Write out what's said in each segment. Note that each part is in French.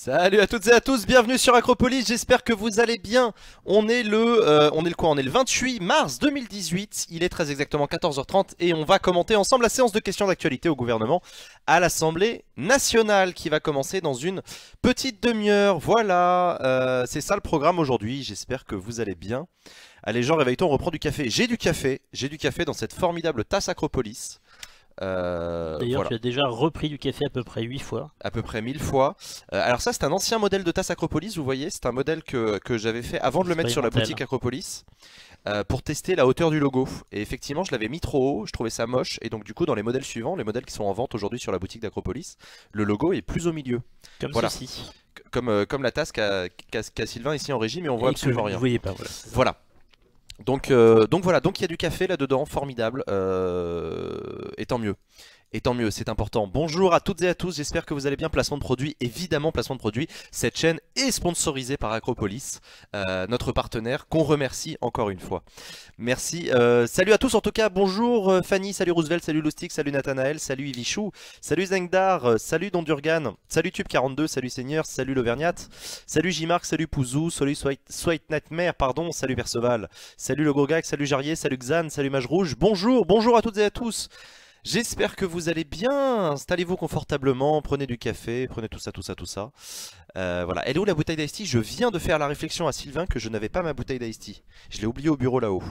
Salut à toutes et à tous, bienvenue sur Acropolis, j'espère que vous allez bien. On est le 28 mars 2018, il est très exactement 14h30 et on va commenter ensemble la séance de questions d'actualité au gouvernement à l'Assemblée nationale qui va commencer dans une petite demi-heure. Voilà, c'est ça le programme aujourd'hui, j'espère que vous allez bien. Allez Jean, réveille-toi, on reprend du café. J'ai du café dans cette formidable tasse Acropolis. D'ailleurs, Voilà. tu as déjà repris du café à peu près 8 fois. À peu près 1000 fois. Alors ça c'est un ancien modèle de tasse Acropolis, vous voyez, c'est un modèle que j'avais fait avant de le mettre sur la Expérimental. boutique Acropolis pour tester la hauteur du logo. Et effectivement je l'avais mis trop haut, je trouvais ça moche, et donc du coup dans les modèles suivants, les modèles qui sont en vente aujourd'hui sur la boutique d'Acropolis, le logo est plus au milieu. Comme Voilà, ceci. comme la tasse qu'a Sylvain ici en régie, mais on voit Et que vous absolument ne rien. voyez pas, voilà. C'est ça. Voilà. Donc voilà, donc il y a du café là-dedans, formidable, et tant mieux. Et tant mieux, c'est important. Bonjour à toutes et à tous, j'espère que vous allez bien. Placement de produit, évidemment placement de produit. Cette chaîne est sponsorisée par Acropolis, notre partenaire, qu'on remercie encore une fois. Merci. Salut à tous en tout cas, bonjour Fanny, salut Roosevelt, salut Loustic, salut Nathanaël, salut Ivichou, salut Zengdar, salut Dondurgan, salut Tube42, salut Seigneur, salut l'Auvergnat, salut J-Marc, salut Pouzou, salut Sweet Nightmare, pardon, salut Perceval, salut le Gogak, salut Jarrier, salut Xan, salut Mage Rouge, bonjour à toutes et à tous. J'espère que vous allez bien, installez-vous confortablement, prenez du café, prenez tout ça, tout ça, tout ça. Voilà, elle est où la bouteille d'Ice Tea? Je viens de faire la réflexion à Sylvain que je n'avais pas ma bouteille d'Ice Tea. Je l'ai oublié au bureau là-haut.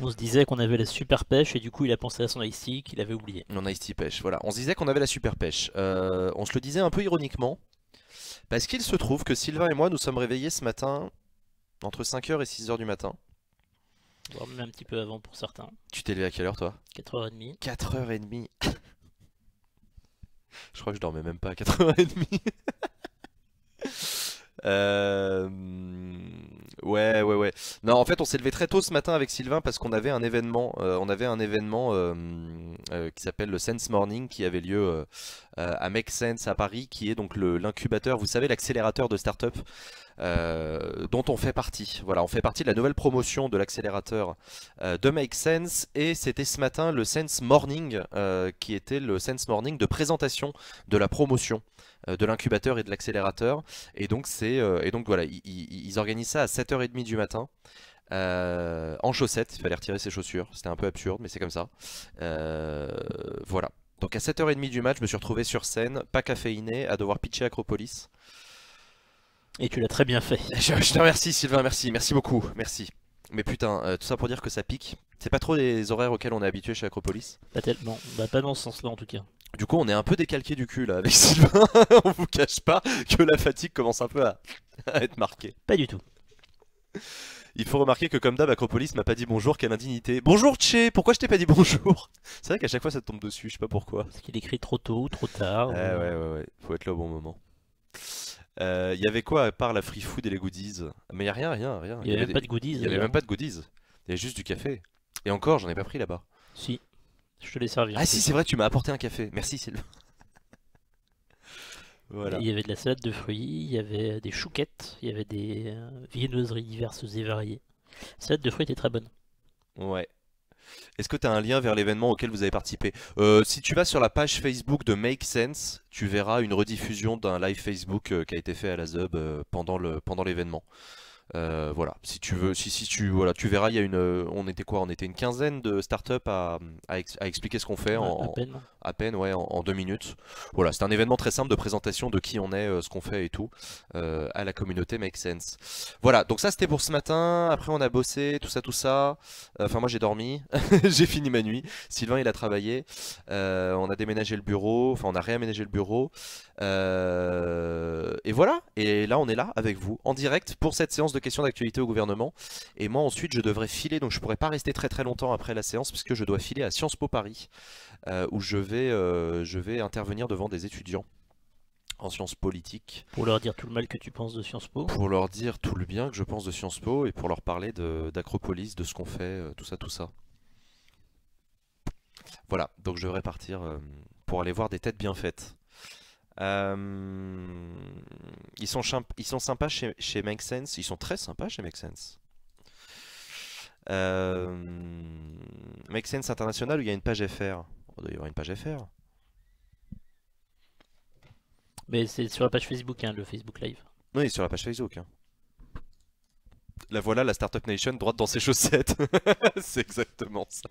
On se disait qu'on avait la super pêche et du coup il a pensé à son ice tea qu'il avait oublié. Mon Ice Tea pêche, voilà. On se disait qu'on avait la super pêche. On se le disait un peu ironiquement, parce qu'il se trouve que Sylvain et moi nous sommes réveillés ce matin entre 5h et 6h du matin. Voire même un petit peu avant pour certains. Tu t'es levé à quelle heure toi? 4h30. 4h30. Je crois que je dormais même pas à 4h30. Euh... Ouais. Non, en fait, on s'est levé très tôt ce matin avec Sylvain parce qu'on avait un événement. Qui s'appelle le Sense Morning qui avait lieu à Make Sense à Paris, qui est donc l'incubateur, vous savez, l'accélérateur de start-up dont on fait partie. Voilà, on fait partie de la nouvelle promotion de l'accélérateur de Make Sense, et c'était ce matin le Sense Morning qui était le Sense Morning de présentation de la promotion de l'incubateur et de l'accélérateur. Et donc voilà, ils organisent ça à 7h30 du matin. En chaussettes, il fallait retirer ses chaussures, c'était un peu absurde mais c'est comme ça. Voilà. Donc à 7h30 du match, je me suis retrouvé sur scène, pas caféiné, à devoir pitcher Acropolis. Et tu l'as très bien fait. Je te remercie Sylvain, merci beaucoup, merci. Mais putain, tout ça pour dire que ça pique. C'est pas trop les horaires auxquels on est habitué chez Acropolis. Pas tellement. Bah pas dans ce sens-là en tout cas. Du coup, on est un peu décalqué du cul là avec Sylvain. On vous cache pas que la fatigue commence un peu à être marquée. Pas du tout. Il faut remarquer que comme d'hab, Acropolis m'a pas dit bonjour, quelle indignité. Bonjour Tché, pourquoi je t'ai pas dit bonjour? C'est vrai qu'à chaque fois ça te tombe dessus, je sais pas pourquoi. Parce qu'il écrit trop tôt ou trop tard. Ouais, faut être là au bon moment. Y avait quoi à part la free food et les goodies? Mais y a rien. Il n'y avait même pas de goodies. Il y avait d'ailleurs. même pas de goodies. Il y avait juste du café. Et encore, j'en ai pas pris là-bas. Si. Je te l'ai servi. Ah si, c'est vrai, tu m'as apporté un café. Merci Sylvain. Voilà. Il y avait de la salade de fruits, il y avait des chouquettes, il y avait des viennoiseries diverses et variées. La salade de fruits était très bonne. Ouais. Est-ce que tu as un lien vers l'événement auquel vous avez participé? Si tu vas sur la page Facebook de Make Sense, tu verras une rediffusion d'un live Facebook qui a été fait à la ZUB pendant l'événement. Voilà, si tu veux, voilà, tu verras, il y a on était quoi? On était une quinzaine de startups à expliquer ce qu'on fait Ouais, à peine. à peine, ouais, en 2 minutes. Voilà, c'est un événement très simple de présentation de qui on est, ce qu'on fait et tout, à la communauté Make Sense. Voilà, donc ça c'était pour ce matin. Après on a bossé, tout ça. Enfin moi j'ai dormi, j'ai fini ma nuit. Sylvain il a travaillé. On a déménagé le bureau, enfin on a réaménagé le bureau. Et voilà, et là on est là avec vous en direct pour cette séance de questions d'actualité au gouvernement. Et moi ensuite je devrais filer, donc je pourrais pas rester très longtemps après la séance parce que je dois filer à Sciences Po Paris où je vais intervenir devant des étudiants en sciences politiques Pour leur dire tout le mal que tu penses de Sciences Po. pour leur dire tout le bien que je pense de Sciences Po et pour leur parler d'Acropolis, de ce qu'on fait, tout ça. Voilà, donc je devrais partir pour aller voir des têtes bien faites. Ils sont sympas chez Make Sense, ils sont très sympas chez Make Sense. Euh, Make Sense International où il y a une page FR. Il doit y avoir une page FR. Mais c'est sur la page Facebook, hein, le Facebook Live. Oui, sur la page Facebook, hein. La voilà, la Startup Nation, droite dans ses chaussettes. C'est exactement ça.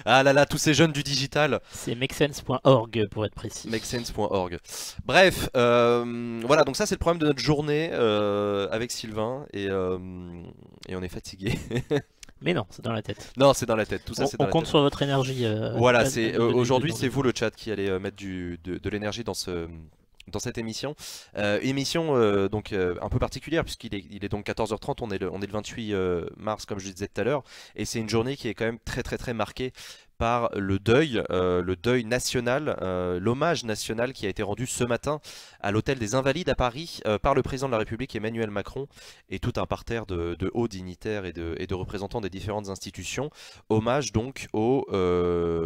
Ah là là, tous ces jeunes du digital. C'est makesense.org pour être précis. Makesense.org. Bref, voilà, donc ça c'est le problème de notre journée avec Sylvain et on est fatigué. Mais non, c'est dans la tête. Non, c'est dans la tête, tout ça c'est dans On la compte tête. sur votre énergie. Voilà, à c'est nous donner aujourd'hui du c'est temps. vous le chat qui allez mettre de l'énergie dans cette émission. Émission donc un peu particulière puisqu'il est donc 14h30, on est le 28 mars comme je le disais tout à l'heure, et c'est une journée qui est quand même très très très marquée par le deuil national, l'hommage national qui a été rendu ce matin à l'hôtel des Invalides à Paris par le président de la République Emmanuel Macron et tout un parterre de hauts dignitaires et de représentants des différentes institutions. Hommage donc au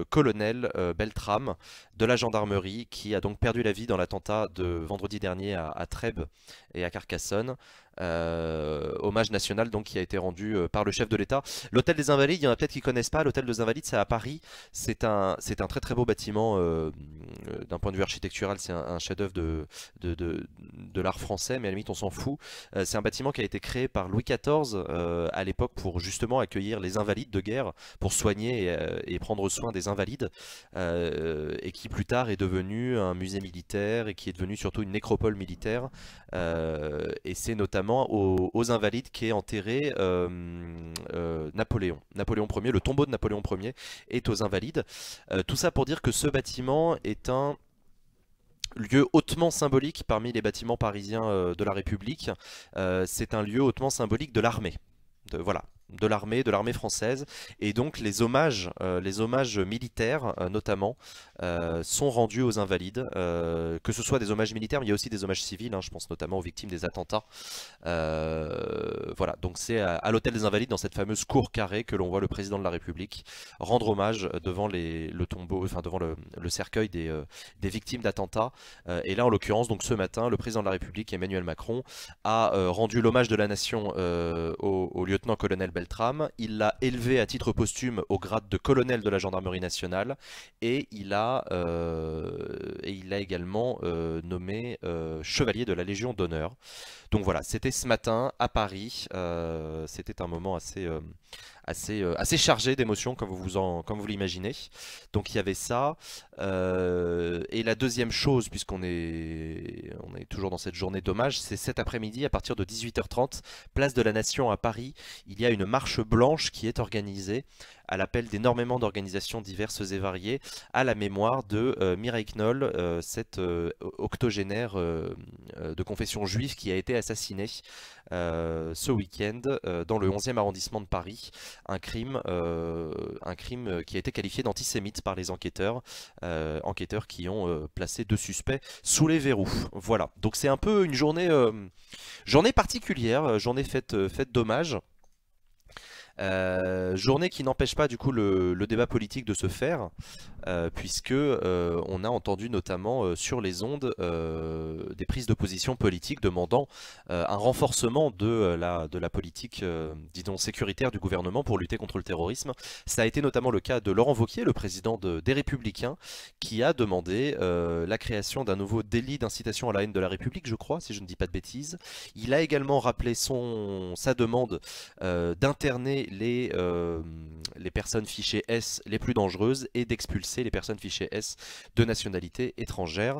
colonel Beltrame de la gendarmerie qui a donc perdu la vie dans l'attentat de vendredi dernier à Trèbes et à Carcassonne. Hommage national donc qui a été rendu par le chef de l'État. L'hôtel des Invalides, il y en a peut-être qui connaissent pas. L'hôtel des Invalides, c'est à Paris. C'est un très très beau bâtiment d'un point de vue architectural. C'est un chef-d'œuvre de l'art français, mais à la limite on s'en fout. C'est un bâtiment qui a été créé par Louis XIV à l'époque pour justement accueillir les invalides de guerre, pour soigner et prendre soin des invalides, et qui plus tard est devenu un musée militaire et qui est devenu surtout une nécropole militaire. Et c'est notamment aux Invalides qu'est enterré Napoléon. Napoléon Ier, le tombeau de Napoléon Ier est aux Invalides. Tout ça pour dire que ce bâtiment est un lieu hautement symbolique parmi les bâtiments parisiens de la République. C'est un lieu hautement symbolique de l'armée. Voilà, de l'armée française, et donc les hommages militaires notamment sont rendus aux invalides, que ce soit des hommages militaires, mais il y a aussi des hommages civils, hein, je pense notamment aux victimes des attentats. Voilà, donc c'est à l'hôtel des Invalides, dans cette fameuse cour carrée, que l'on voit le président de la République rendre hommage devant le tombeau, enfin devant le cercueil des victimes d'attentats. Et là, en l'occurrence, donc ce matin, le président de la République, Emmanuel Macron, a rendu l'hommage de la nation au lieutenant-colonel Beltrame. Il l'a élevé à titre posthume au grade de colonel de la gendarmerie nationale, et il a également nommé chevalier de la Légion d'honneur. Donc voilà, c'était ce matin à Paris. C'était un moment assez chargé d'émotions comme vous l'imaginez. Donc il y avait ça. Et la deuxième chose, on est toujours dans cette journée d'hommage, c'est cet après-midi à partir de 18h30, place de la Nation à Paris. Il y a une marche blanche qui est organisée à l'appel d'énormément d'organisations diverses et variées à la mémoire de Mireille Knoll, cette octogénaire de confession juive qui a été assassinée ce week-end dans le 11e arrondissement de Paris. Un crime qui a été qualifié d'antisémite par les enquêteurs, enquêteurs qui ont placé 2 suspects sous les verrous. Voilà, donc c'est un peu une journée particulière, journée faite d'hommage. Journée qui n'empêche pas du coup le débat politique de se faire, puisque on a entendu notamment sur les ondes des prises de position politiques demandant un renforcement de la politique disons sécuritaire du gouvernement pour lutter contre le terrorisme. Ça a été notamment le cas de Laurent Wauquiez, le président des Républicains, qui a demandé la création d'un nouveau délit d'incitation à la haine de la République, je crois, si je ne dis pas de bêtises. Il a également rappelé sa demande d'interner les personnes fichées S les plus dangereuses et d'expulser les personnes fichées S de nationalité étrangère.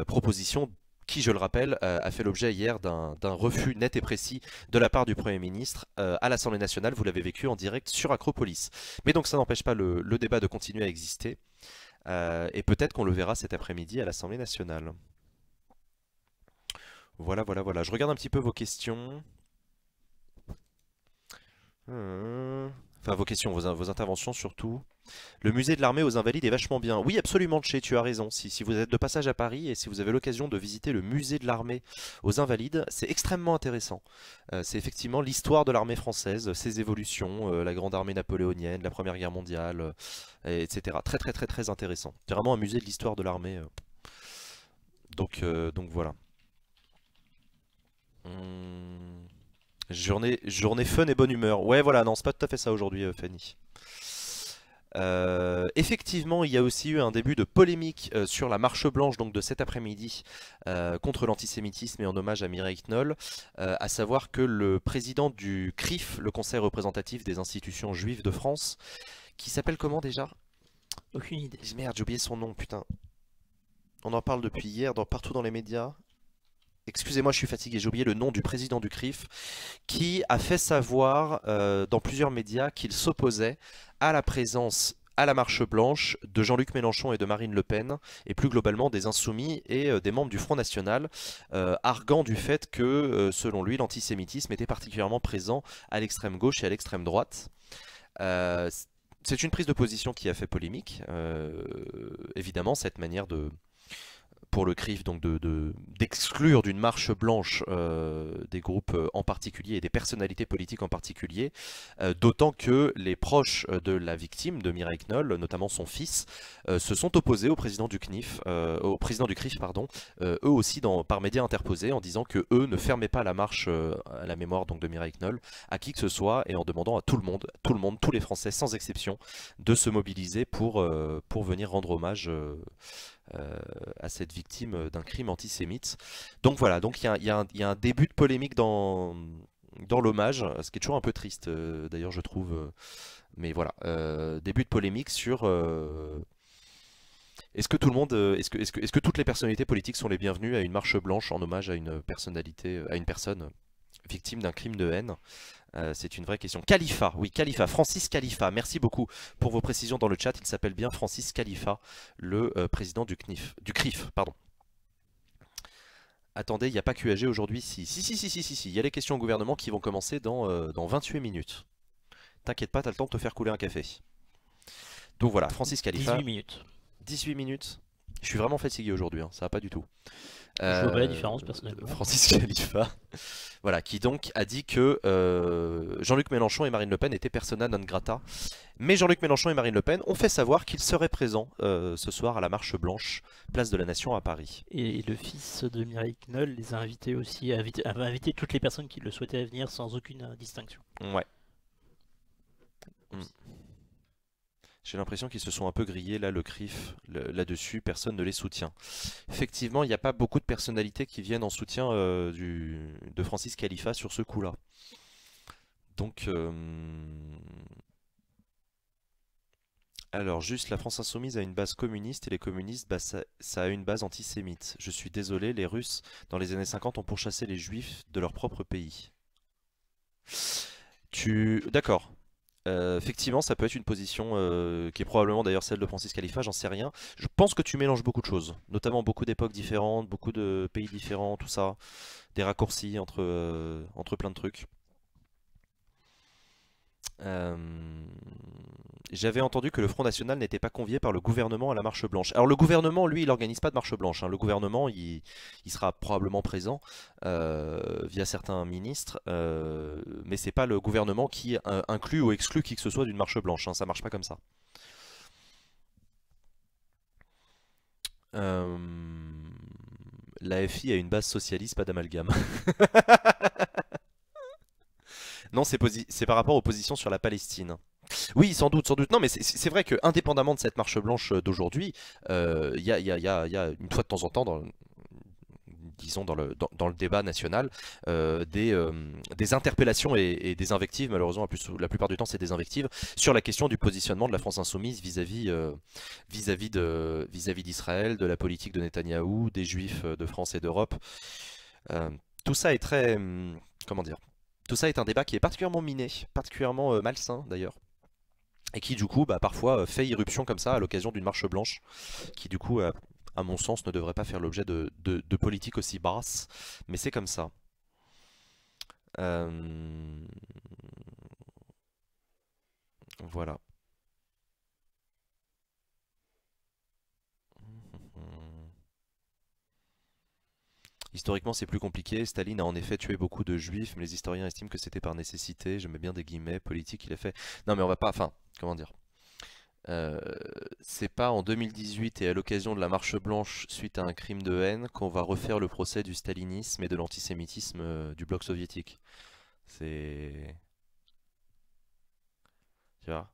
Proposition qui, je le rappelle, a fait l'objet hier d'un refus net et précis de la part du Premier ministre à l'Assemblée nationale. Vous l'avez vécu en direct sur Acropolis. Mais donc ça n'empêche pas le débat de continuer à exister. Et peut-être qu'on le verra cet après-midi à l'Assemblée nationale. Voilà, voilà, voilà. Je regarde un petit peu vos questions. Enfin, vos questions, vos interventions surtout. Le musée de l'armée aux Invalides est vachement bien. Oui, absolument, Tché, tu as raison. Si vous êtes de passage à Paris et si vous avez l'occasion de visiter le musée de l'armée aux Invalides, c'est extrêmement intéressant. C'est effectivement l'histoire de l'armée française, ses évolutions, la grande armée napoléonienne, la Première Guerre mondiale, etc. Très très très très intéressant. C'est vraiment un musée de l'histoire de l'armée. Donc voilà. Hum. Journée fun et bonne humeur. Ouais, voilà, non, c'est pas tout à fait ça aujourd'hui, Fanny. Effectivement, il y a aussi eu un début de polémique sur la marche blanche donc de cet après-midi contre l'antisémitisme et en hommage à Mireille Knoll, à savoir que le président du CRIF, le Conseil représentatif des institutions juives de France, qui s'appelle comment déjà? Aucune idée. Merde, j'ai oublié son nom, putain. On en parle depuis hier partout dans les médias. Excusez-moi, je suis fatigué, j'ai oublié le nom du président du CRIF, qui a fait savoir dans plusieurs médias qu'il s'opposait à la présence à la marche blanche de Jean-Luc Mélenchon et de Marine Le Pen, et plus globalement des Insoumis et des membres du Front National, arguant du fait que, selon lui, l'antisémitisme était particulièrement présent à l'extrême gauche et à l'extrême droite. Euh, c'est une prise de position qui a fait polémique, évidemment, cette manière pour le CRIF donc d'exclure d'une marche blanche des groupes en particulier et des personnalités politiques en particulier, d'autant que les proches de la victime, de Mireille Knoll, notamment son fils, se sont opposés au président du CNIF, au président du CRIF, pardon, eux aussi par médias interposés, en disant que eux ne fermaient pas la marche à la mémoire donc de Mireille Knoll à qui que ce soit, et en demandant à tout le monde, tous les Français sans exception, de se mobiliser pour venir rendre hommage à cette victime d'un crime antisémite. Donc voilà, donc il y a un début de polémique dans l'hommage, ce qui est toujours un peu triste d'ailleurs je trouve. Mais voilà, début de polémique sur est-ce que tout le monde, est-ce que toutes les personnalités politiques sont les bienvenues à une marche blanche en hommage à une personnalité, à une personne victime d'un crime de haine. C'est une vraie question. Khalifa, oui, Khalifa, Francis Khalifa, merci beaucoup pour vos précisions dans le chat. Il s'appelle bien Francis Khalifa, le président du CRIF, pardon. Attendez, il n'y a pas QAG aujourd'hui. Si, il y a les questions au gouvernement qui vont commencer dans 28 minutes. T'inquiète pas, t'as le temps de te faire couler un café. Donc voilà, Francis Khalifa. 18 minutes. 18 minutes. Je suis vraiment fatigué aujourd'hui, hein, ça va pas du tout. Je vois pas la différence personnellement. Francis Khalifa, voilà, qui donc a dit que Jean-Luc Mélenchon et Marine Le Pen étaient persona non grata. Mais Jean-Luc Mélenchon et Marine Le Pen ont fait savoir qu'ils seraient présents ce soir à la marche blanche, place de la Nation à Paris. Et le fils de Mireille Knoll les a invités aussi, a invité toutes les personnes qui le souhaitaient venir sans aucune distinction. Ouais. J'ai l'impression qu'ils se sont un peu grillés là, le CRIF, là-dessus, personne ne les soutient. Effectivement, il n'y a pas beaucoup de personnalités qui viennent en soutien de Francis Khalifa sur ce coup-là. Donc, alors juste, la France Insoumise a une base communiste et les communistes, bah, ça a une base antisémite. Je suis désolé, les Russes, dans les années 50, ont pourchassé les Juifs de leur propre pays. D'accord. Effectivement, ça peut être une position qui est probablement d'ailleurs celle de Francis Khalifa, j'en sais rien. Je pense que tu mélanges beaucoup de choses, notamment beaucoup d'époques différentes, beaucoup de pays différents, tout ça, des raccourcis entre plein de trucs. J'avais entendu que le Front National n'était pas convié par le gouvernement à la marche blanche. Alors le gouvernement, lui, il n'organise pas de marche blanche, hein. Le gouvernement, il sera probablement présent via certains ministres, mais c'est pas le gouvernement qui inclut ou exclut qui que ce soit d'une marche blanche, hein. Ça marche pas comme ça. La FI a une base socialiste, pas d'amalgame. Non, c'est par rapport aux positions sur la Palestine. Oui, sans doute, sans doute. Non, mais c'est vrai que indépendamment de cette marche blanche d'aujourd'hui, il y a une fois de temps en temps, disons dans le débat national, des interpellations et des invectives, malheureusement la plupart du temps c'est des invectives, sur la question du positionnement de la France insoumise vis-à-vis d'Israël, de la politique de Netanyahou, des Juifs de France et d'Europe. Tout ça est très... comment dire? Tout ça est un débat qui est particulièrement miné, particulièrement malsain d'ailleurs. Et qui du coup parfois fait irruption comme ça à l'occasion d'une marche blanche, qui du coup à mon sens ne devrait pas faire l'objet de politiques aussi basses, mais c'est comme ça. Voilà. Historiquement, c'est plus compliqué. Staline a en effet tué beaucoup de juifs, mais les historiens estiment que c'était par nécessité. Je mets bien des guillemets, politique, il a fait. Non, mais on va pas. Enfin, comment dire? C'est pas en 2018 et à l'occasion de la marche blanche suite à un crime de haine qu'on va refaire le procès du stalinisme et de l'antisémitisme du bloc soviétique. C'est... Tu vois?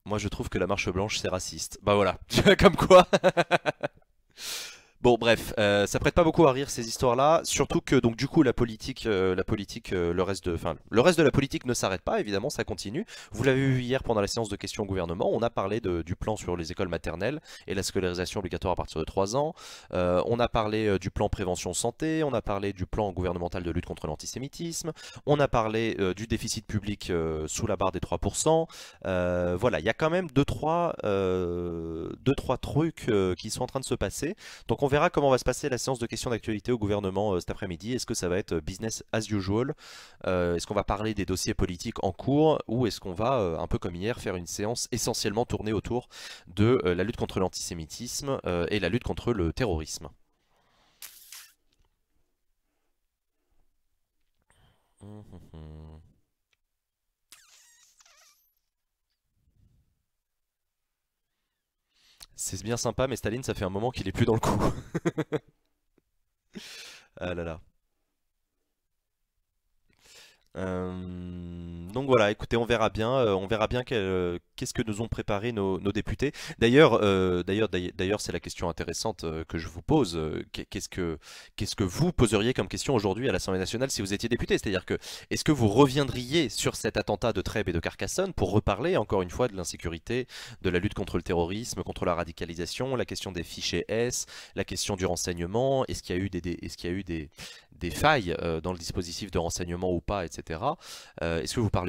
Moi, je trouve que la marche blanche, c'est raciste. Bah voilà, comme quoi. Bon, bref, ça prête pas beaucoup à rire ces histoires-là, surtout que donc du coup le reste de la politique ne s'arrête pas, évidemment, ça continue. Vous l'avez vu hier pendant la séance de questions au gouvernement, on a parlé du plan sur les écoles maternelles et la scolarisation obligatoire à partir de 3 ans. On a parlé du plan prévention santé, on a parlé du plan gouvernemental de lutte contre l'antisémitisme, on a parlé du déficit public sous la barre des 3%. Voilà, il y a quand même deux, trois trucs qui sont en train de se passer. Donc on verra comment va se passer la séance de questions d'actualité au gouvernement cet après-midi. Est-ce que ça va être business as usual? Est-ce qu'on va parler des dossiers politiques en cours? Ou est-ce qu'on va, un peu comme hier, faire une séance essentiellement tournée autour de la lutte contre l'antisémitisme et la lutte contre le terrorisme? Hum, hum, hum. C'est bien sympa, mais Staline, ça fait un moment qu'il est plus dans le coup. Ah là là. Donc voilà, écoutez, on verra bien qu'est-ce que nous ont préparé nos députés. D'ailleurs, c'est la question intéressante que je vous pose. Qu'est-ce que vous poseriez comme question aujourd'hui à l'Assemblée nationale si vous étiez député? C'est-à-dire que est-ce que vous reviendriez sur cet attentat de Trèbes et de Carcassonne pour reparler encore une fois de l'insécurité, de la lutte contre le terrorisme, contre la radicalisation, la question des fichiers S, la question du renseignement, est-ce qu'il y a eu des failles dans le dispositif de renseignement ou pas, etc. Est-ce que vous parleriez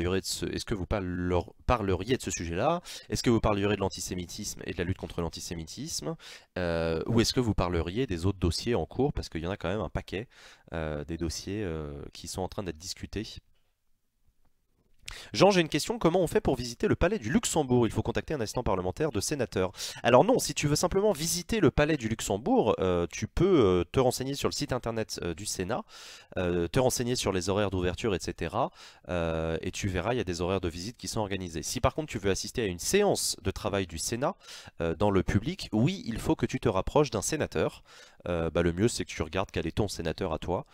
parleriez de ce sujet-là? Est-ce que vous parleriez de l'antisémitisme et de la lutte contre l'antisémitisme? Ou est-ce que vous parleriez des autres dossiers en cours? Parce qu'il y en a quand même un paquet des dossiers qui sont en train d'être discutés. Jean, j'ai une question. Comment on fait pour visiter le palais du Luxembourg? Il faut contacter un assistant parlementaire de sénateur. Alors non, si tu veux simplement visiter le palais du Luxembourg, tu peux te renseigner sur le site internet du Sénat, te renseigner sur les horaires d'ouverture, etc. Et tu verras, il y a des horaires de visite qui sont organisés. Si par contre tu veux assister à une séance de travail du Sénat dans le public, oui, il faut que tu te rapproches d'un sénateur. Le mieux c'est que tu regardes quel est ton sénateur à toi.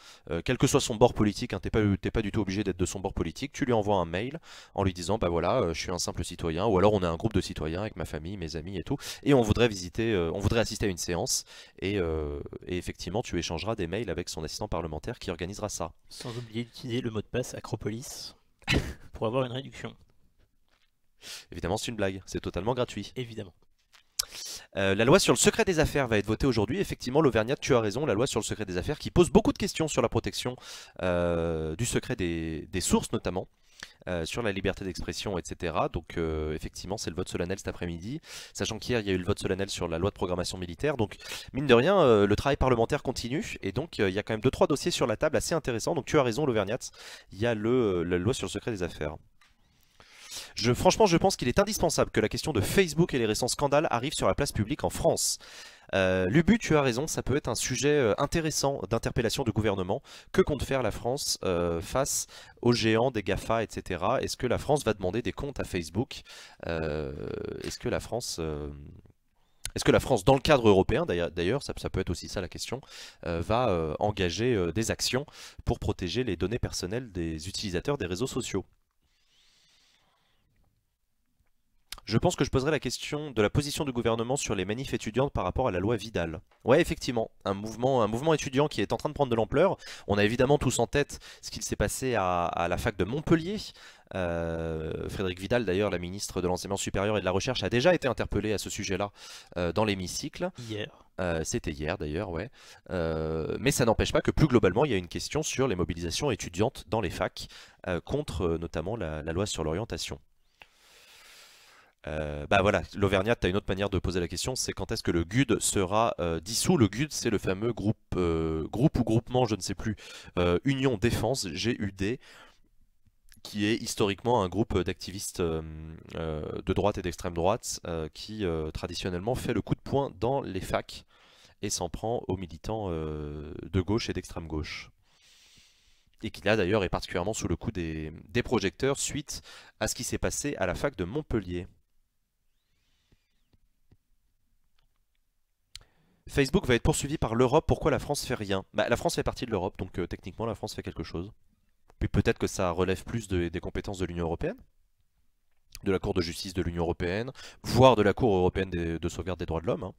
Quel que soit son bord politique, hein, t'es pas du tout obligé d'être de son bord politique, tu lui envoies un mail en lui disant bah voilà, je suis un simple citoyen, ou alors on est un groupe de citoyens avec ma famille, mes amis et tout, et on voudrait on voudrait assister à une séance, et effectivement tu échangeras des mails avec son assistant parlementaire qui organisera ça. Sans oublier d'utiliser le mot de passe Acropolis pour avoir une réduction, Évidemment c'est une blague, c'est totalement gratuit. évidemment. La loi sur le secret des affaires va être votée aujourd'hui. Effectivement, l'Auvergnat, tu as raison, la loi sur le secret des affaires qui pose beaucoup de questions sur la protection du secret des sources notamment. Sur la liberté d'expression, etc. Donc effectivement, c'est le vote solennel cet après-midi, sachant qu'hier, il y a eu le vote solennel sur la loi de programmation militaire. Donc mine de rien, le travail parlementaire continue, et donc il y a quand même deux trois dossiers sur la table assez intéressants. Donc tu as raison, l'Auvergnat, il y a la loi sur le secret des affaires. Franchement, je pense qu'il est indispensable que la question de Facebook et les récents scandales arrivent sur la place publique en France. Lubu, tu as raison, ça peut être un sujet intéressant d'interpellation du gouvernement. Que compte faire la France face aux géants des GAFA, etc. Est-ce que la France va demander des comptes à Facebook? Est-ce que la France... Est-ce que la France, dans le cadre européen, d'ailleurs, ça peut être aussi ça la question, va engager des actions pour protéger les données personnelles des utilisateurs des réseaux sociaux? Je pense que je poserai la question de la position du gouvernement sur les manifs étudiantes par rapport à la loi Vidal. Ouais, effectivement, un mouvement étudiant qui est en train de prendre de l'ampleur. On a évidemment tous en tête ce qu'il s'est passé à la fac de Montpellier. Frédérique Vidal, d'ailleurs, la ministre de l'Enseignement supérieur et de la Recherche, a déjà été interpellée à ce sujet-là dans l'hémicycle. Hier. C'était hier d'ailleurs, ouais. Mais ça n'empêche pas que plus globalement, il y a une question sur les mobilisations étudiantes dans les facs contre notamment la loi sur l'orientation. Bah voilà, l'Auvergnat, tu as une autre manière de poser la question, c'est quand est-ce que le GUD sera dissous. Le GUD, c'est le fameux groupe ou groupement, je ne sais plus, Union Défense, GUD, qui est historiquement un groupe d'activistes de droite et d'extrême droite qui traditionnellement fait le coup de poing dans les facs et s'en prend aux militants de gauche et d'extrême gauche. Et qui là d'ailleurs est particulièrement sous le coup des projecteurs suite à ce qui s'est passé à la fac de Montpellier. Facebook va être poursuivi par l'Europe, pourquoi la France fait rien? Bah, la France fait partie de l'Europe, donc techniquement la France fait quelque chose. Puis peut-être que ça relève plus des compétences de l'Union Européenne. de la Cour de justice de l'Union européenne, voire de la Cour européenne de sauvegarde des droits de l'homme, hein.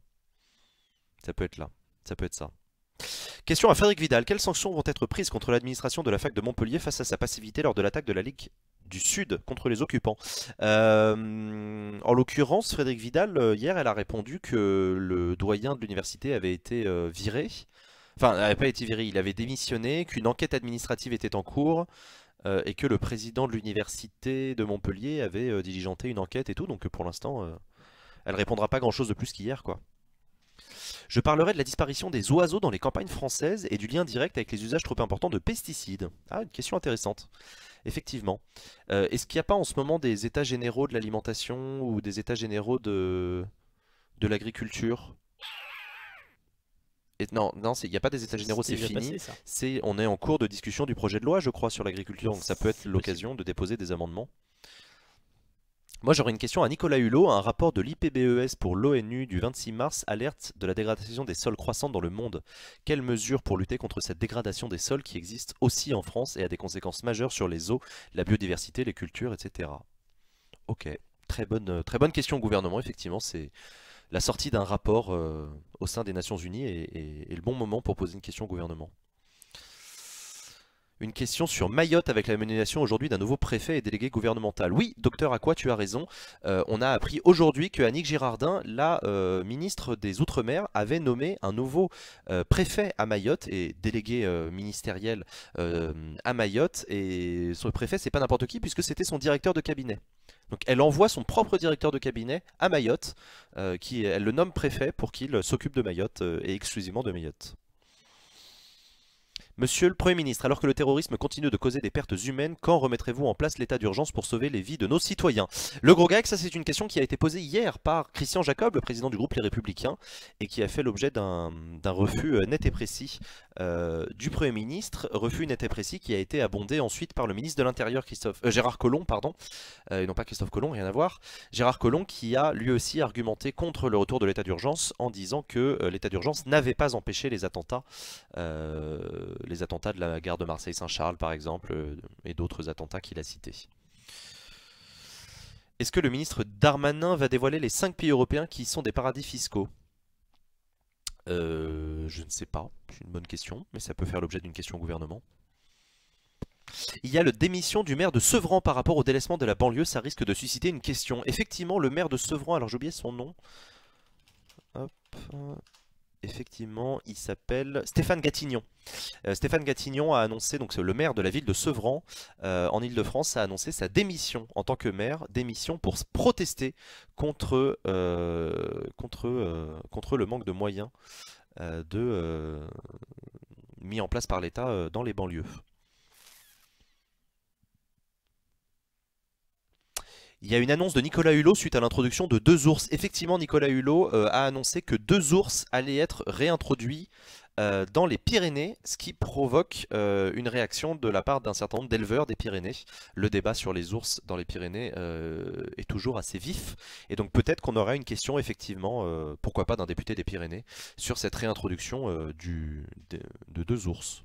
Ça peut être là, ça peut être ça. Question à Frédéric Vidal. Quelles sanctions vont être prises contre l'administration de la fac de Montpellier face à sa passivité lors de l'attaque de la Ligue du Sud contre les occupants? En l'occurrence, Frédéric Vidal, hier, elle a répondu que le doyen de l'université avait été viré. Enfin, il n'avait pas été viré, il avait démissionné, qu'une enquête administrative était en cours, et que le président de l'université de Montpellier avait diligenté une enquête et tout. Donc pour l'instant, elle répondra pas grand-chose de plus qu'hier, quoi. Je parlerai de la disparition des oiseaux dans les campagnes françaises et du lien direct avec les usages trop importants de pesticides. Ah, une question intéressante. Effectivement. Est-ce qu'il n'y a pas en ce moment des états généraux de l'alimentation ou des états généraux de l'agriculture? Non, non, il n'y a pas des états généraux, C'était c'est déjà fini. passé ça. On est en cours de discussion du projet de loi, je crois, sur l'agriculture. Donc ça peut être C'est possible. l'occasion de déposer des amendements. Moi, j'aurais une question à Nicolas Hulot. Un rapport de l'IPBES pour l'ONU du 26 mars alerte de la dégradation des sols croissante dans le monde. Quelles mesures pour lutter contre cette dégradation des sols qui existe aussi en France et a des conséquences majeures sur les eaux, la biodiversité, les cultures, etc. Ok, très bonne question au gouvernement. Effectivement, c'est la sortie d'un rapport au sein des Nations Unies et le bon moment pour poser une question au gouvernement. Une question sur Mayotte avec la nomination aujourd'hui d'un nouveau préfet et délégué gouvernemental. Oui, docteur Aqua, tu as raison. On a appris aujourd'hui que Annick Girardin, la ministre des Outre-mer, avait nommé un nouveau préfet à Mayotte et délégué ministériel à Mayotte. Et ce préfet, c'est pas n'importe qui puisque c'était son directeur de cabinet. Donc elle envoie son propre directeur de cabinet à Mayotte, elle le nomme préfet pour qu'il s'occupe de Mayotte et exclusivement de Mayotte. Monsieur le Premier ministre, alors que le terrorisme continue de causer des pertes humaines, quand remettrez-vous en place l'état d'urgence pour sauver les vies de nos citoyens? Le gros gag, ça c'est une question qui a été posée hier par Christian Jacob, le président du groupe Les Républicains, et qui a fait l'objet d'un refus net et précis du Premier ministre, refus net et précis qui a été abondé ensuite par le ministre de l'Intérieur Gérard Collomb, pardon, et non pas Christophe Colomb, rien à voir. Gérard Collomb qui a lui aussi argumenté contre le retour de l'état d'urgence en disant que l'état d'urgence n'avait pas empêché les attentats de la gare de Marseille-Saint-Charles par exemple, et d'autres attentats qu'il a cités. Est-ce que le ministre Darmanin va dévoiler les 5 pays européens qui sont des paradis fiscaux? Je ne sais pas, c'est une bonne question, mais ça peut faire l'objet d'une question au gouvernement. Il y a le démission du maire de Sevran par rapport au délaissement de la banlieue, ça risque de susciter une question. Effectivement, le maire de Sevran, alors j'ai oublié son nom. Hop. Effectivement, il s'appelle Stéphane Gatignon. Stéphane Gatignon a annoncé, donc c'est le maire de la ville de Sevran, en Île-de-France, a annoncé sa démission en tant que maire, démission pour protester contre le manque de moyens mis en place par l'État dans les banlieues. Il y a une annonce de Nicolas Hulot suite à l'introduction de 2 ours. Effectivement, Nicolas Hulot a annoncé que 2 ours allaient être réintroduits dans les Pyrénées, ce qui provoque une réaction de la part d'un certain nombre d'éleveurs des Pyrénées. Le débat sur les ours dans les Pyrénées est toujours assez vif, et donc peut-être qu'on aura une question effectivement, pourquoi pas d'un député des Pyrénées, sur cette réintroduction de 2 ours.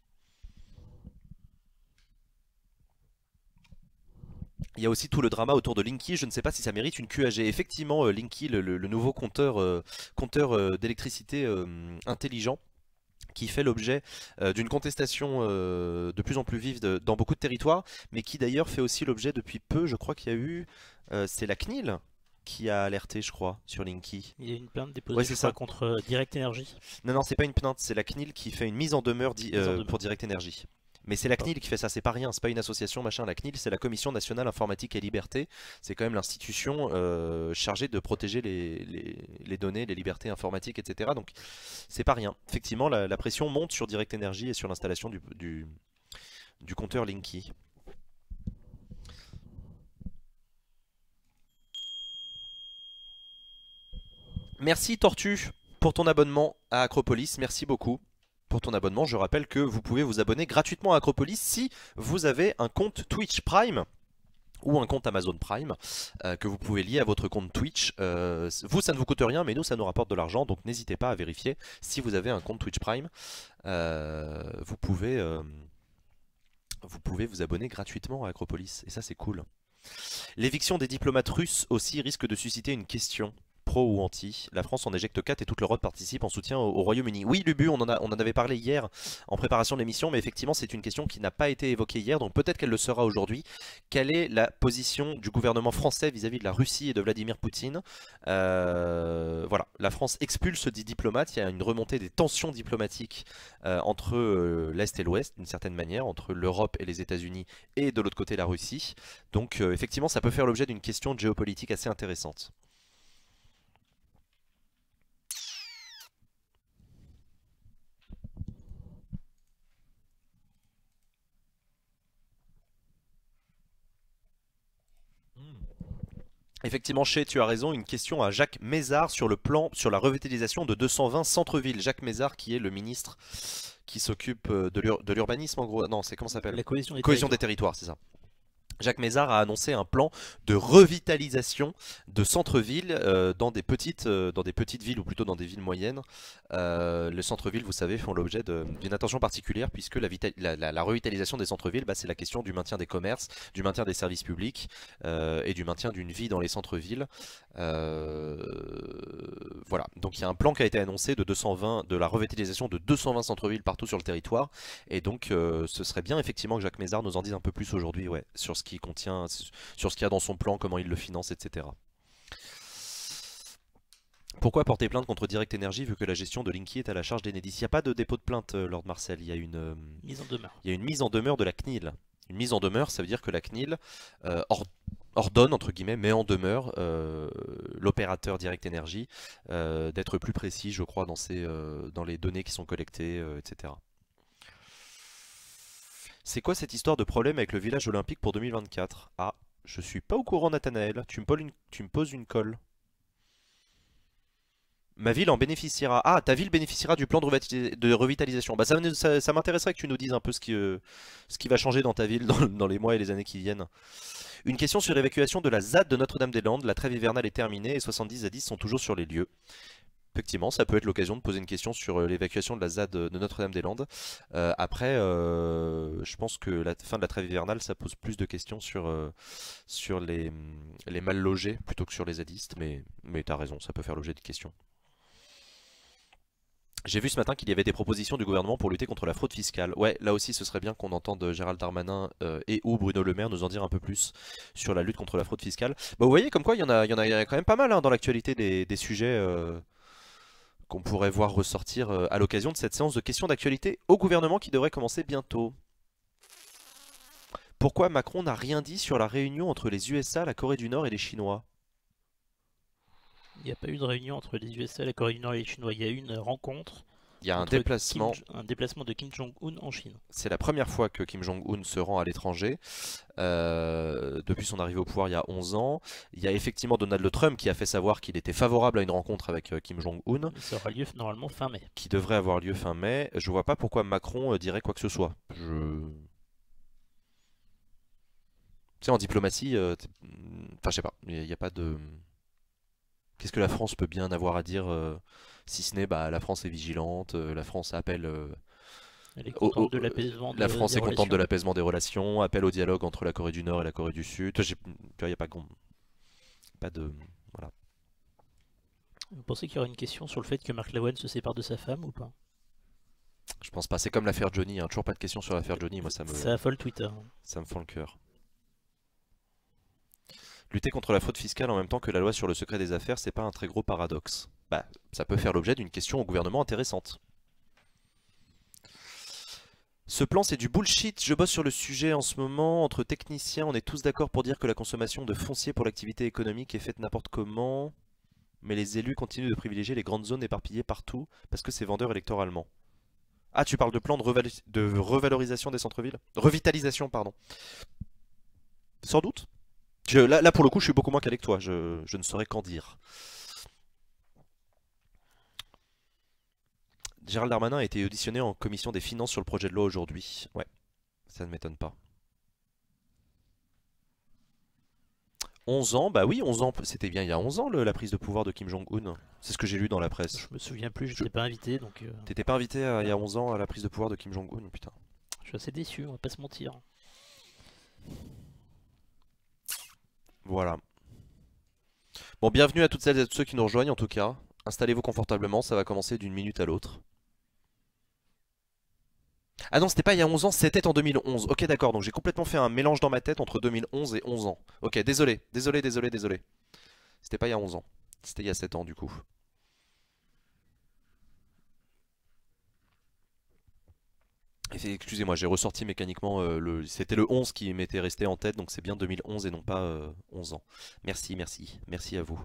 Il y a aussi tout le drama autour de Linky, je ne sais pas si ça mérite une QAG. Effectivement, Linky, le nouveau compteur d'électricité intelligent, qui fait l'objet d'une contestation de plus en plus vive dans beaucoup de territoires, mais qui d'ailleurs fait aussi l'objet depuis peu, je crois qu'il y a eu, c'est la CNIL qui a alerté, je crois, sur Linky. Il y a une plainte déposée Ouais, c'est ça. contre Direct Energy. Non, c'est pas une plainte, c'est la CNIL qui fait une mise en demeure pour Direct Energy. Mais c'est la CNIL qui fait ça, c'est pas rien, c'est pas une association machin. La CNIL, c'est la Commission Nationale Informatique et Liberté. C'est quand même l'institution chargée de protéger les données, les libertés informatiques, etc. Donc c'est pas rien. Effectivement, la pression monte sur Direct Energy et sur l'installation du compteur Linky. Merci Tortue pour ton abonnement à Acropolis, merci beaucoup. Pour ton abonnement, je rappelle que vous pouvez vous abonner gratuitement à Acropolis si vous avez un compte Twitch Prime ou un compte Amazon Prime que vous pouvez lier à votre compte Twitch. Vous, ça ne vous coûte rien, mais nous, ça nous rapporte de l'argent, donc n'hésitez pas à vérifier si vous avez un compte Twitch Prime. Vous pouvez vous abonner gratuitement à Acropolis, et ça c'est cool. L'éviction des diplomates russes aussi risque de susciter une question. Pro ou anti. La France en éjecte 4 et toute l'Europe participe en soutien au Royaume-Uni. Oui, Lubu, on en avait parlé hier en préparation de l'émission, mais effectivement, c'est une question qui n'a pas été évoquée hier, donc peut-être qu'elle le sera aujourd'hui. Quelle est la position du gouvernement français vis-à-vis de la Russie et de Vladimir Poutine? Voilà, la France expulse 10 diplomates. Il y a une remontée des tensions diplomatiques entre l'Est et l'Ouest, d'une certaine manière, entre l'Europe et les États-Unis, et de l'autre côté la Russie. Donc, effectivement, ça peut faire l'objet d'une question de géopolitique assez intéressante. Effectivement, tu as raison, une question à Jacques Mézard sur le plan, sur la revitalisation de 220 centres-villes. Jacques Mézard qui est le ministre qui s'occupe de l'urbanisme en gros. Non, c'est comment ça s'appelle? La cohésion des Cohésion des territoires. territoires, c'est ça. Jacques Mézard a annoncé un plan de revitalisation de centres-villes dans des petites villes ou plutôt dans des villes moyennes. Les centres-villes, vous savez, font l'objet d'une attention particulière puisque la revitalisation des centres-villes, bah, c'est la question du maintien des commerces, du maintien des services publics et du maintien d'une vie dans les centres-villes. Voilà, donc il y a un plan qui a été annoncé de la revitalisation de 220 centres-villes partout sur le territoire. Et donc ce serait bien effectivement que Jacques Mézard nous en dise un peu plus aujourd'hui, ouais, sur ce qu'il contient, sur ce qu'il y a dans son plan, comment il le finance, etc. Pourquoi porter plainte contre Direct Energy vu que la gestion de Linky est à la charge d'Enedis? Il n'y a pas de dépôt de plainte, Lord Marcel, Mise en demeure. il y a une mise en demeure de la CNIL. Une mise en demeure, ça veut dire que la CNIL ordonne, entre guillemets, met en demeure l'opérateur Direct Energy d'être plus précis, je crois, dans les données qui sont collectées, etc. C'est quoi cette histoire de problème avec le village olympique pour 2024? Ah, je suis pas au courant, Nathanaël. Tu me poses une colle. Ma ville en bénéficiera. Ah, ta ville bénéficiera du plan de revitalisation. Bah, ça m'intéresserait que tu nous dises un peu ce qui va changer dans ta ville dans les mois et les années qui viennent. Une question sur l'évacuation de la ZAD de Notre-Dame-des-Landes. La trêve hivernale est terminée et 70 zadistes sont toujours sur les lieux. Effectivement, ça peut être l'occasion de poser une question sur l'évacuation de la ZAD de Notre-Dame-des-Landes. Après, je pense que la fin de la trêve hivernale, ça pose plus de questions sur les mal logés plutôt que sur les zadistes, mais t'as raison, ça peut faire l'objet de questions. J'ai vu ce matin qu'il y avait des propositions du gouvernement pour lutter contre la fraude fiscale. Ouais, là aussi, ce serait bien qu'on entende Gérald Darmanin et ou Bruno Le Maire nous en dire un peu plus sur la lutte contre la fraude fiscale. Bah, vous voyez, comme quoi, il y en a quand même pas mal hein, dans l'actualité des sujets qu'on pourrait voir ressortir à l'occasion de cette séance de questions d'actualité au gouvernement qui devrait commencer bientôt. Pourquoi Macron n'a rien dit sur la réunion entre les USA, la Corée du Nord et les Chinois? Il n'y a pas eu de réunion entre les USA, la Corée du Nord et les Chinois. Il y a eu une rencontre Il y a un entre déplacement. un déplacement de Kim Jong-un en Chine. C'est la première fois que Kim Jong-un se rend à l'étranger depuis son arrivée au pouvoir il y a 11 ans. Il y a effectivement Donald Trump qui a fait savoir qu'il était favorable à une rencontre avec Kim Jong-un, Ça aura lieu normalement fin mai. qui devrait avoir lieu fin mai. Je vois pas pourquoi Macron dirait quoi que ce soit. Tu sais, en diplomatie, enfin je sais pas, il n'y a pas de... Qu'est-ce que la France peut bien avoir à dire si ce n'est bah la France est vigilante, la France appelle Elle est au- contente au- de l'apaisement la France des est contente de relations. l'apaisement des relations, appelle au dialogue entre la Corée du Nord et la Corée du Sud. Tu vois, il n'y a pas de voilà. Vous pensez qu'il y aura une question sur le fait que Mark Lavoine se sépare de sa femme ou pas? Je pense pas. C'est comme l'affaire Johnny, hein. Toujours pas de questions sur l'affaire Johnny. Moi, Ça affole Twitter. ça me fend le cœur. Lutter contre la fraude fiscale en même temps que la loi sur le secret des affaires, c'est pas un très gros paradoxe. Bah, ça peut faire l'objet d'une question au gouvernement intéressante. Ce plan, c'est du bullshit. Je bosse sur le sujet en ce moment. Entre techniciens, on est tous d'accord pour dire que la consommation de foncier pour l'activité économique est faite n'importe comment. Mais les élus continuent de privilégier les grandes zones éparpillées partout parce que c'est vendeur électoralement. Ah, tu parles de plan de revalorisation des centres-villes? Revitalisation, pardon. Sans doute. Là, pour le coup, je suis beaucoup moins calé que toi. Je ne saurais qu'en dire. Gérald Darmanin a été auditionné en commission des finances sur le projet de loi aujourd'hui. Ouais, ça ne m'étonne pas. 11 ans, bah oui, 11 ans, c'était bien il y a 11 ans la prise de pouvoir de Kim Jong-un. C'est ce que j'ai lu dans la presse. Je me souviens plus, je n'étais pas invité, donc T'étais pas invité il y a 11 ans à la prise de pouvoir de Kim Jong-un, putain. je suis assez déçu, on va pas se mentir. Voilà. Bon, bienvenue à toutes celles et à tous ceux qui nous rejoignent en tout cas. Installez-vous confortablement, ça va commencer d'une minute à l'autre. Ah non, c'était pas il y a 11 ans, c'était en 2011. Ok, d'accord, donc j'ai complètement fait un mélange dans ma tête entre 2011 et 11 ans. Ok, désolé. C'était pas il y a 11 ans, c'était il y a 7 ans du coup. Excusez-moi, j'ai ressorti mécaniquement, c'était le 11 qui m'était resté en tête, donc c'est bien 2011 et non pas 11 ans. Merci, merci, merci à vous.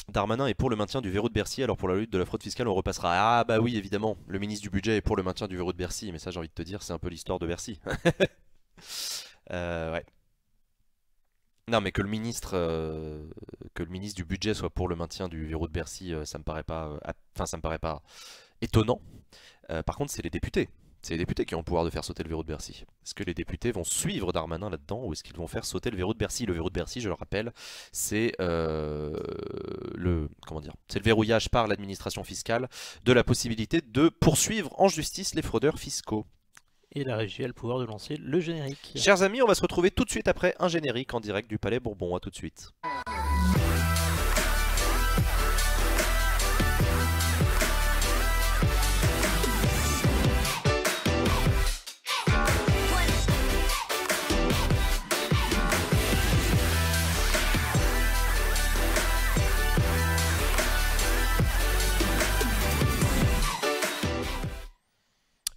Darmanin est pour le maintien du verrou de Bercy, alors pour la lutte de la fraude fiscale, on repassera. Ah bah oui, évidemment, le ministre du budget est pour le maintien du verrou de Bercy, mais ça j'ai envie de te dire, c'est un peu l'histoire de Bercy. Ouais. Non, mais que le ministre du budget soit pour le maintien du verrou de Bercy, ça me paraît pas, enfin ça me paraît pas étonnant. Par contre, c'est les députés. C'est les députés qui ont le pouvoir de faire sauter le verrou de Bercy. Est-ce que les députés vont suivre Darmanin là-dedans ou est-ce qu'ils vont faire sauter le verrou de Bercy? Le verrou de Bercy, je le rappelle, c'est comment dire, c'est le verrouillage par l'administration fiscale de la possibilité de poursuivre en justice les fraudeurs fiscaux. Et la régie a le pouvoir de lancer le générique. Chers amis, on va se retrouver tout de suite après un générique en direct du Palais Bourbon. À tout de suite.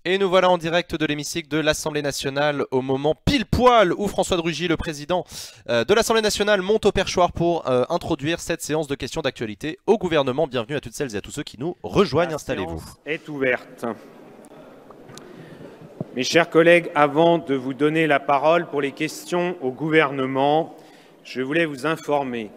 Et nous voilà en direct de l'hémicycle de l'Assemblée nationale au moment pile poil où François de Rugy, le président de l'Assemblée nationale, monte au perchoir pour introduire cette séance de questions d'actualité au gouvernement. Bienvenue à toutes celles et à tous ceux qui nous rejoignent. Installez-vous. La séance est ouverte. Mes chers collègues, avant de vous donner la parole pour les questions au gouvernement, je voulais vous informer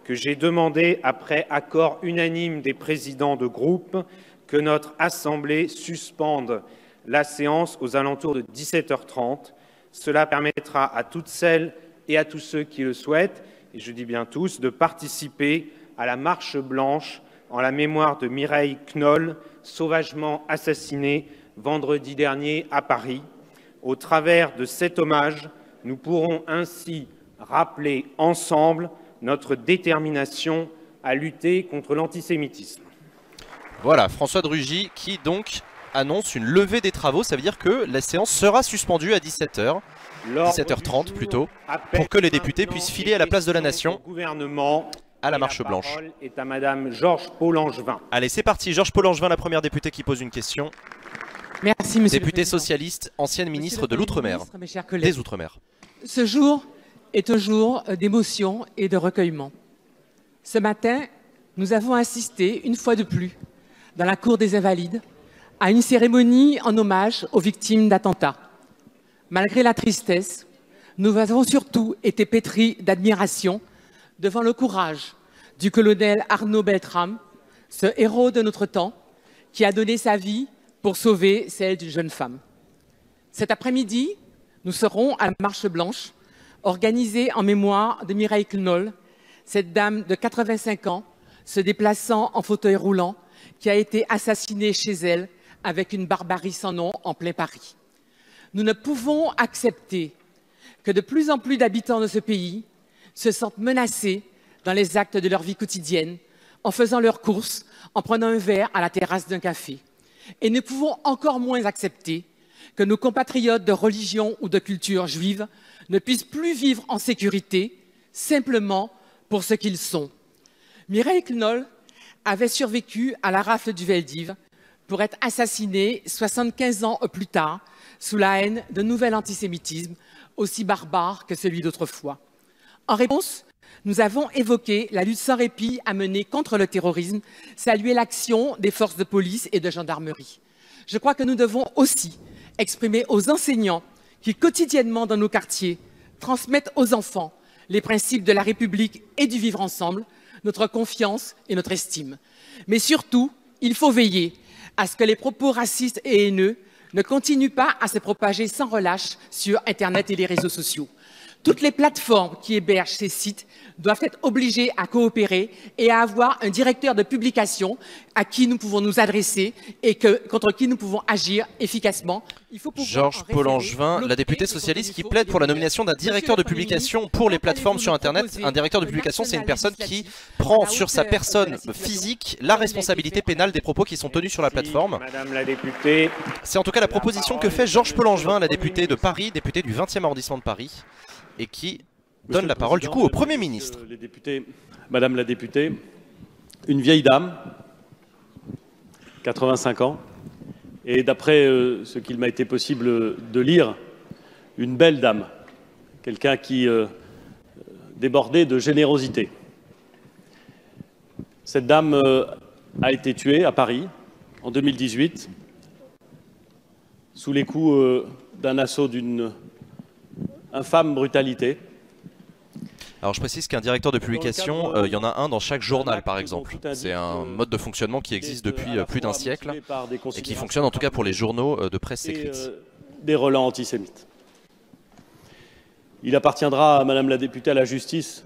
que j'ai demandé, après accord unanime des présidents de groupe, que notre Assemblée suspende la séance aux alentours de 17h30. Cela permettra à toutes celles et à tous ceux qui le souhaitent, et je dis bien tous, de participer à la marche blanche en la mémoire de Mireille Knoll, sauvagement assassinée vendredi dernier à Paris. Au travers de cet hommage, nous pourrons ainsi rappeler ensemble notre détermination à lutter contre l'antisémitisme. Voilà, François de Rugy qui donc annonce une levée des travaux. Ça veut dire que la séance sera suspendue à 17h, 17h30 plutôt, pour que les députés puissent filer à la place de la Nation à la marche blanche. La parole est à Madame Georges Paul-Angevin. Allez, c'est parti. Georges Paul-Angevin, la première députée qui pose une question. Merci, Monsieur le Députée Président. socialiste, ancienne ministre de l'Outre-mer. Mes chers collègues, Des Outre-mer. ce jour est un jour d'émotion et de recueillement. Ce matin, nous avons assisté, une fois de plus, dans la cour des Invalides, à une cérémonie en hommage aux victimes d'attentats. Malgré la tristesse, nous avons surtout été pétris d'admiration devant le courage du colonel Arnaud Beltrame, ce héros de notre temps, qui a donné sa vie pour sauver celle d'une jeune femme. Cet après-midi, nous serons à la Marche Blanche, organisée en mémoire de Mireille Knoll, cette dame de 85 ans, se déplaçant en fauteuil roulant, qui a été assassinée chez elle avec une barbarie sans nom en plein Paris. Nous ne pouvons accepter que de plus en plus d'habitants de ce pays se sentent menacés dans les actes de leur vie quotidienne, en faisant leurs courses, en prenant un verre à la terrasse d'un café. Et nous pouvons encore moins accepter que nos compatriotes de religion ou de culture juive ne puissent plus vivre en sécurité, simplement pour ce qu'ils sont. Mireille Knoll avait survécu à la rafle du Veldiv pour être assassinée 75 ans plus tard sous la haine d'un nouvel antisémitisme aussi barbare que celui d'autrefois. En réponse, nous avons évoqué la lutte sans répit à mener contre le terrorisme, salué l'action des forces de police et de gendarmerie. Je crois que nous devons aussi exprimer aux enseignants qui, quotidiennement dans nos quartiers, transmettent aux enfants les principes de la République et du vivre ensemble, notre confiance et notre estime. Mais surtout, il faut veiller à ce que les propos racistes et haineux ne continuent pas à se propager sans relâche sur Internet et les réseaux sociaux. Toutes les plateformes qui hébergent ces sites doivent être obligées à coopérer et à avoir un directeur de publication à qui nous pouvons nous adresser et contre qui nous pouvons agir efficacement. Georges Paul-Angevin, la députée socialiste qui plaide pour la nomination d'un directeur de publication pour les plateformes sur Internet. Un directeur de publication, c'est une personne qui prend sur sa personne physique la responsabilité pénale des propos qui sont tenus sur la plateforme. Madame la députée. C'est en tout cas la proposition que fait Georges Paul-Angevin, la députée de Paris, députée du 20e arrondissement de Paris, et qui donne la parole du coup au Premier ministre. Madame la députée, une vieille dame, 85 ans, et d'après ce qu'il m'a été possible de lire, une belle dame, quelqu'un qui débordait de générosité. Cette dame a été tuée à Paris en 2018 sous les coups d'un assaut d'une infâme brutalité. Alors je précise qu'un directeur de publication, il y en a un dans chaque journal par exemple. C'est un mode de fonctionnement qui existe depuis plus d'un siècle et qui fonctionne en tout cas pour les journaux de presse écrite. Des relents antisémites. Il appartiendra à Madame la députée à la justice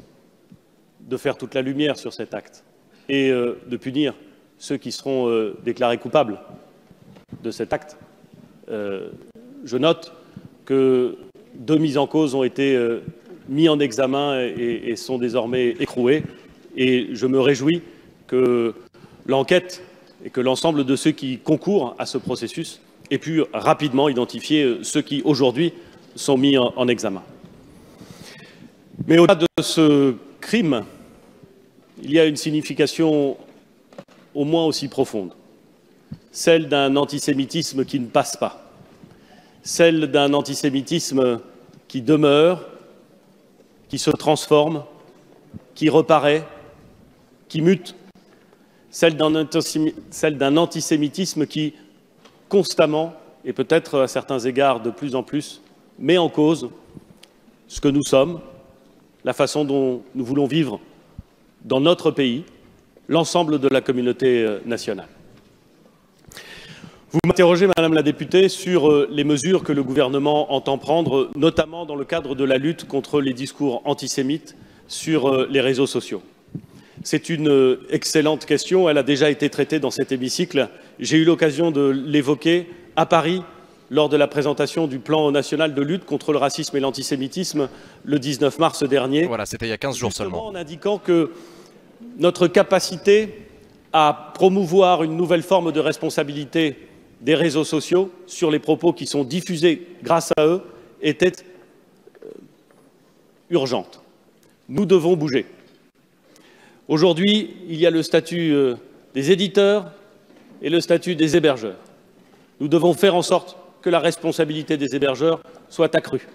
de faire toute la lumière sur cet acte et de punir ceux qui seront déclarés coupables de cet acte. Je note que 2 mises en cause ont été mis en examen et sont désormais écroués. Et je me réjouis que l'enquête et que l'ensemble de ceux qui concourent à ce processus aient pu rapidement identifier ceux qui, aujourd'hui, sont mis en examen. Mais au-delà de ce crime, il y a une signification au moins aussi profonde, celle d'un antisémitisme qui ne passe pas, celle d'un antisémitisme qui demeure, qui se transforme, qui reparaît, qui mute, celle d'un antisémitisme qui, constamment, et peut-être à certains égards de plus en plus, met en cause ce que nous sommes, la façon dont nous voulons vivre dans notre pays, l'ensemble de la communauté nationale. Vous m'interrogez, Madame la députée, sur les mesures que le gouvernement entend prendre, notamment dans le cadre de la lutte contre les discours antisémites sur les réseaux sociaux. C'est une excellente question, elle a déjà été traitée dans cet hémicycle. J'ai eu l'occasion de l'évoquer à Paris lors de la présentation du plan national de lutte contre le racisme et l'antisémitisme le 19 mars dernier. Voilà, c'était il y a 15 jours seulement. En indiquant que notre capacité à promouvoir une nouvelle forme de responsabilité des réseaux sociaux sur les propos qui sont diffusés grâce à eux était urgente. Nous devons bouger. Aujourd'hui, il y a le statut des éditeurs et le statut des hébergeurs. Nous devons faire en sorte que la responsabilité des hébergeurs soit accrue.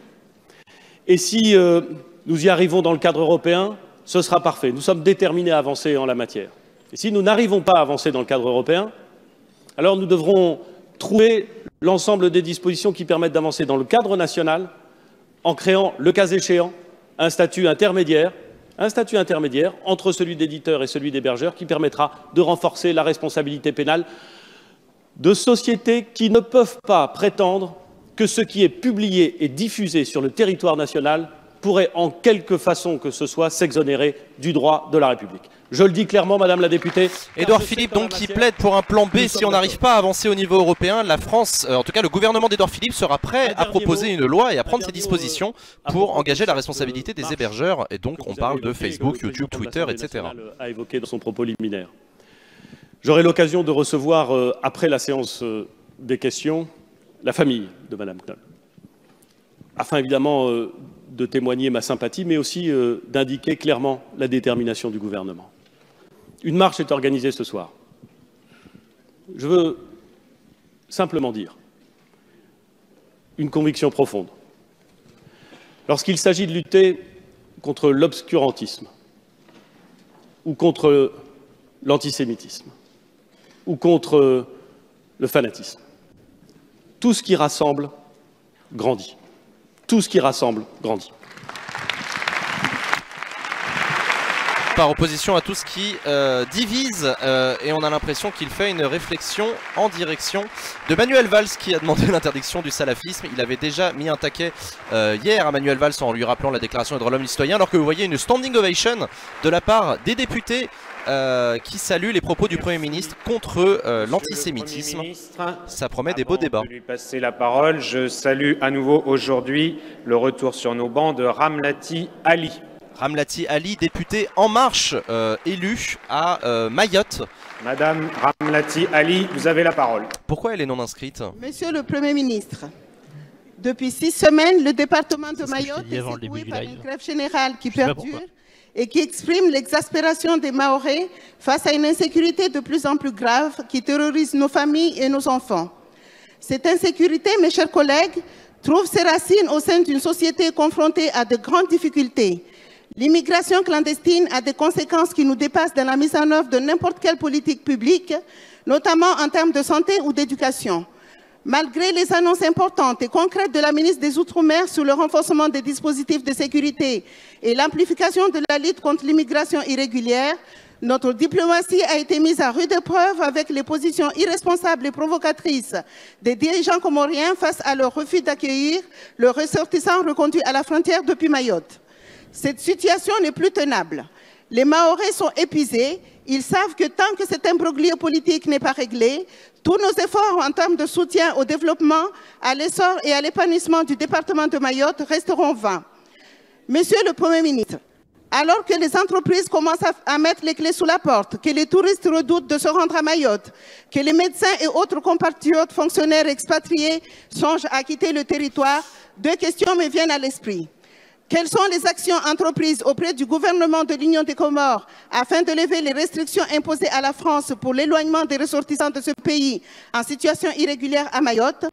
Et si nous y arrivons dans le cadre européen, ce sera parfait. Nous sommes déterminés à avancer en la matière. Et si nous n'arrivons pas à avancer dans le cadre européen, alors nous devrons trouver l'ensemble des dispositions qui permettent d'avancer dans le cadre national en créant, le cas échéant, un statut intermédiaire entre celui d'éditeur et celui d'hébergeur qui permettra de renforcer la responsabilité pénale de sociétés qui ne peuvent pas prétendre que ce qui est publié et diffusé sur le territoire national pourrait, en quelque façon que ce soit, s'exonérer du droit de la République. Je le dis clairement, Madame la députée. Édouard Philippe, donc, qui plaide pour un plan B si on n'arrive pas à avancer au niveau européen. La France, en tout cas le gouvernement d'Édouard Philippe, sera prêt à proposer une loi et à prendre ses dispositions pour engager la responsabilité des hébergeurs. Et donc on parle de Facebook, YouTube, Twitter, etc. A évoqué dans son propos liminaire. J'aurai l'occasion de recevoir, après la séance des questions, la famille de Madame Knoll, afin évidemment de témoigner ma sympathie, mais aussi d'indiquer clairement la détermination du gouvernement. Une marche est organisée ce soir. Je veux simplement dire une conviction profonde. Lorsqu'il s'agit de lutter contre l'obscurantisme ou contre l'antisémitisme ou contre le fanatisme, tout ce qui rassemble grandit. Tout ce qui rassemble grandit. par opposition à tout ce qui divise, et on a l'impression qu'il fait une réflexion en direction de Manuel Valls qui a demandé l'interdiction du salafisme. Il avait déjà mis un taquet hier à Manuel Valls en lui rappelant la déclaration des droits de l'homme citoyen, alors que vous voyez une standing ovation de la part des députés qui saluent les propos du Premier ministre contre l'antisémitisme. Ça promet des beaux débats. Avant de lui passer la parole, je salue à nouveau aujourd'hui le retour sur nos bancs de Ramlati Ali. Ramlati Ali, député En Marche, élu à Mayotte. Madame Ramlati Ali, vous avez la parole. Pourquoi elle est non inscrite? Monsieur le Premier ministre, depuis 6 semaines, le département de Mayotte est avant le début secoué du par live. une grève générale qui Je sais pas perdure pourquoi. et qui exprime l'exaspération des Mahorais face à une insécurité de plus en plus grave qui terrorise nos familles et nos enfants. Cette insécurité, mes chers collègues, trouve ses racines au sein d'une société confrontée à de grandes difficultés. L'immigration clandestine a des conséquences qui nous dépassent dans la mise en œuvre de n'importe quelle politique publique, notamment en termes de santé ou d'éducation. Malgré les annonces importantes et concrètes de la ministre des Outre-mer sur le renforcement des dispositifs de sécurité et l'amplification de la lutte contre l'immigration irrégulière, notre diplomatie a été mise à rude épreuve avec les positions irresponsables et provocatrices des dirigeants comoriens face à leur refus d'accueillir leurs ressortissants reconduits à la frontière depuis Mayotte. Cette situation n'est plus tenable. Les Mahorais sont épuisés. Ils savent que tant que cet imbroglio politique n'est pas réglé, tous nos efforts en termes de soutien au développement, à l'essor et à l'épanouissement du département de Mayotte resteront vains. Monsieur le Premier ministre, alors que les entreprises commencent à mettre les clés sous la porte, que les touristes redoutent de se rendre à Mayotte, que les médecins et autres compatriotes fonctionnaires expatriés songent à quitter le territoire, 2 questions me viennent à l'esprit. Quelles sont les actions entreprises auprès du gouvernement de l'Union des Comores afin de lever les restrictions imposées à la France pour l'éloignement des ressortissants de ce pays en situation irrégulière à Mayotte?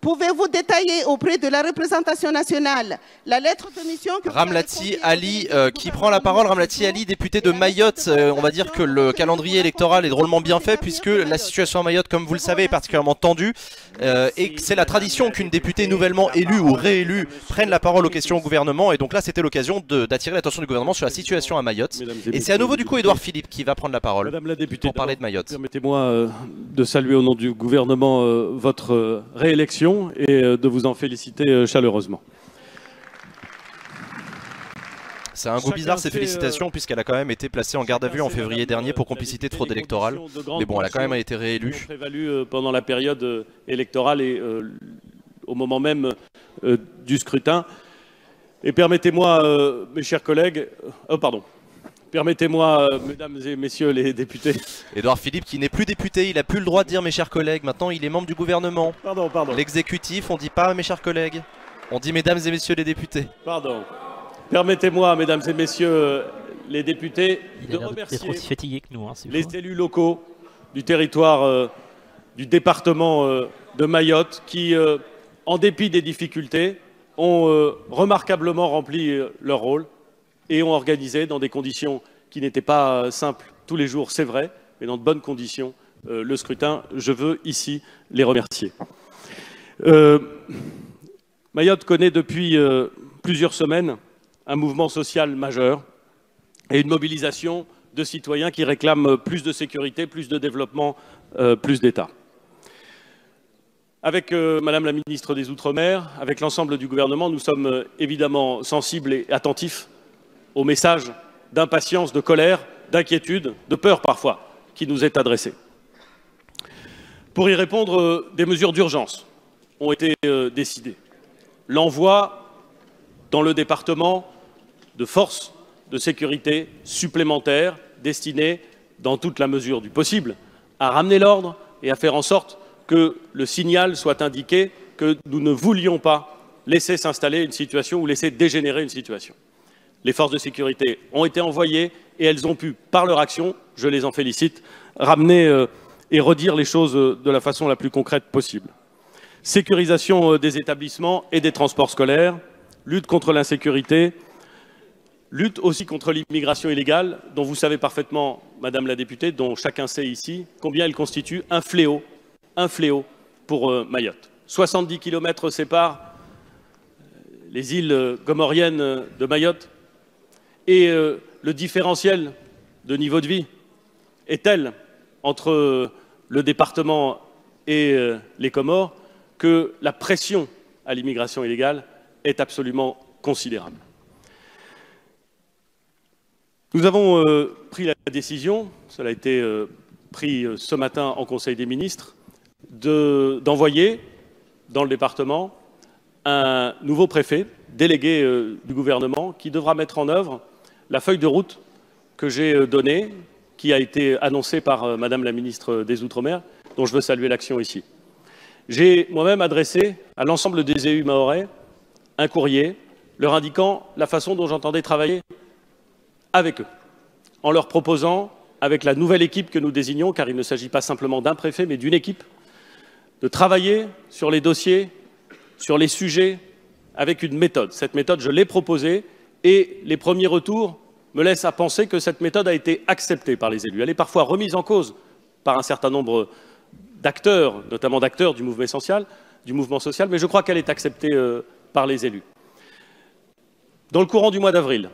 Pouvez-vous détailler auprès de la représentation nationale la lettre de mission que Ramlati Ali qui prend la parole. Ramlati Ali, député de Mayotte. On va dire que le calendrier électoral est drôlement bien fait puisque la situation à Mayotte, comme vous le savez, est particulièrement tendue et c'est la tradition qu'une députée nouvellement élue ou réélue prenne la parole aux questions au gouvernement, et donc là c'était l'occasion d'attirer l'attention du gouvernement sur la situation à Mayotte. Et c'est à nouveau du coup Édouard Philippe qui va prendre la parole. Madame la députée, pour parler de Mayotte. Permettez-moi de saluer au nom du gouvernement votre réélection et de vous en féliciter chaleureusement. C'est un goût bizarre ces félicitations puisqu'elle a quand même été placée en garde à vue en février dernier pour complicité de fraude électorale. Mais bon, elle a quand même été réélue. Qui ont prévalu pendant la période électorale et au moment même du scrutin. Et permettez-moi, mes chers collègues, permettez-moi, mesdames et messieurs les députés. Édouard Philippe qui n'est plus député, il n'a plus le droit de dire mes chers collègues, maintenant il est membre du gouvernement. Pardon. L'exécutif, on dit pas mes chers collègues, on dit mesdames et messieurs les députés. Pardon. Permettez-moi, mesdames et messieurs les députés, Il de a l'air remercier d'être aussi fatigué que nous. Hein, c'est les fou. élus locaux du territoire du département de Mayotte qui, en dépit des difficultés, ont remarquablement rempli leur rôle et ont organisé dans des conditions qui n'étaient pas simples tous les jours, c'est vrai, mais dans de bonnes conditions, le scrutin. Je veux ici les remercier. Mayotte connaît depuis plusieurs semaines un mouvement social majeur et une mobilisation de citoyens qui réclament plus de sécurité, plus de développement, plus d'État. Avec Madame la ministre des Outre-mer, avec l'ensemble du gouvernement, nous sommes évidemment sensibles et attentifs au message d'impatience, de colère, d'inquiétude, de peur parfois, qui nous est adressé. Pour y répondre, des mesures d'urgence ont été décidées. L'envoi dans le département de forces de sécurité supplémentaires destinées, dans toute la mesure du possible, à ramener l'ordre et à faire en sorte que le signal soit indiqué que nous ne voulions pas laisser s'installer une situation ou laisser dégénérer une situation. Les forces de sécurité ont été envoyées et elles ont pu, par leur action, je les en félicite, ramener et redire les choses de la façon la plus concrète possible. Sécurisation des établissements et des transports scolaires, lutte contre l'insécurité, lutte aussi contre l'immigration illégale, dont vous savez parfaitement, Madame la députée, dont chacun sait ici, combien elle constitue un fléau pour Mayotte. 70 km séparent les îles comoriennes de Mayotte et le le différentiel de niveau de vie est tel entre le département et les Comores que la pression à l'immigration illégale est absolument considérable. Nous avons pris la décision, cela a été pris ce matin en Conseil des ministres, d'envoyer dans le département un nouveau préfet, délégué du gouvernement, qui devra mettre en œuvre la feuille de route que j'ai donnée, qui a été annoncée par Madame la ministre des Outre-mer, dont je veux saluer l'action ici. J'ai moi-même adressé à l'ensemble des élus mahorais un courrier leur indiquant la façon dont j'entendais travailler avec eux, en leur proposant, avec la nouvelle équipe que nous désignons, car il ne s'agit pas simplement d'un préfet, mais d'une équipe, de travailler sur les dossiers, sur les sujets, avec une méthode. Cette méthode, je l'ai proposée, et les premiers retours me laissent à penser que cette méthode a été acceptée par les élus. Elle est parfois remise en cause par un certain nombre d'acteurs, notamment d'acteurs du mouvement social, mais je crois qu'elle est acceptée par les élus. Dans le courant du mois d'avril,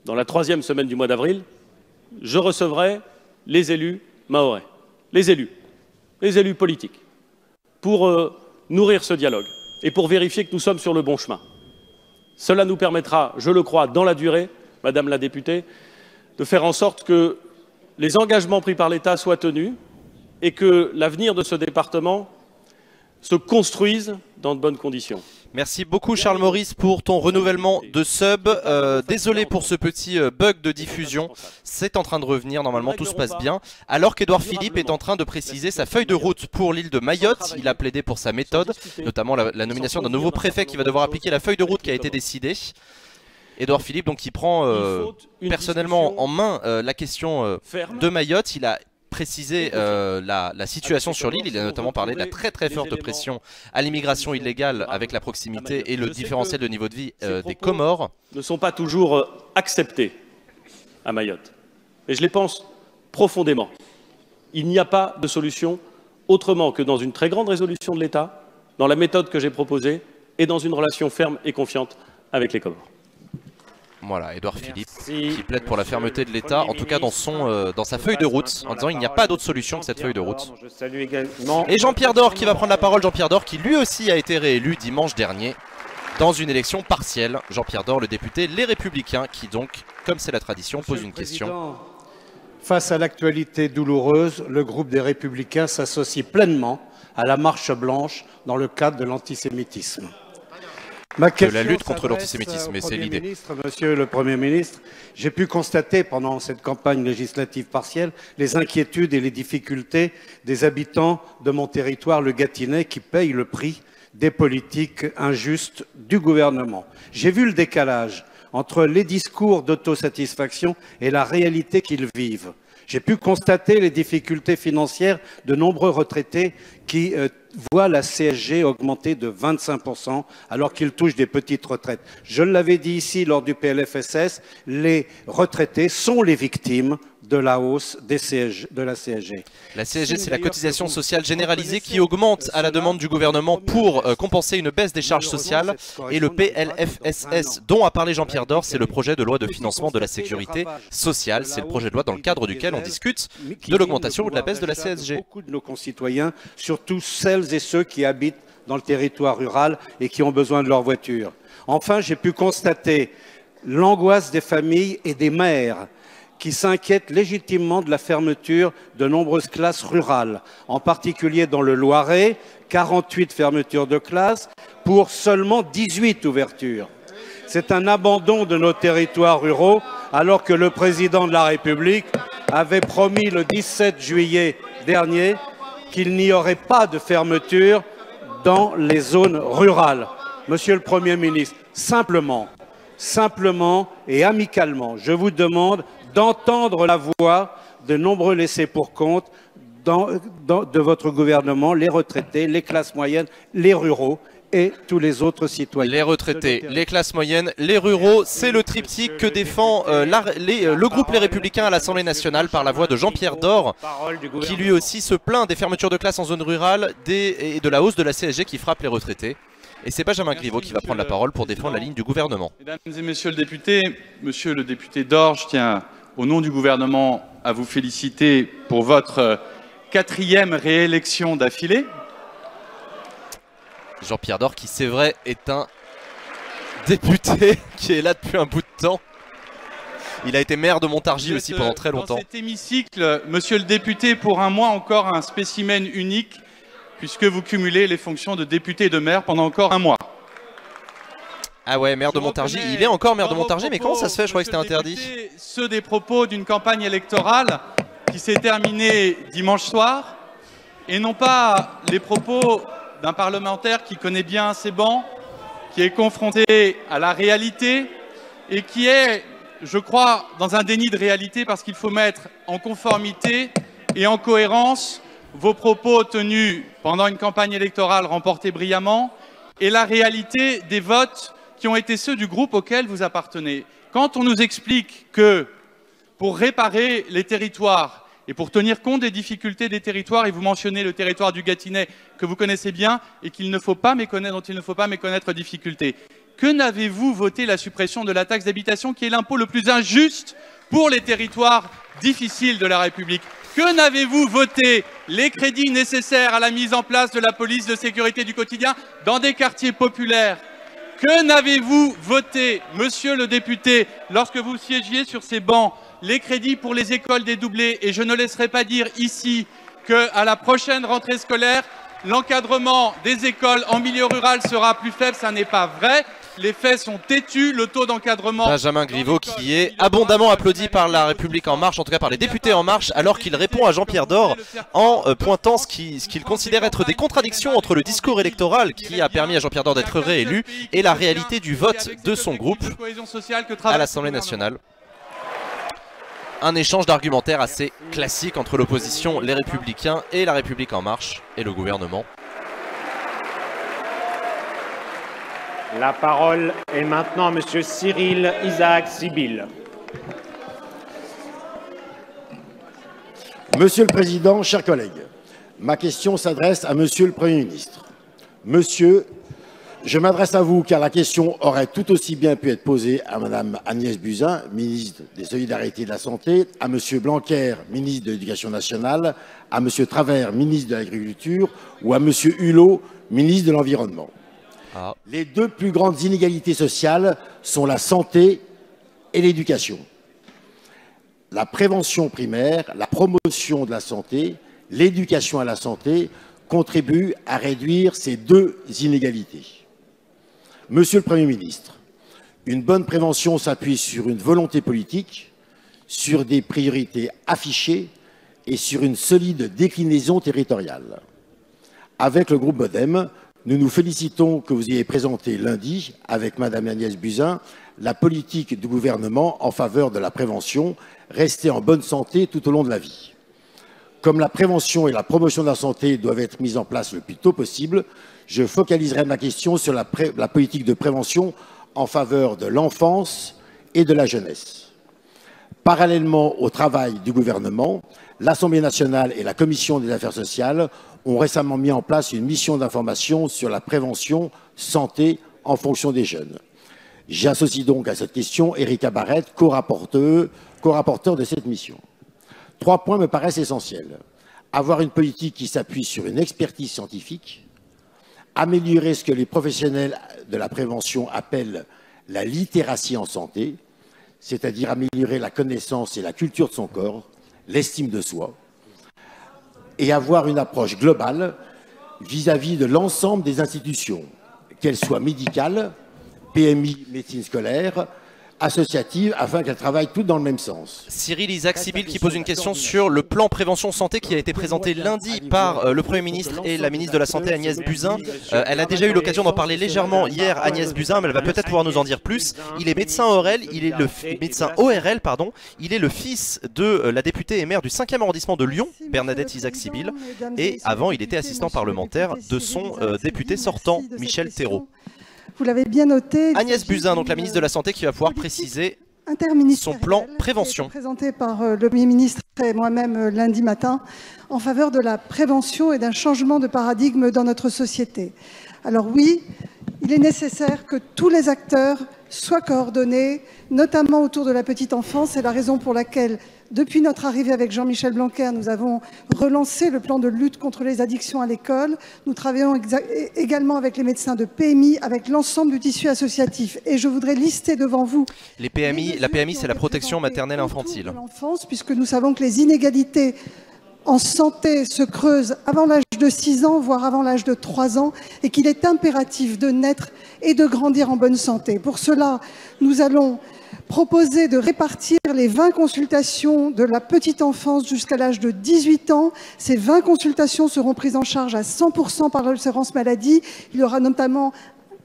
dans la 3e semaine du mois d'avril, je recevrai les élus mahorais, les élus politiques, pour nourrir ce dialogue et pour vérifier que nous sommes sur le bon chemin. Cela nous permettra, je le crois, dans la durée, Madame la députée, de faire en sorte que les engagements pris par l'État soient tenus et que l'avenir de ce département se construise dans de bonnes conditions. Merci beaucoup Charles Maurice pour ton renouvellement de sub. Désolé pour ce petit bug de diffusion, c'est en train de revenir, normalement tout se passe bien. Alors qu'Édouard Philippe est en train de préciser sa feuille de route pour l'île de Mayotte, il a plaidé pour sa méthode, notamment la nomination d'un nouveau préfet qui va devoir appliquer la feuille de route qui a été décidée. Édouard Philippe donc qui prend personnellement en main la question de Mayotte, il a préciser la situation sur l'île. Il a notamment parlé de la très forte pression à l'immigration illégale avec la proximité et le différentiel de niveau de vie des Comores. Ne sont pas toujours acceptés à Mayotte. Et je les pense profondément. Il n'y a pas de solution autrement que dans une très grande résolution de l'État, dans la méthode que j'ai proposée et dans une relation ferme et confiante avec les Comores. Voilà, Édouard Philippe qui plaide pour la fermeté de l'État, en tout cas dans sa feuille de route, en disant il n'y a pas d'autre solution que cette feuille de route. Et Jean-Pierre Door qui va prendre la parole, Jean-Pierre Door qui lui aussi a été réélu dimanche dernier dans une élection partielle. Jean-Pierre Door, le député Les Républicains, qui donc, comme c'est la tradition, pose une question. Face à l'actualité douloureuse, le groupe des Républicains s'associe pleinement à la marche blanche dans le cadre de l'antisémitisme. De la lutte contre l'antisémitisme, mais c'est l'idée. Monsieur le Premier ministre, j'ai pu constater pendant cette campagne législative partielle les inquiétudes et les difficultés des habitants de mon territoire, le Gâtinais, qui payent le prix des politiques injustes du gouvernement. J'ai vu le décalage entre les discours d'autosatisfaction et la réalité qu'ils vivent. J'ai pu constater les difficultés financières de nombreux retraités qui voient la CSG augmenter de 25% alors qu'ils touchent des petites retraites. Je l'avais dit ici lors du PLFSS, les retraités sont les victimes de la hausse de la CSG. La CSG, c'est la cotisation sociale généralisée qui augmente à la demande du gouvernement pour compenser une baisse des charges sociales. Et le PLFSS dont a parlé Jean-Pierre Door, c'est le projet de loi de financement de la sécurité sociale. C'est le projet de loi dans le cadre duquel on discute de l'augmentation ou de la baisse de la CSG. Beaucoup de nos concitoyens, surtout celles et ceux qui habitent dans le territoire rural et qui ont besoin de leur voiture. Enfin, j'ai pu constater l'angoisse des familles et des mères qui s'inquiètent légitimement de la fermeture de nombreuses classes rurales, en particulier dans le Loiret, 48 fermetures de classes pour seulement 18 ouvertures. C'est un abandon de nos territoires ruraux, alors que le président de la République avait promis le 17 juillet dernier qu'il n'y aurait pas de fermeture dans les zones rurales. Monsieur le Premier ministre, simplement et amicalement, je vous demande d'entendre la voix de nombreux laissés pour compte de votre gouvernement, les retraités, les classes moyennes, les ruraux et tous les autres citoyens. Les retraités, les classes moyennes, les ruraux, c'est le triptyque que défend le groupe Les Républicains à l'Assemblée nationale par la voix de Jean-Pierre Door, qui lui aussi se plaint des fermetures de classes en zone rurale et de la hausse de la CSG qui frappe les retraités. Et c'est Benjamin Griveaux qui va prendre la parole pour défendre la ligne du gouvernement. Mesdames et messieurs le député, monsieur le député Dor, je tiens au nom du gouvernement à vous féliciter pour votre 4e réélection d'affilée. Jean-Pierre Dor qui, c'est vrai, est un député qui est là depuis un bout de temps. Il a été maire de Montargis aussi pendant très longtemps. Dans cet hémicycle, monsieur le député, pour un mois encore un spécimen unique, puisque vous cumulez les fonctions de député et de maire pendant encore un mois. Ah ouais, maire de Montargis. Il est encore maire de Montargis, mais comment ça se fait? Je croyais que c'était interdit. Ceux des propos d'une campagne électorale qui s'est terminée dimanche soir, et non pas les propos d'un parlementaire qui connaît bien ses bancs, qui est confronté à la réalité et qui est, je crois, dans un déni de réalité parce qu'il faut mettre en conformité et en cohérence vos propos tenus pendant une campagne électorale remportée brillamment et la réalité des votes qui ont été ceux du groupe auquel vous appartenez. Quand on nous explique que pour réparer les territoires et pour tenir compte des difficultés des territoires, et vous mentionnez le territoire du Gâtinais que vous connaissez bien et qu'il ne faut pas méconnaître, dont il ne faut pas méconnaître difficultés. Que n'avez-vous voté la suppression de la taxe d'habitation qui est l'impôt le plus injuste pour les territoires difficiles de la République? Que n'avez-vous voté les crédits nécessaires à la mise en place de la police de sécurité du quotidien dans des quartiers populaires? Que n'avez-vous voté, monsieur le député, lorsque vous siégiez sur ces bancs, les crédits pour les écoles dédoublées? Et je ne laisserai pas dire ici qu'à la prochaine rentrée scolaire, l'encadrement des écoles en milieu rural sera plus faible. Ça n'est pas vrai. Les faits sont têtus, le taux d'encadrement... Benjamin Griveaux qui est abondamment applaudi par La République En Marche, en tout cas par les députés En Marche, alors qu'il répond à Jean-Pierre Dor en pointant ce qu'il considère être des contradictions entre le discours électoral qui a permis à Jean-Pierre Dor d'être réélu et la réalité du vote de son groupe à l'Assemblée nationale. Un échange d'argumentaires assez classique entre l'opposition, les Républicains et La République En Marche et le gouvernement. La parole est maintenant à monsieur Cyril Isaac Sibylle. Monsieur le Président, chers collègues, ma question s'adresse à Monsieur le Premier ministre. Monsieur, je m'adresse à vous car la question aurait tout aussi bien pu être posée à Madame Agnès Buzyn, ministre des Solidarités et de la Santé, à Monsieur Blanquer, ministre de l'Éducation nationale, à Monsieur Travers, ministre de l'Agriculture, ou à Monsieur Hulot, ministre de l'Environnement. Les deux plus grandes inégalités sociales sont la santé et l'éducation. La prévention primaire, la promotion de la santé, l'éducation à la santé contribuent à réduire ces deux inégalités. Monsieur le Premier ministre, une bonne prévention s'appuie sur une volonté politique, sur des priorités affichées et sur une solide déclinaison territoriale. Avec le groupe Modem, nous nous félicitons que vous ayez présenté lundi, avec Madame Agnès Buzyn, la politique du gouvernement en faveur de la prévention, rester en bonne santé tout au long de la vie. Comme la prévention et la promotion de la santé doivent être mises en place le plus tôt possible, je focaliserai ma question sur la politique de prévention en faveur de l'enfance et de la jeunesse. Parallèlement au travail du gouvernement, l'Assemblée nationale et la Commission des affaires sociales ont récemment mis en place une mission d'information sur la prévention santé en fonction des jeunes. J'associe donc à cette question Erika Barrette, co-rapporteur de cette mission. 3 points me paraissent essentiels. Avoir une politique qui s'appuie sur une expertise scientifique, améliorer ce que les professionnels de la prévention appellent la littératie en santé, c'est-à-dire améliorer la connaissance et la culture de son corps, l'estime de soi, et avoir une approche globale vis-à-vis de l'ensemble des institutions, qu'elles soient médicales, PMI, médecine scolaire, associatives, afin qu'elles travaillent toutes dans le même sens. Cyril Isaac Sibylle qui pose une question sur le plan prévention santé qui a été présenté lundi par le Premier ministre et la ministre de la Santé Agnès Buzyn. Elle a déjà eu l'occasion d'en parler légèrement hier, Agnès Buzyn, mais elle va peut-être pouvoir nous en dire plus. Il est médecin ORL, il est le fils de la députée et maire du 5e arrondissement de Lyon, Bernadette Isaac Sibylle, et avant il était assistant parlementaire de son député sortant, Michel Thérault. Vous l'avez bien noté. Agnès Buzyn, donc la ministre de la Santé, qui va pouvoir préciser son plan prévention. Présenté par le Premier ministre et moi-même lundi matin en faveur de la prévention et d'un changement de paradigme dans notre société. Alors oui, Il est nécessaire que tous les acteurs soient coordonnés, notamment autour de la petite enfance. C'est la raison pour laquelle, depuis notre arrivée avec Jean-Michel Blanquer, nous avons relancé le plan de lutte contre les addictions à l'école. Nous travaillons également avec les médecins de PMI, avec l'ensemble du tissu associatif. Et je voudrais lister devant vous... La PMI, c'est la protection maternelle infantile. L'enfance, puisque nous savons que les inégalités en santé se creusent avant l'âge de 6 ans, voire avant l'âge de 3 ans, et qu'il est impératif de naître et de grandir en bonne santé. Pour cela, nous allons proposer de répartir les 20 consultations de la petite enfance jusqu'à l'âge de 18 ans. Ces 20 consultations seront prises en charge à 100% par l'assurance maladie. Il y aura notamment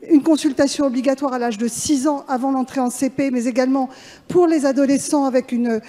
une consultation obligatoire à l'âge de 6 ans avant l'entrée en CP, mais également pour les adolescents avec une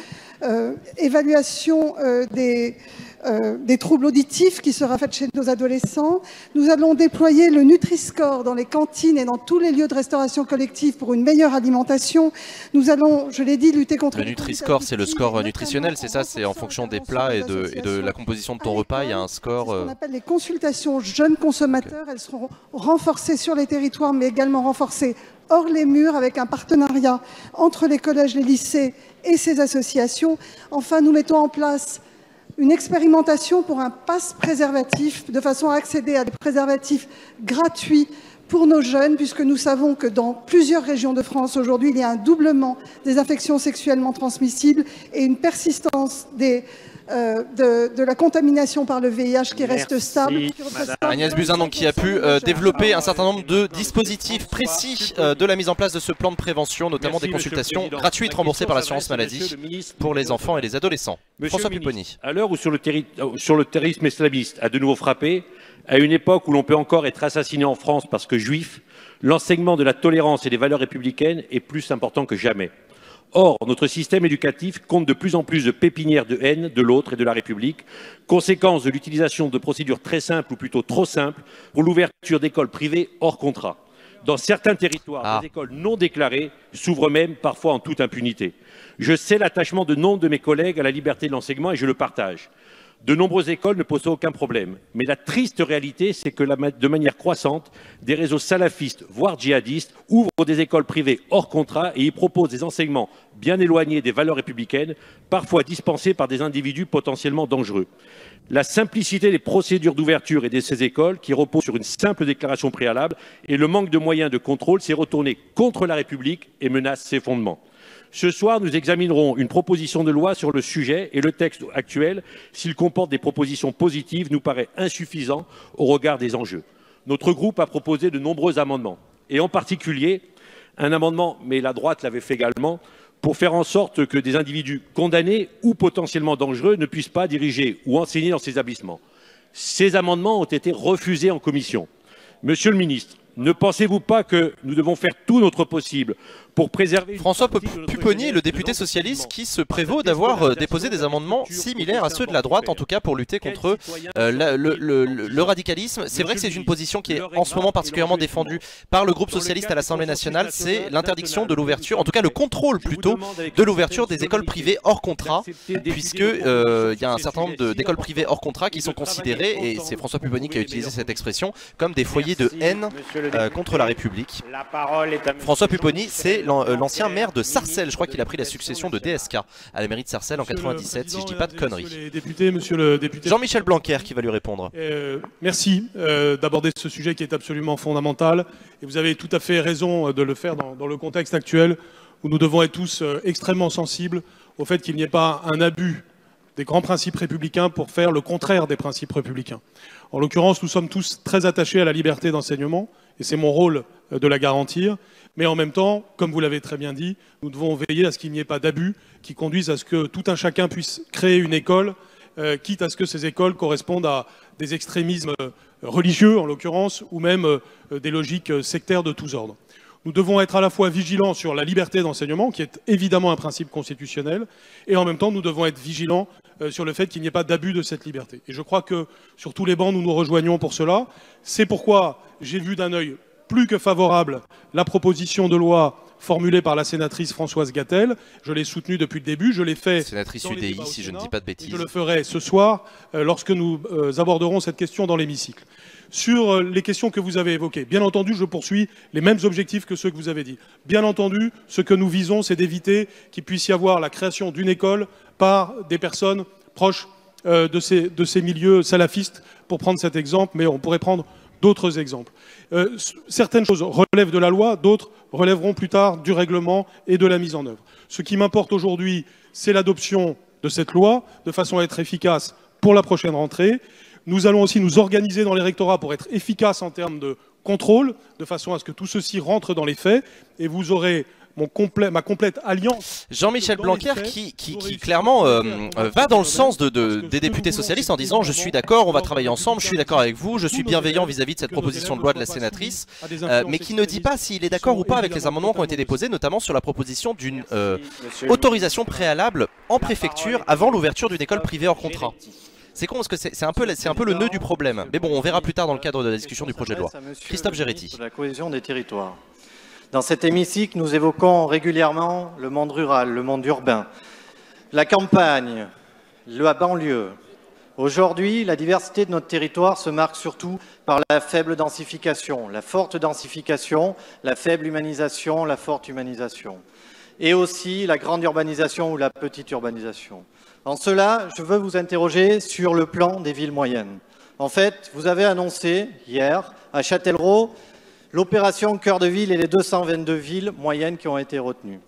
évaluation des troubles auditifs qui sera faite chez nos adolescents. Nous allons déployer le Nutri-Score dans les cantines et dans tous les lieux de restauration collective pour une meilleure alimentation. Nous allons, je l'ai dit, lutter contre... Le Nutri-Score, c'est le score nutritionnel, c'est ça? C'est en fonction des plats et de la composition de ton repas, il y a un score... Ce qu'on appelle les consultations jeunes consommateurs. Elles seront renforcées sur les territoires, mais également renforcées hors les murs, avec un partenariat entre les collèges, les lycées et ces associations. Enfin, nous mettons en place une expérimentation pour un pass préservatif, de façon à accéder à des préservatifs gratuits pour nos jeunes, puisque nous savons que dans plusieurs régions de France, aujourd'hui, il y a un doublement des infections sexuellement transmissibles et une persistance de la contamination par le VIH qui reste stable. Agnès Buzyn, donc, qui a pu développer un certain nombre de dispositifs précis de la mise en place de ce plan de prévention, notamment des consultations gratuites remboursées par l'assurance maladie pour les enfants et les adolescents. François Pupponi. À l'heure où sur le terrorisme islamiste a de nouveau frappé, à une époque où l'on peut encore être assassiné en France parce que juif, l'enseignement de la tolérance et des valeurs républicaines est plus important que jamais. Or, notre système éducatif compte de plus en plus de pépinières de haine de l'autre et de la République, conséquence de l'utilisation de procédures très simples ou plutôt trop simples pour l'ouverture d'écoles privées hors contrat. Dans certains territoires, des écoles non déclarées s'ouvrent même parfois en toute impunité. Je sais l'attachement de nombre de mes collègues à la liberté de l'enseignement et je le partage. De nombreuses écoles ne posent aucun problème. Mais la triste réalité, c'est que de manière croissante, des réseaux salafistes, voire djihadistes, ouvrent des écoles privées hors contrat et y proposent des enseignements bien éloignés des valeurs républicaines, parfois dispensés par des individus potentiellement dangereux. La simplicité des procédures d'ouverture et de ces écoles, qui reposent sur une simple déclaration préalable, et le manque de moyens de contrôle s'est retourné contre la République et menace ses fondements. Ce soir, nous examinerons une proposition de loi sur le sujet et le texte actuel, s'il comporte des propositions positives, nous paraît insuffisant au regard des enjeux. Notre groupe a proposé de nombreux amendements, et en particulier un amendement, mais la droite l'avait fait également, pour faire en sorte que des individus condamnés ou potentiellement dangereux ne puissent pas diriger ou enseigner dans ces établissements. Ces amendements ont été refusés en commission. Monsieur le ministre, ne pensez-vous pas que nous devons faire tout notre possible pour préserver... François Pupponi, le député socialiste qui se prévaut d'avoir déposé des amendements similaires à ceux de la droite, en tout cas pour lutter contre le radicalisme. C'est vrai que c'est une position qui est en ce moment particulièrement défendue par le groupe socialiste à l'Assemblée nationale, c'est l'interdiction de l'ouverture, en tout cas le contrôle plutôt, de l'ouverture des écoles privées hors contrat, puisque il y a un certain nombre d'écoles privées hors contrat qui sont considérées, et c'est François Pupponi qui a utilisé cette expression, comme des foyers de haine contre la République. François Pupponi, c'est l'ancien maire de Sarcelles. Je crois qu'il a pris la succession de DSK à la mairie de Sarcelles en 97, si je dis pas de conneries. Monsieur le député Jean-Michel Blanquer qui va lui répondre. Merci d'aborder ce sujet qui est absolument fondamental. Et vous avez tout à fait raison de le faire dans le contexte actuel où nous devons être tous extrêmement sensibles au fait qu'il n'y ait pas un abus des grands principes républicains pour faire le contraire des principes républicains. En l'occurrence, nous sommes tous très attachés à la liberté d'enseignement, et c'est mon rôle de la garantir. Mais en même temps, comme vous l'avez très bien dit, nous devons veiller à ce qu'il n'y ait pas d'abus qui conduisent à ce que tout un chacun puisse créer une école, quitte à ce que ces écoles correspondent à des extrémismes religieux, en l'occurrence, ou même des logiques sectaires de tous ordres. Nous devons être à la fois vigilants sur la liberté d'enseignement, qui est évidemment un principe constitutionnel, et en même temps, nous devons être vigilants sur le fait qu'il n'y ait pas d'abus de cette liberté. Et je crois que sur tous les bancs, nous nous rejoignons pour cela. C'est pourquoi j'ai vu d'un œil plus que favorable la proposition de loi formulée par la sénatrice Françoise Gatel. Je l'ai soutenue depuis le début, je l'ai fait... Sénatrice UDI, si je ne dis pas de bêtises. Je le ferai ce soir, lorsque nous aborderons cette question dans l'hémicycle. Sur les questions que vous avez évoquées, bien entendu, je poursuis les mêmes objectifs que ceux que vous avez dit. Bien entendu, ce que nous visons, c'est d'éviter qu'il puisse y avoir la création d'une école par des personnes proches de ces milieux salafistes, pour prendre cet exemple, mais on pourrait prendre d'autres exemples. Certaines choses relèvent de la loi, d'autres relèveront plus tard du règlement et de la mise en œuvre. Ce qui m'importe aujourd'hui, c'est l'adoption de cette loi, de façon à être efficace pour la prochaine rentrée. Nous allons aussi nous organiser dans les rectorats pour être efficaces en termes de contrôle, de façon à ce que tout ceci rentre dans les faits, et vous aurez ma complète alliance. Jean-Michel Blanquer qui clairement va dans le sens des députés socialistes en disant je suis d'accord, on va travailler ensemble, je suis d'accord avec vous, je suis bienveillant vis-à-vis de cette proposition de loi de la sénatrice, mais qui ne dit pas s'il est d'accord ou pas avec les amendements qui ont été déposés, notamment sur la proposition d'une autorisation préalable en préfecture avant l'ouverture d'une école privée hors contrat. C'est con parce que c'est un peu le nœud du problème. Mais bon, on verra plus tard dans le cadre de la discussion du projet de loi. Christophe Géretti. La cohésion des territoires. Dans cet hémicycle, nous évoquons régulièrement le monde rural, le monde urbain, la campagne, la banlieue. Aujourd'hui, la diversité de notre territoire se marque surtout par la faible densification, la forte densification, la faible humanisation, la forte humanisation, et aussi la grande urbanisation ou la petite urbanisation. En cela, je veux vous interroger sur le plan des villes moyennes. En fait, vous avez annoncé hier à Châtellerault l'opération Cœur de Ville et les 222 villes moyennes qui ont été retenues.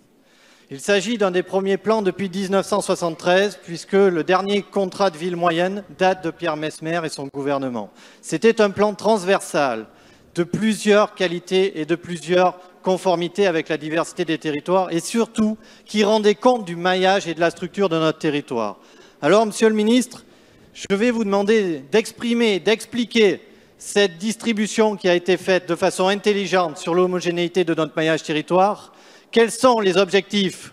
Il s'agit d'un des premiers plans depuis 1973, puisque le dernier contrat de ville moyenne date de Pierre Messmer et son gouvernement. C'était un plan transversal de plusieurs qualités et de plusieurs conformités avec la diversité des territoires et surtout qui rendait compte du maillage et de la structure de notre territoire. Alors, Monsieur le Ministre, je vais vous demander d'exprimer, d'expliquer cette distribution qui a été faite de façon intelligente sur l'homogénéité de notre maillage territoire. Quels sont les objectifs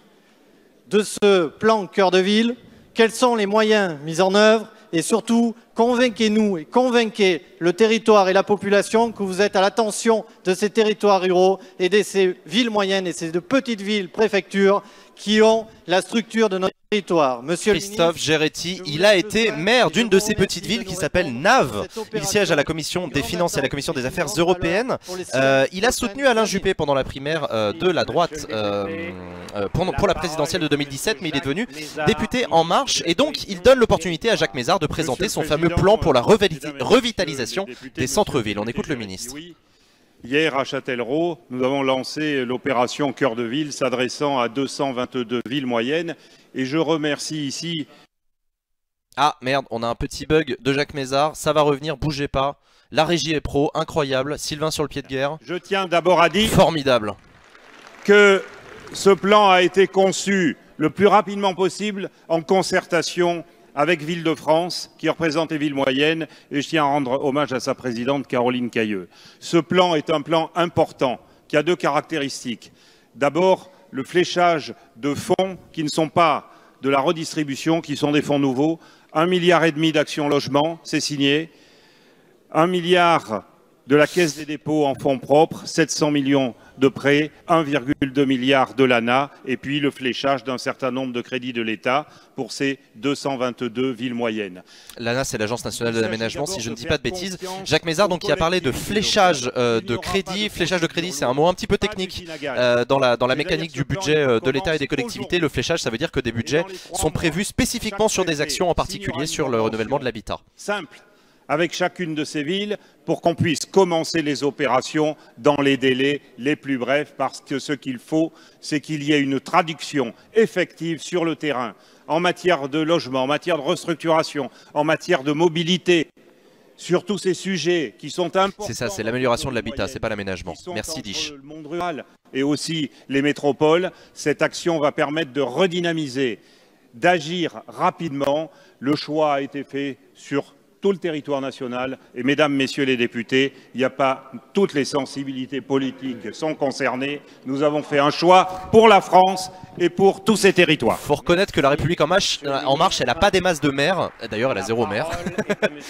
de ce plan Cœur de Ville? Quels sont les moyens mis en œuvre? Et surtout, convainquez-nous et convainquez le territoire et la population que vous êtes à l'attention de ces territoires ruraux et de ces villes moyennes et ces petites villes préfectures qui ont la structure de notre territoire. Monsieur Christophe Géretti, il a été maire d'une de ces petites villes qui s'appelle Naves. Il siège à la commission des finances et à la commission des affaires européennes. Il a soutenu Alain Juppé pendant la primaire de la droite pour la présidentielle de 2017, mais il est devenu député En Marche. Et donc, il donne l'opportunité à Jacques Mézard de présenter son fameux plan pour la revitalisation des centres-villes. On écoute le ministre. Hier, à Châtellerault, nous avons lancé l'opération Cœur de Ville s'adressant à 222 villes moyennes. Et je remercie ici... Ah merde, on a un petit bug de Jacques Mézard. Ça va revenir, bougez pas. La régie est pro, incroyable. Sylvain sur le pied de guerre. Je tiens d'abord à dire... Formidable. Que ce plan a été conçu le plus rapidement possible en concertation avec Ville-de-France, qui représente les villes moyennes, et je tiens à rendre hommage à sa présidente Caroline Cailleux. Ce plan est un plan important, qui a deux caractéristiques. D'abord, le fléchage de fonds qui ne sont pas de la redistribution, qui sont des fonds nouveaux. 1,5 milliard d'Action Logement, c'est signé. 1 milliard de la Caisse des dépôts en fonds propres, 700 millions de prêts, 1,2 milliard de l'ANA, et puis le fléchage d'un certain nombre de crédits de l'État pour ces 222 villes moyennes. L'ANA, c'est l'Agence nationale de l'aménagement, si je ne dis pas de bêtises. Jacques Mézard, donc, qui a parlé de fléchage de crédit. Fléchage de crédit, c'est un mot un petit peu technique dans la mécanique du budget de l'État et des collectivités. Le fléchage, ça veut dire que des budgets sont prévus spécifiquement sur des actions, en particulier sur le renouvellement de l'habitat. Simple. Avec chacune de ces villes pour qu'on puisse commencer les opérations dans les délais les plus brefs, parce que ce qu'il faut, c'est qu'il y ait une traduction effective sur le terrain en matière de logement, en matière de restructuration, en matière de mobilité, sur tous ces sujets qui sont importants. C'est ça, c'est l'amélioration de l'habitat, c'est pas l'aménagement. Merci Dich. Le monde rural et aussi les métropoles, cette action va permettre de redynamiser, d'agir rapidement. Le choix a été fait sur tout le territoire national, et mesdames, messieurs les députés, il n'y a pas toutes les sensibilités politiques sont concernées. Nous avons fait un choix pour la France et pour tous ces territoires. Il faut reconnaître que la République en marche, elle n'a pas des masses de maires. D'ailleurs, elle a 0 maire.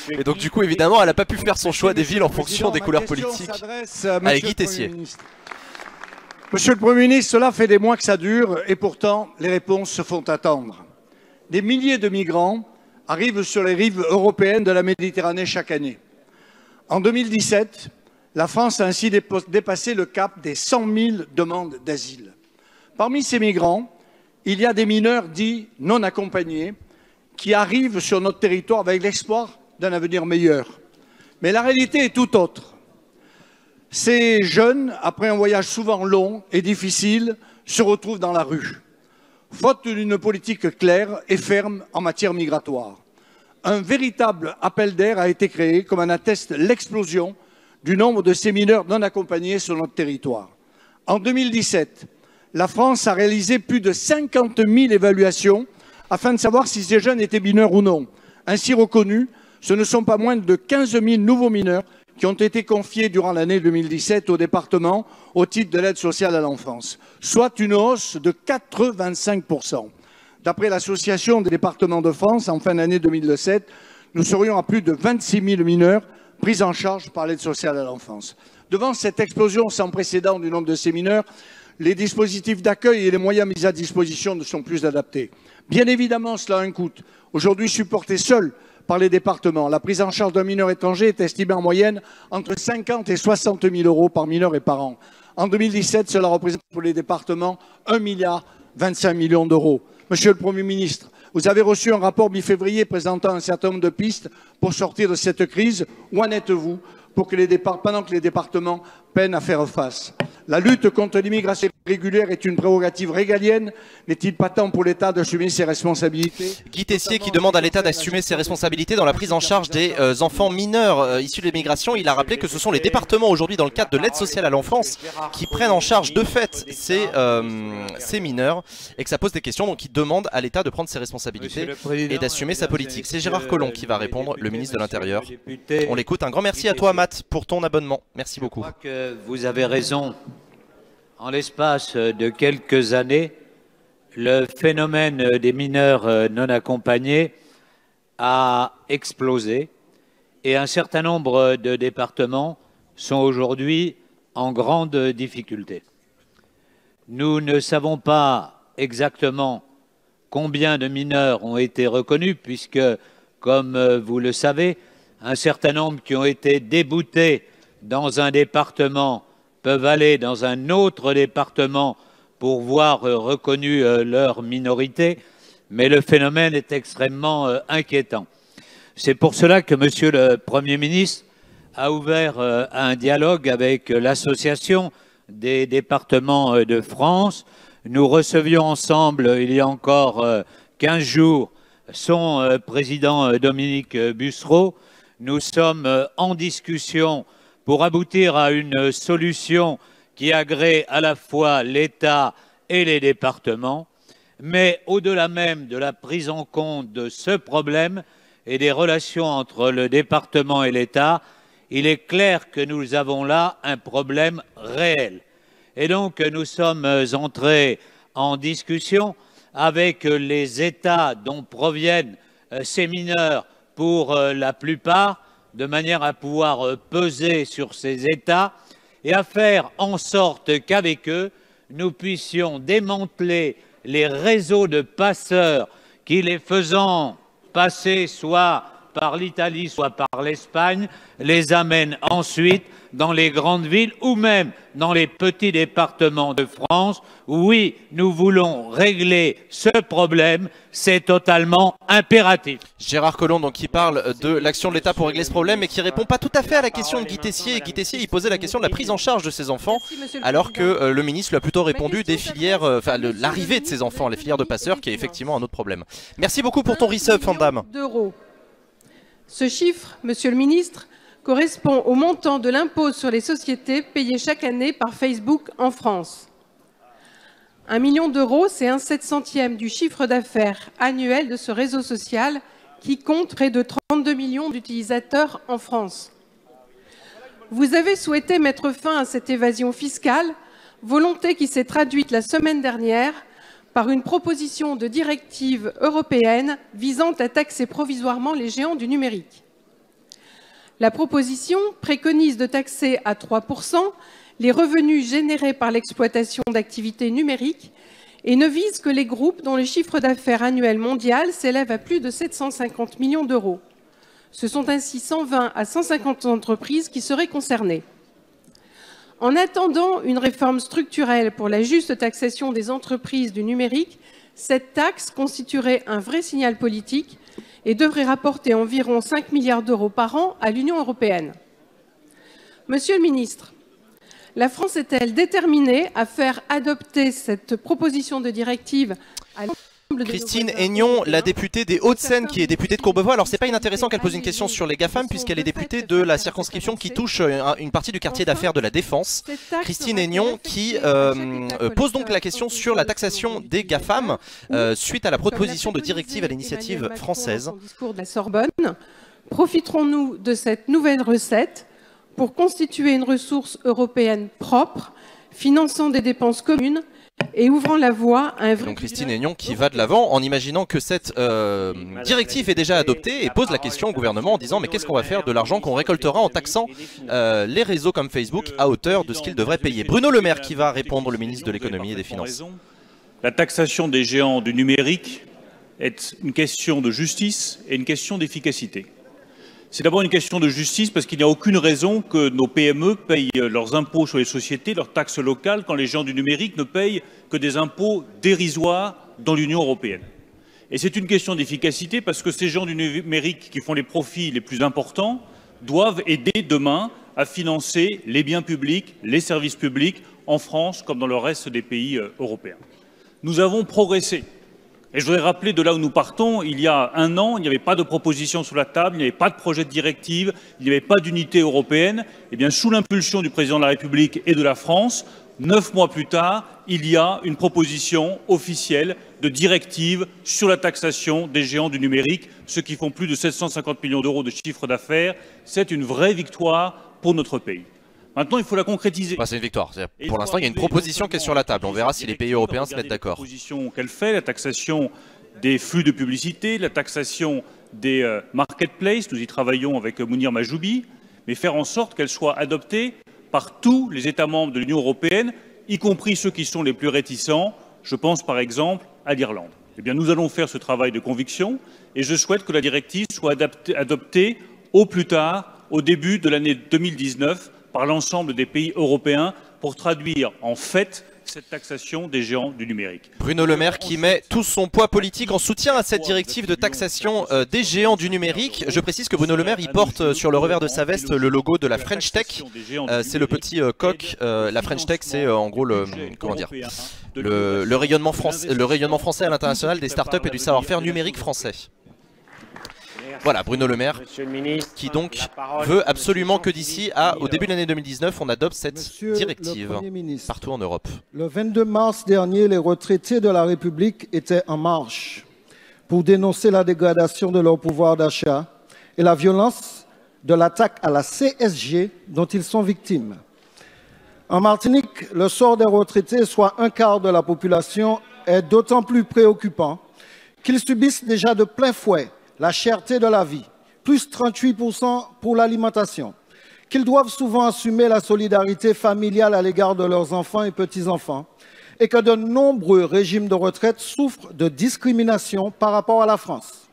Et donc, du coup, évidemment, elle n'a pas pu faire son choix des villes en fonction des couleurs politiques. Allez, Guy Tessier. Monsieur le Premier ministre, cela fait des mois que ça dure, et pourtant, les réponses se font attendre. Des milliers de migrants arrivent sur les rives européennes de la Méditerranée chaque année. En 2017, la France a ainsi dépassé le cap des 100 000 demandes d'asile. Parmi ces migrants, il y a des mineurs dits non accompagnés qui arrivent sur notre territoire avec l'espoir d'un avenir meilleur. Mais la réalité est tout autre. Ces jeunes, après un voyage souvent long et difficile, se retrouvent dans la rue, faute d'une politique claire et ferme en matière migratoire. Un véritable appel d'air a été créé, comme en atteste l'explosion du nombre de ces mineurs non accompagnés sur notre territoire. En 2017, la France a réalisé plus de 50 000 évaluations afin de savoir si ces jeunes étaient mineurs ou non. Ainsi reconnus, ce ne sont pas moins de 15 000 nouveaux mineurs qui ont été confiés durant l'année 2017 au département au titre de l'aide sociale à l'enfance, soit une hausse de 85%. D'après l'Association des départements de France, en fin d'année 2017, nous serions à plus de 26 000 mineurs pris en charge par l'aide sociale à l'enfance. Devant cette explosion sans précédent du nombre de ces mineurs, les dispositifs d'accueil et les moyens mis à disposition ne sont plus adaptés. Bien évidemment, cela a un coût. Aujourd'hui, supporté seul par les départements, la prise en charge d'un mineur étranger est estimée en moyenne entre 50 et 60 000 euros par mineur et par an. En 2017, cela représente pour les départements 1,25 milliard d'euros. Monsieur le Premier ministre, vous avez reçu un rapport mi-février présentant un certain nombre de pistes pour sortir de cette crise. Où en êtes-vous pendant que les départements peinent à faire face? La lutte contre l'immigration irrégulière est une prérogative régalienne. N'est-il pas temps pour l'État d'assumer ses responsabilités? Guy Tessier qui demande à l'État d'assumer ses responsabilités dans la prise en charge des enfants mineurs issus de l'immigration. Il a rappelé que ce sont les départements aujourd'hui dans le cadre de l'aide sociale à l'enfance qui prennent en charge de fait ces mineurs et que ça pose des questions. Donc il demande à l'État de prendre ses responsabilités et d'assumer sa politique. C'est Gérard Collomb qui va répondre, le ministre de l'Intérieur. On l'écoute. Un grand merci à toi Matt pour ton abonnement. Merci beaucoup. Je crois que vous avez raison. En l'espace de quelques années, le phénomène des mineurs non accompagnés a explosé et un certain nombre de départements sont aujourd'hui en grande difficulté. Nous ne savons pas exactement combien de mineurs ont été reconnus puisque, comme vous le savez, un certain nombre qui ont été déboutés dans un département peuvent aller dans un autre département pour voir reconnu leur minorité, mais le phénomène est extrêmement inquiétant. C'est pour cela que Monsieur le Premier ministre a ouvert un dialogue avec l'Association des départements de France. Nous recevions ensemble, il y a encore 15 jours, son président Dominique Bussereau. Nous sommes en discussion pour aboutir à une solution qui agrée à la fois l'État et les départements, mais au-delà même de la prise en compte de ce problème et des relations entre le département et l'État, il est clair que nous avons là un problème réel. Et donc nous sommes entrés en discussion avec les États dont proviennent ces mineurs pour la plupart, de manière à pouvoir peser sur ces États et à faire en sorte qu'avec eux, nous puissions démanteler les réseaux de passeurs qui, les faisant passer soit par l'Italie, soit par l'Espagne, les amènent ensuite dans les grandes villes ou même dans les petits départements de France. Oui, nous voulons régler ce problème, c'est totalement impératif. Gérard Collomb donc, qui parle de l'action de l'État pour régler ce problème et qui répond pas tout à fait à la question de Guy Tessier. Guy Tessier, il posait la question de la prise en charge de ces enfants, alors que le ministre lui a plutôt répondu des filières, l'arrivée de ces enfants, les filières de passeurs, qui est effectivement un autre problème. Merci beaucoup pour ton resub, Fandam. Ce chiffre, monsieur le ministre, correspond au montant de l'impôt sur les sociétés payé chaque année par Facebook en France. 1 million d'euros, c'est 1/700e du chiffre d'affaires annuel de ce réseau social qui compte près de 32 millions d'utilisateurs en France. Vous avez souhaité mettre fin à cette évasion fiscale, volonté qui s'est traduite la semaine dernière par une proposition de directive européenne visant à taxer provisoirement les géants du numérique. La proposition préconise de taxer à 3% les revenus générés par l'exploitation d'activités numériques et ne vise que les groupes dont le chiffre d'affaires annuel mondial s'élève à plus de 750 millions d'euros. Ce sont ainsi 120 à 150 entreprises qui seraient concernées. En attendant une réforme structurelle pour la juste taxation des entreprises du numérique, cette taxe constituerait un vrai signal politique et devrait rapporter environ 5 milliards d'euros par an à l'Union européenne. Monsieur le ministre, la France est-elle déterminée à faire adopter cette proposition de directive à Christine Aignon, la députée des Hauts-de-Seine, qui est députée de Courbevoie. Alors c'est pas inintéressant qu'elle pose une question sur les GAFAM, puisqu'elle est députée de la circonscription qui touche une partie du quartier d'affaires de la Défense. Christine Aignon qui pose donc la question sur la taxation des GAFAM suite à la proposition de directive à l'initiative française. Discours de la Sorbonne, profiterons-nous de cette nouvelle recette pour constituer une ressource européenne propre, finançant des dépenses communes et ouvrant la voie à un vrai... Donc Christine Aignon qui va de l'avant en imaginant que cette directive est déjà adoptée et pose la question au gouvernement en disant mais qu'est-ce qu'on va faire de l'argent qu'on récoltera en taxant les réseaux comme Facebook à hauteur de ce qu'ils devraient payer. Bruno Le Maire qui va répondre, le ministre de l'économie et des finances. La taxation des géants du numérique est une question de justice et une question d'efficacité. C'est d'abord une question de justice parce qu'il n'y a aucune raison que nos PME payent leurs impôts sur les sociétés, leurs taxes locales, quand les géants du numérique ne payent que des impôts dérisoires dans l'Union européenne. Et c'est une question d'efficacité parce que ces géants du numérique qui font les profits les plus importants doivent aider demain à financer les biens publics, les services publics en France comme dans le reste des pays européens. Nous avons progressé. Et je voudrais rappeler de là où nous partons, il y a un an, il n'y avait pas de proposition sur la table, il n'y avait pas de projet de directive, il n'y avait pas d'unité européenne. Et bien, sous l'impulsion du président de la République et de la France, 9 mois plus tard, il y a une proposition officielle de directive sur la taxation des géants du numérique, ceux qui font plus de 750 millions d'euros de chiffre d'affaires. C'est une vraie victoire pour notre pays. Maintenant, il faut la concrétiser. C'est une victoire. Pour l'instant, il y a une proposition qui est sur la table. On verra si les pays européens se mettent d'accord. La proposition qu'elle fait, la taxation des flux de publicité, la taxation des marketplaces, nous y travaillons avec Mounir Majoubi, mais faire en sorte qu'elle soit adoptée par tous les États membres de l'Union européenne, y compris ceux qui sont les plus réticents. Je pense par exemple à l'Irlande. Eh bien, nous allons faire ce travail de conviction et je souhaite que la directive soit adoptée au plus tard, au début de l'année 2019, par l'ensemble des pays européens pour traduire en fait cette taxation des géants du numérique. Bruno Le Maire qui met tout son poids politique en soutien à cette directive de taxation des géants du numérique. Je précise que Bruno Le Maire il porte sur le revers de sa veste le logo de la French Tech. C'est le petit coq. La French Tech, c'est en gros le rayonnement français à l'international des startups et du savoir-faire numérique français. Voilà, Bruno Le Maire, qui donc veut absolument que d'ici au début de l'année 2019, on adopte cette directive partout en Europe. Le 22 mars dernier, les retraités de la République étaient en marche pour dénoncer la dégradation de leur pouvoir d'achat et la violence de l'attaque à la CSG dont ils sont victimes. En Martinique, le sort des retraités, soit un quart de la population, est d'autant plus préoccupant qu'ils subissent déjà de plein fouet la cherté de la vie, plus 38% pour l'alimentation, qu'ils doivent souvent assumer la solidarité familiale à l'égard de leurs enfants et petits-enfants, et que de nombreux régimes de retraite souffrent de discrimination par rapport à la France.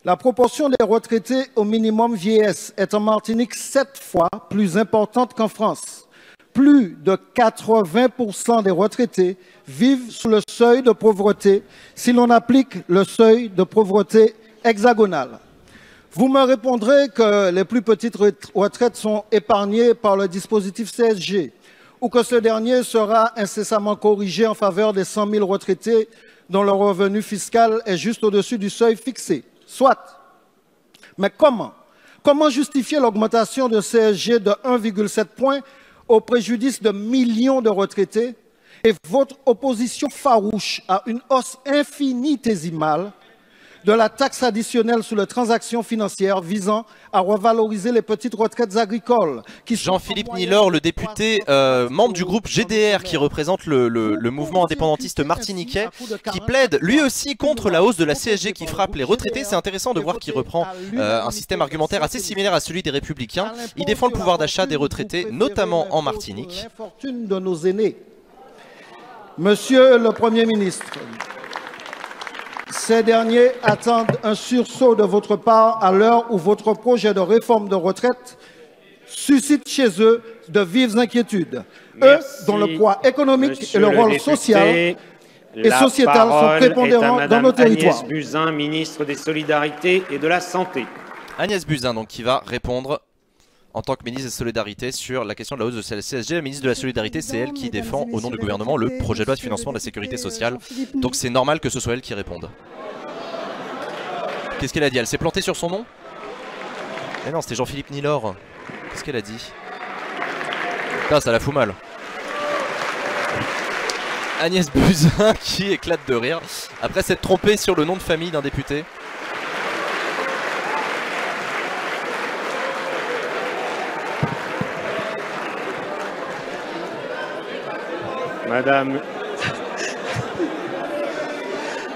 La proportion des retraités au minimum vieillesse est en Martinique 7 fois plus importante qu'en France. Plus de 80% des retraités vivent sous le seuil de pauvreté si l'on applique le seuil de pauvreté hexagonale. Vous me répondrez que les plus petites retraites sont épargnées par le dispositif CSG ou que ce dernier sera incessamment corrigé en faveur des 100 000 retraités dont le revenu fiscal est juste au-dessus du seuil fixé. Soit. Mais comment? Comment justifier l'augmentation de CSG de 1,7 point au préjudice de millions de retraités et votre opposition farouche à une hausse infinitésimale de la taxe additionnelle sur les transactions financières visant à revaloriser les petites retraites agricoles. Jean-Philippe Nilor, le député membre du groupe GDR qui représente le mouvement indépendantiste martiniquais, qui plaide lui aussi contre la hausse de la CSG qui frappe les retraités. C'est intéressant de voir qu'il reprend un système argumentaire assez similaire à celui des Républicains. Il défend le pouvoir d'achat des retraités, notamment en Martinique. L'infortune de nos aînés. Monsieur le Premier ministre, Ces derniers attendent un sursaut de votre part à l'heure où votre projet de réforme de retraite suscite chez eux de vives inquiétudes. Merci, eux dont le poids économique monsieur et le rôle député. social et La sociétal sont parole prépondérants est à dans nos Madame territoires. Agnès Buzyn, ministre des Solidarités et de la Santé. Agnès Buzyn, donc, qui va répondre en tant que ministre des Solidarités sur la question de la hausse de la CSG. La ministre de la Solidarité, c'est elle qui défend au nom du gouvernement le projet de loi de financement de la sécurité sociale. Donc c'est normal que ce soit elle qui réponde. Qu'est-ce qu'elle a dit? Elle s'est plantée sur son nom? Mais non, c'était Jean-Philippe Nilor. Qu'est-ce qu'elle a dit? Putain, ça la fout mal. Agnès Buzyn qui éclate de rire après s'être trompée sur le nom de famille d'un député. Madame...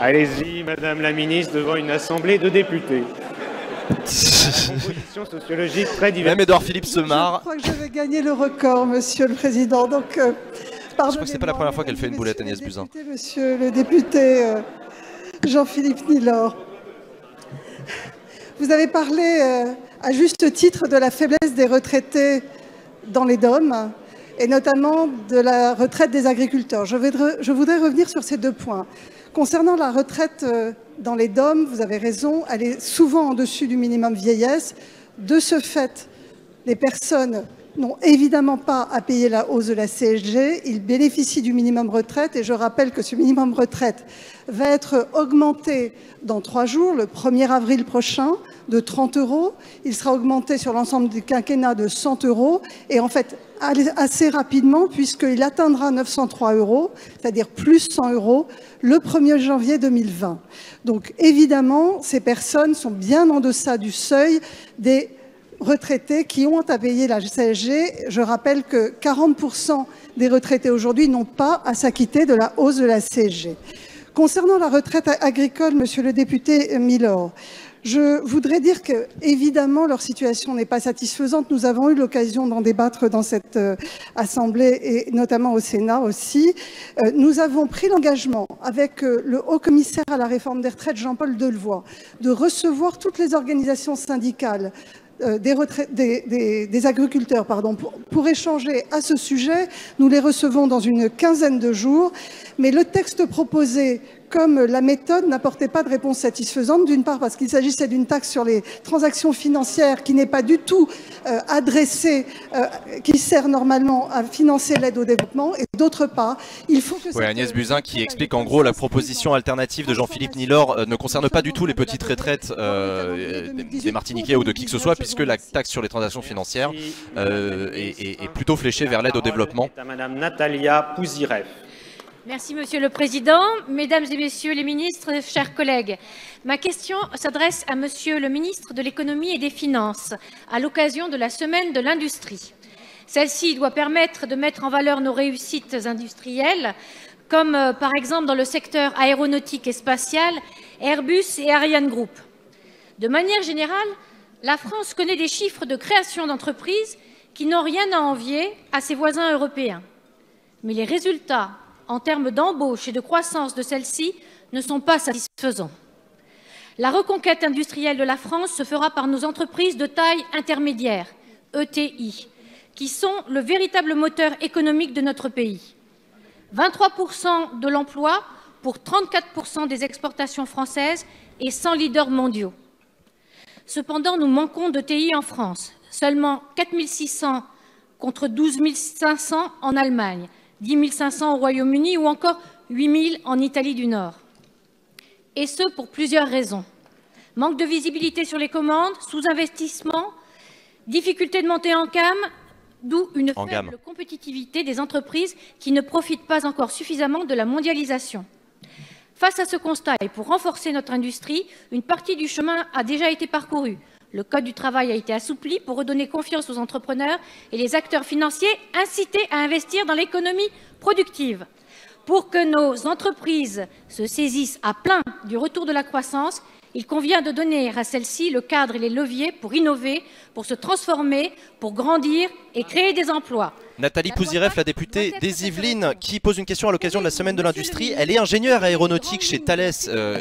Allez-y, Madame la ministre, devant une assemblée de députés. Composition sociologique très diverse. Même Édouard Philippe se marre. Je crois que je vais gagner le record, Monsieur le Président. Donc, Je crois que c'est pas la première fois qu'elle fait une boulette, Agnès Buzyn. Monsieur le député Jean-Philippe Nilor, vous avez parlé à juste titre de la faiblesse des retraités dans les DOM et notamment de la retraite des agriculteurs. Je voudrais revenir sur ces deux points. Concernant la retraite dans les DOM, vous avez raison, elle est souvent en dessus du minimum vieillesse. De ce fait, les personnes n'ont évidemment pas à payer la hausse de la CSG, ils bénéficient du minimum retraite et je rappelle que ce minimum retraite va être augmenté dans 3 jours, le 1er avril prochain, de 30 €. Il sera augmenté sur l'ensemble du quinquennat de 100 € et en fait assez rapidement puisqu'il atteindra 903 €, c'est-à-dire plus 100 €, le 1er janvier 2020. Donc évidemment, ces personnes sont bien en deçà du seuil des retraités qui ont à payer la CSG. Je rappelle que 40% des retraités aujourd'hui n'ont pas à s'acquitter de la hausse de la CSG. Concernant la retraite agricole, monsieur le député Milor, je voudrais dire que, évidemment, leur situation n'est pas satisfaisante. Nous avons eu l'occasion d'en débattre dans cette Assemblée et notamment au Sénat aussi. Nous avons pris l'engagement avec le haut-commissaire à la réforme des retraites, Jean-Paul Delevoye, de recevoir toutes les organisations syndicales des agriculteurs pour échanger à ce sujet. Nous les recevons dans une quinzaine de jours. Mais le texte proposé, comme la méthode, n'apportait pas de réponse satisfaisante. D'une part parce qu'il s'agissait d'une taxe sur les transactions financières qui n'est pas du tout adressée, qui sert normalement à financer l'aide au développement. Et d'autre part, il faut que... Oui, Agnès Buzyn qui explique en gros la proposition alternative de Jean-Philippe Nilor ne concerne pas du tout les petites retraites des Martiniquais ou de qui que ce soit, puisque la taxe sur les transactions financières est plutôt fléchée vers l'aide au développement. Madame Natalia Pouzireff. Merci Monsieur le Président, Mesdames et Messieurs les ministres, chers collègues. Ma question s'adresse à Monsieur le ministre de l'Économie et des Finances, à l'occasion de la Semaine de l'Industrie. Celle-ci doit permettre de mettre en valeur nos réussites industrielles, comme par exemple dans le secteur aéronautique et spatial, Airbus et Ariane Group. De manière générale, la France connaît des chiffres de création d'entreprises qui n'ont rien à envier à ses voisins européens. Mais les résultats en termes d'embauche et de croissance de celle-ci ne sont pas satisfaisants. La reconquête industrielle de la France se fera par nos entreprises de taille intermédiaire, ETI, qui sont le véritable moteur économique de notre pays. 23% de l'emploi pour 34% des exportations françaises et 100 leaders mondiaux. Cependant, nous manquons d'ETI en France, seulement 4 600 contre 12 500 en Allemagne, 10 500 au Royaume-Uni ou encore 8 000 en Italie du Nord. Et ce, pour plusieurs raisons. Manque de visibilité sur les commandes, sous-investissement, difficulté de monter en gamme, d'où une faible compétitivité des entreprises qui ne profitent pas encore suffisamment de la mondialisation. Face à ce constat et pour renforcer notre industrie, une partie du chemin a déjà été parcourue. Le Code du travail a été assoupli pour redonner confiance aux entrepreneurs et les acteurs financiers incités à investir dans l'économie productive. Pour que nos entreprises se saisissent à plein du retour de la croissance, Il convient de donner à celle-ci le cadre et les leviers pour innover, pour se transformer, pour grandir et créer des emplois. Nathalie Pouzireff, la députée des Yvelines, qui pose une question à l'occasion de la semaine de l'industrie. Elle est ingénieure aéronautique chez Thales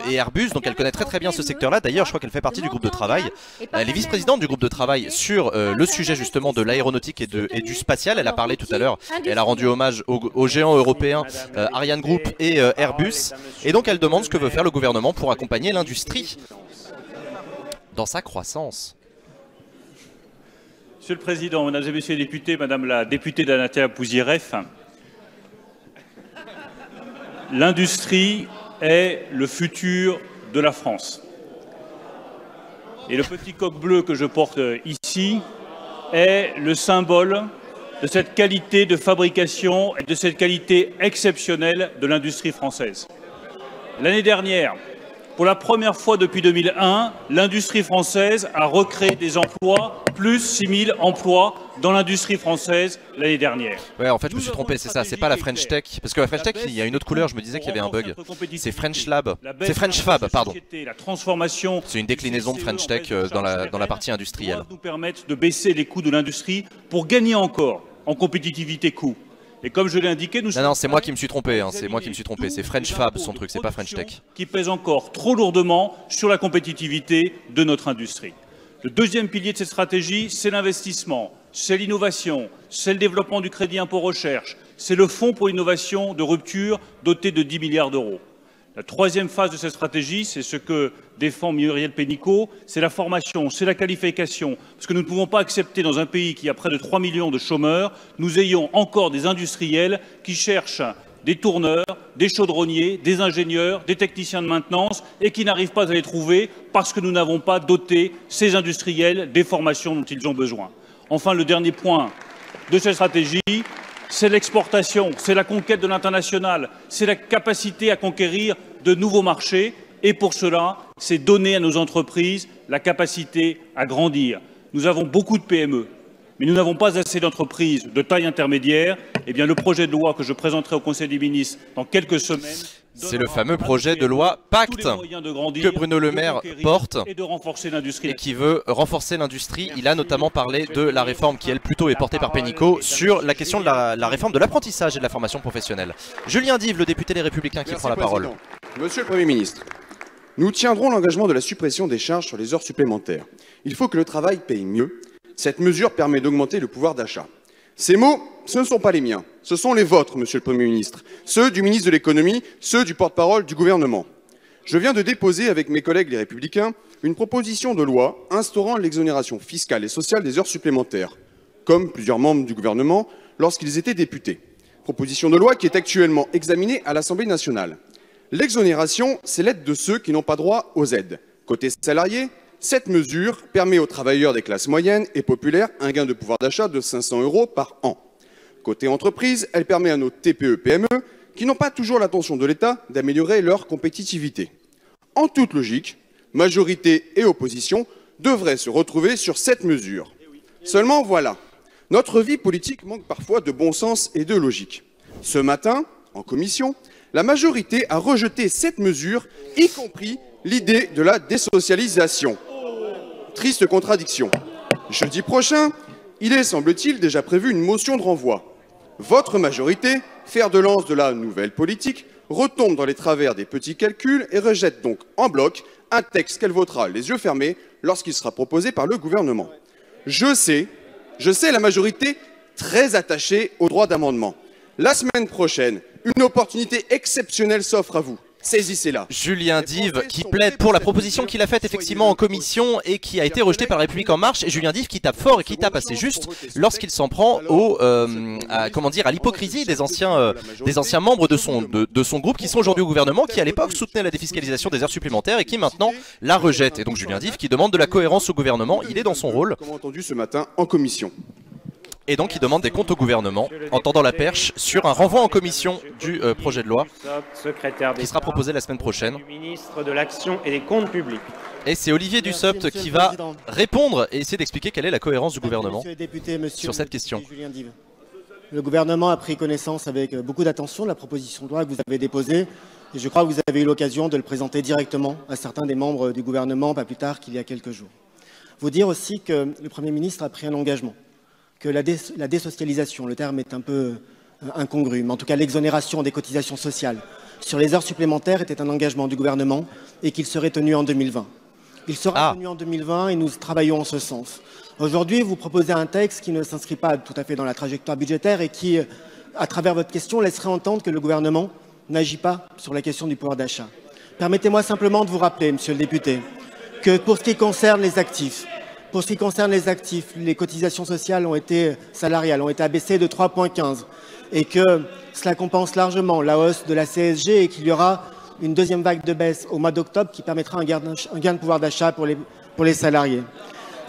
et Airbus, donc elle connaît très bien ce secteur-là. D'ailleurs, je crois qu'elle fait partie du groupe de travail. Elle est vice-présidente du groupe de travail sur le sujet justement de l'aéronautique et du spatial. Elle a parlé tout à l'heure, elle a rendu hommage aux géants européens Ariane Group et Airbus. Et donc elle demande ce que veut faire le gouvernement pour accompagner l'industrie dans sa croissance. Monsieur le Président, Mesdames et Messieurs les députés, Madame la députée Nathalie Pouzireff, l'industrie est le futur de la France. Et le petit coq bleu que je porte ici est le symbole de cette qualité de fabrication et de cette qualité exceptionnelle de l'industrie française. L'année dernière, pour la première fois depuis 2001, l'industrie française a recréé des emplois, plus 6 000 emplois dans l'industrie française l'année dernière. Ouais, en fait, je me suis trompé, c'est ça, c'est pas la French Tech. Parce que la French Tech, il y a une autre couleur, je me disais qu'il y avait un bug. C'est French Lab. C'est French Fab, pardon. C'est une déclinaison de French Tech dans la partie industrielle. Nous permettre de baisser les coûts de l'industrie pour gagner encore en compétitivité coût. Et comme je l'ai indiqué, nous Non, c'est moi qui me suis trompé, hein, c'est moi qui me suis trompé. C'est French Fab son truc, c'est pas French Tech. Qui pèse encore trop lourdement sur la compétitivité de notre industrie. Le deuxième pilier de cette stratégie, c'est l'investissement, c'est l'innovation, c'est le développement du crédit impôt recherche, c'est le fonds pour l'innovation de rupture doté de 10 milliards d'euros. La troisième phase de cette stratégie, c'est ce que défend Muriel Pénicaud, c'est la formation, c'est la qualification. Parce que nous ne pouvons pas accepter dans un pays qui a près de 3 millions de chômeurs, nous ayons encore des industriels qui cherchent des tourneurs, des chaudronniers, des ingénieurs, des techniciens de maintenance et qui n'arrivent pas à les trouver parce que nous n'avons pas doté ces industriels des formations dont ils ont besoin. Enfin, le dernier point de cette stratégie, c'est l'exportation, c'est la conquête de l'international, c'est la capacité à conquérir de nouveaux marchés et pour cela, c'est donner à nos entreprises la capacité à grandir. Nous avons beaucoup de PME, mais nous n'avons pas assez d'entreprises de taille intermédiaire. Eh bien, le projet de loi que je présenterai au Conseil des ministres dans quelques semaines... C'est le fameux projet de loi Pacte que Bruno Le Maire porte et qui veut renforcer l'industrie. Il a notamment parlé de la réforme qui, elle, plutôt est portée par Pénicaud sur la question de la réforme de l'apprentissage et de la formation professionnelle. Julien Dive, le député Les Républicains, qui prend la parole. Monsieur le Premier ministre, nous tiendrons l'engagement de la suppression des charges sur les heures supplémentaires. Il faut que le travail paye mieux. Cette mesure permet d'augmenter le pouvoir d'achat. Ces mots, ce ne sont pas les miens, ce sont les vôtres, Monsieur le Premier ministre, ceux du ministre de l'économie, ceux du porte-parole du gouvernement. Je viens de déposer avec mes collègues les Républicains une proposition de loi instaurant l'exonération fiscale et sociale des heures supplémentaires, comme plusieurs membres du gouvernement lorsqu'ils étaient députés. Proposition de loi qui est actuellement examinée à l'Assemblée nationale. L'exonération, c'est l'aide de ceux qui n'ont pas droit aux aides. Côté salariés, cette mesure permet aux travailleurs des classes moyennes et populaires un gain de pouvoir d'achat de 500 € par an. Côté entreprise, elle permet à nos TPE-PME, qui n'ont pas toujours l'attention de l'État, d'améliorer leur compétitivité. En toute logique, majorité et opposition devraient se retrouver sur cette mesure. Seulement voilà, notre vie politique manque parfois de bon sens et de logique. Ce matin, en commission, la majorité a rejeté cette mesure, y compris l'idée de la désocialisation. Triste contradiction. Jeudi prochain, il est, semble-t-il, déjà prévu une motion de renvoi. Votre majorité, fer de lance de la nouvelle politique, retombe dans les travers des petits calculs et rejette donc en bloc un texte qu'elle votera les yeux fermés lorsqu'il sera proposé par le gouvernement. Je sais la majorité très attachée au droit d'amendement. La semaine prochaine, une opportunité exceptionnelle s'offre à vous. Saisissez-la. Julien Dive qui plaide pour la proposition qu'il a faite effectivement en commission et qui a été rejetée par la République En Marche. Et Julien Dive qui tape fort et qui tape assez juste lorsqu'il s'en prend à l'hypocrisie des anciens membres de son groupe qui sont aujourd'hui au gouvernement, qui à l'époque soutenaient la défiscalisation des heures supplémentaires et qui maintenant la rejettent. Et donc Julien Dive qui demande de la cohérence au gouvernement, il est dans son rôle. Comme entendu ce matin en commission. Et donc il demande des comptes au gouvernement en tendant la perche sur un renvoi en commission du projet de loi qui sera proposé la semaine prochaine. Ministre de l'Action et des Comptes Publics. Et c'est Olivier Dussopt qui va répondre et essayer d'expliquer quelle est la cohérence du gouvernement sur cette question. Le gouvernement a pris connaissance avec beaucoup d'attention de la proposition de loi que vous avez déposée et je crois que vous avez eu l'occasion de le présenter directement à certains des membres du gouvernement, pas plus tard qu'il y a quelques jours. Vous dire aussi que le Premier ministre a pris un engagement, que la désocialisation, le terme est un peu incongru, mais en tout cas l'exonération des cotisations sociales sur les heures supplémentaires était un engagement du gouvernement et qu'il serait tenu en 2020. Il sera tenu en 2020 et nous travaillons en ce sens. Aujourd'hui, vous proposez un texte qui ne s'inscrit pas tout à fait dans la trajectoire budgétaire et qui, à travers votre question, laisserait entendre que le gouvernement n'agit pas sur la question du pouvoir d'achat. Permettez-moi simplement de vous rappeler, monsieur le député, que pour ce qui concerne les actifs, les cotisations sociales salariales ont été abaissées de 3,15 et que cela compense largement la hausse de la CSG et qu'il y aura une deuxième vague de baisse au mois d'octobre qui permettra un gain de pouvoir d'achat pour les salariés.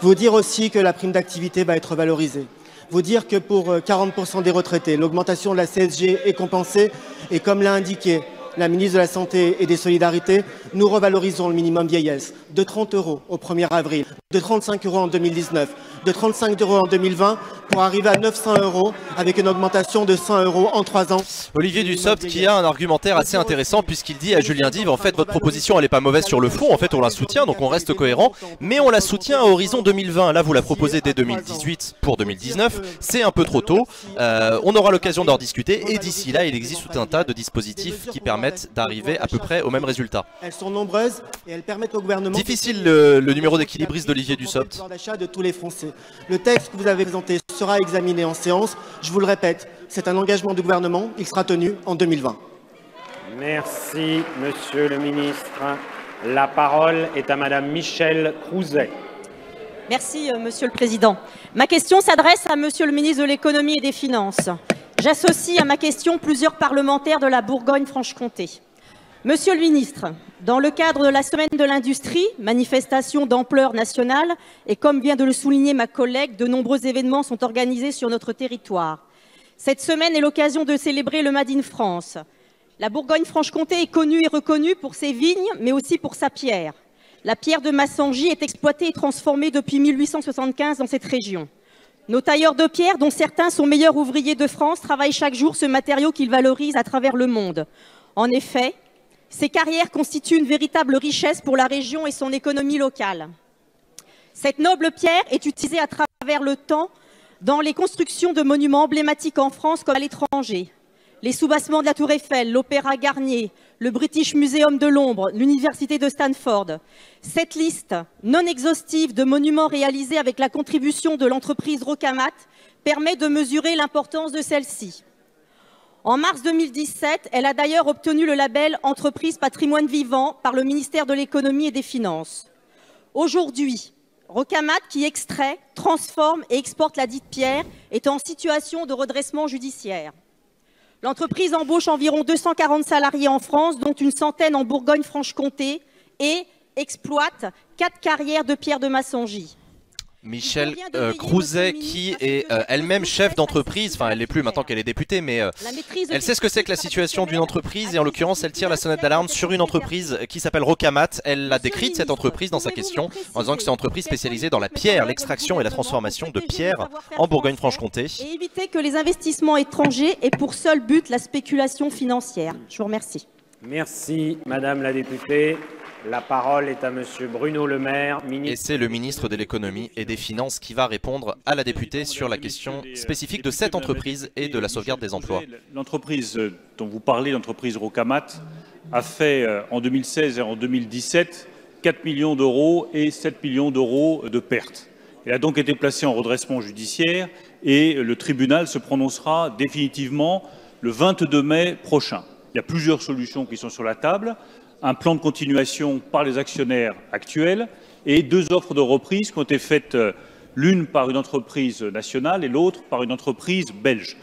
Vous dire aussi que la prime d'activité va être valorisée. Vous dire que pour 40% des retraités, l'augmentation de la CSG est compensée et comme l'a indiqué la ministre de la Santé et des Solidarités, nous revalorisons le minimum vieillesse de 30 € au 1er avril, de 35 € en 2019, de 35 € en 2020 pour arriver à 900 € avec une augmentation de 100 € en 3 ans. Olivier Dussopt qui a un argumentaire assez intéressant puisqu'il dit à Julien Dive, en fait votre proposition elle n'est pas mauvaise sur le fond, en fait on la soutient donc on reste cohérent, mais on la soutient à horizon 2020. Là vous la proposez dès 2018 pour 2019, c'est un peu trop tôt, on aura l'occasion d'en discuter et d'ici là il existe tout un tas de dispositifs qui permettent d'arriver à peu près au même résultat. Elles sont nombreuses et elles permettent au gouvernement... Difficile le numéro d'équilibriste d'Olivier Dussopt. ...de tous les Français. Le texte que vous avez présenté sera examiné en séance. Je vous le répète, c'est un engagement du gouvernement. Il sera tenu en 2020. Merci, monsieur le ministre. La parole est à madame Michèle Crouzet. Merci, monsieur le président. Ma question s'adresse à monsieur le ministre de l'économie et des finances. J'associe à ma question plusieurs parlementaires de la Bourgogne-Franche-Comté. Monsieur le ministre, dans le cadre de la semaine de l'industrie, manifestation d'ampleur nationale, et comme vient de le souligner ma collègue, de nombreux événements sont organisés sur notre territoire. Cette semaine est l'occasion de célébrer le Made in France. La Bourgogne-Franche-Comté est connue et reconnue pour ses vignes, mais aussi pour sa pierre. La pierre de Massangy est exploitée et transformée depuis 1875 dans cette région. Nos tailleurs de pierre, dont certains sont meilleurs ouvriers de France, travaillent chaque jour ce matériau qu'ils valorisent à travers le monde. En effet, ces carrières constituent une véritable richesse pour la région et son économie locale. Cette noble pierre est utilisée à travers le temps dans les constructions de monuments emblématiques en France comme à l'étranger. Les soubassements de la Tour Eiffel, l'Opéra Garnier, le British Museum de Londres, l'Université de Stanford. Cette liste non exhaustive de monuments réalisés avec la contribution de l'entreprise Rocamat permet de mesurer l'importance de celle-ci. En mars 2017, elle a d'ailleurs obtenu le label Entreprise Patrimoine Vivant par le ministère de l'Économie et des Finances. Aujourd'hui, Rocamat, qui extrait, transforme et exporte la dite pierre, est en situation de redressement judiciaire. L'entreprise embauche environ 240 salariés en France, dont une centaine en Bourgogne-Franche-Comté, et exploite 4 carrières de pierre de Massangy. Michèle Crouzet, qui est elle-même chef d'entreprise, enfin elle l'est plus maintenant qu'elle est députée, mais elle sait ce que c'est que la situation d'une entreprise, et en l'occurrence elle tire la sonnette d'alarme sur une entreprise qui s'appelle Rocamat. Elle l'a décrite cette entreprise dans sa question, en disant que c'est une entreprise spécialisée dans la pierre, l'extraction et la transformation de pierre en Bourgogne-Franche-Comté. Et éviter que les investissements étrangers aient pour seul but la spéculation financière. Je vous remercie. Merci madame la députée. La parole est à monsieur Bruno Le Maire, ministre... Et c'est le ministre de l'économie et des finances qui va répondre à la députée sur la question spécifique de cette entreprise et de la sauvegarde des emplois. L'entreprise dont vous parlez, l'entreprise Rocamat, a fait en 2016 et en 2017 4 millions d'euros et 7 millions d'euros de pertes. Elle a donc été placée en redressement judiciaire et le tribunal se prononcera définitivement le 22 mai prochain. Il y a plusieurs solutions qui sont sur la table. Un plan de continuation par les actionnaires actuels et 2 offres de reprise qui ont été faites, l'une par une entreprise nationale et l'autre par une entreprise belge.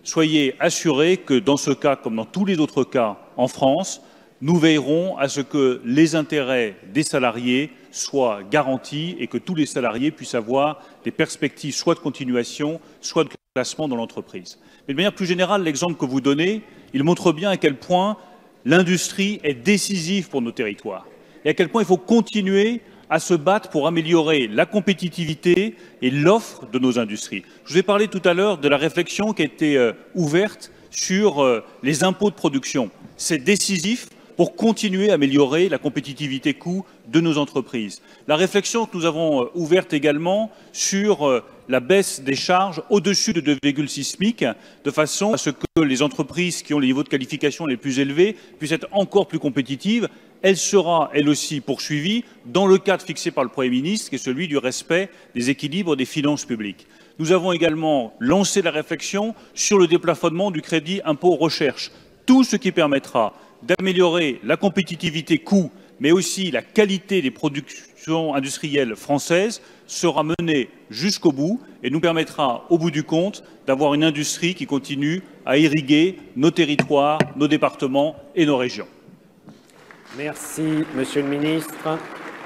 Soyez assurés que dans ce cas, comme dans tous les autres cas en France, nous veillerons à ce que les intérêts des salariés soient garantis et que tous les salariés puissent avoir des perspectives soit de continuation, soit de placement dans l'entreprise. Mais de manière plus générale, l'exemple que vous donnez, il montre bien à quel point l'industrie est décisive pour nos territoires et à quel point il faut continuer à se battre pour améliorer la compétitivité et l'offre de nos industries. Je vous ai parlé tout à l'heure de la réflexion qui a été ouverte sur les impôts de production. C'est décisif pour continuer à améliorer la compétitivité coût de nos entreprises. La réflexion que nous avons ouverte également sur la baisse des charges au-dessus de 2,6 SMIC, de façon à ce que les entreprises qui ont les niveaux de qualification les plus élevés puissent être encore plus compétitives. Elle sera, elle aussi, poursuivie dans le cadre fixé par le Premier ministre, qui est celui du respect des équilibres des finances publiques. Nous avons également lancé la réflexion sur le déplafonnement du crédit impôt recherche, tout ce qui permettra d'améliorer la compétitivité coût, mais aussi la qualité des productions industrielles françaises, sera mené jusqu'au bout et nous permettra, au bout du compte, d'avoir une industrie qui continue à irriguer nos territoires, nos départements et nos régions. Merci, Monsieur le Ministre.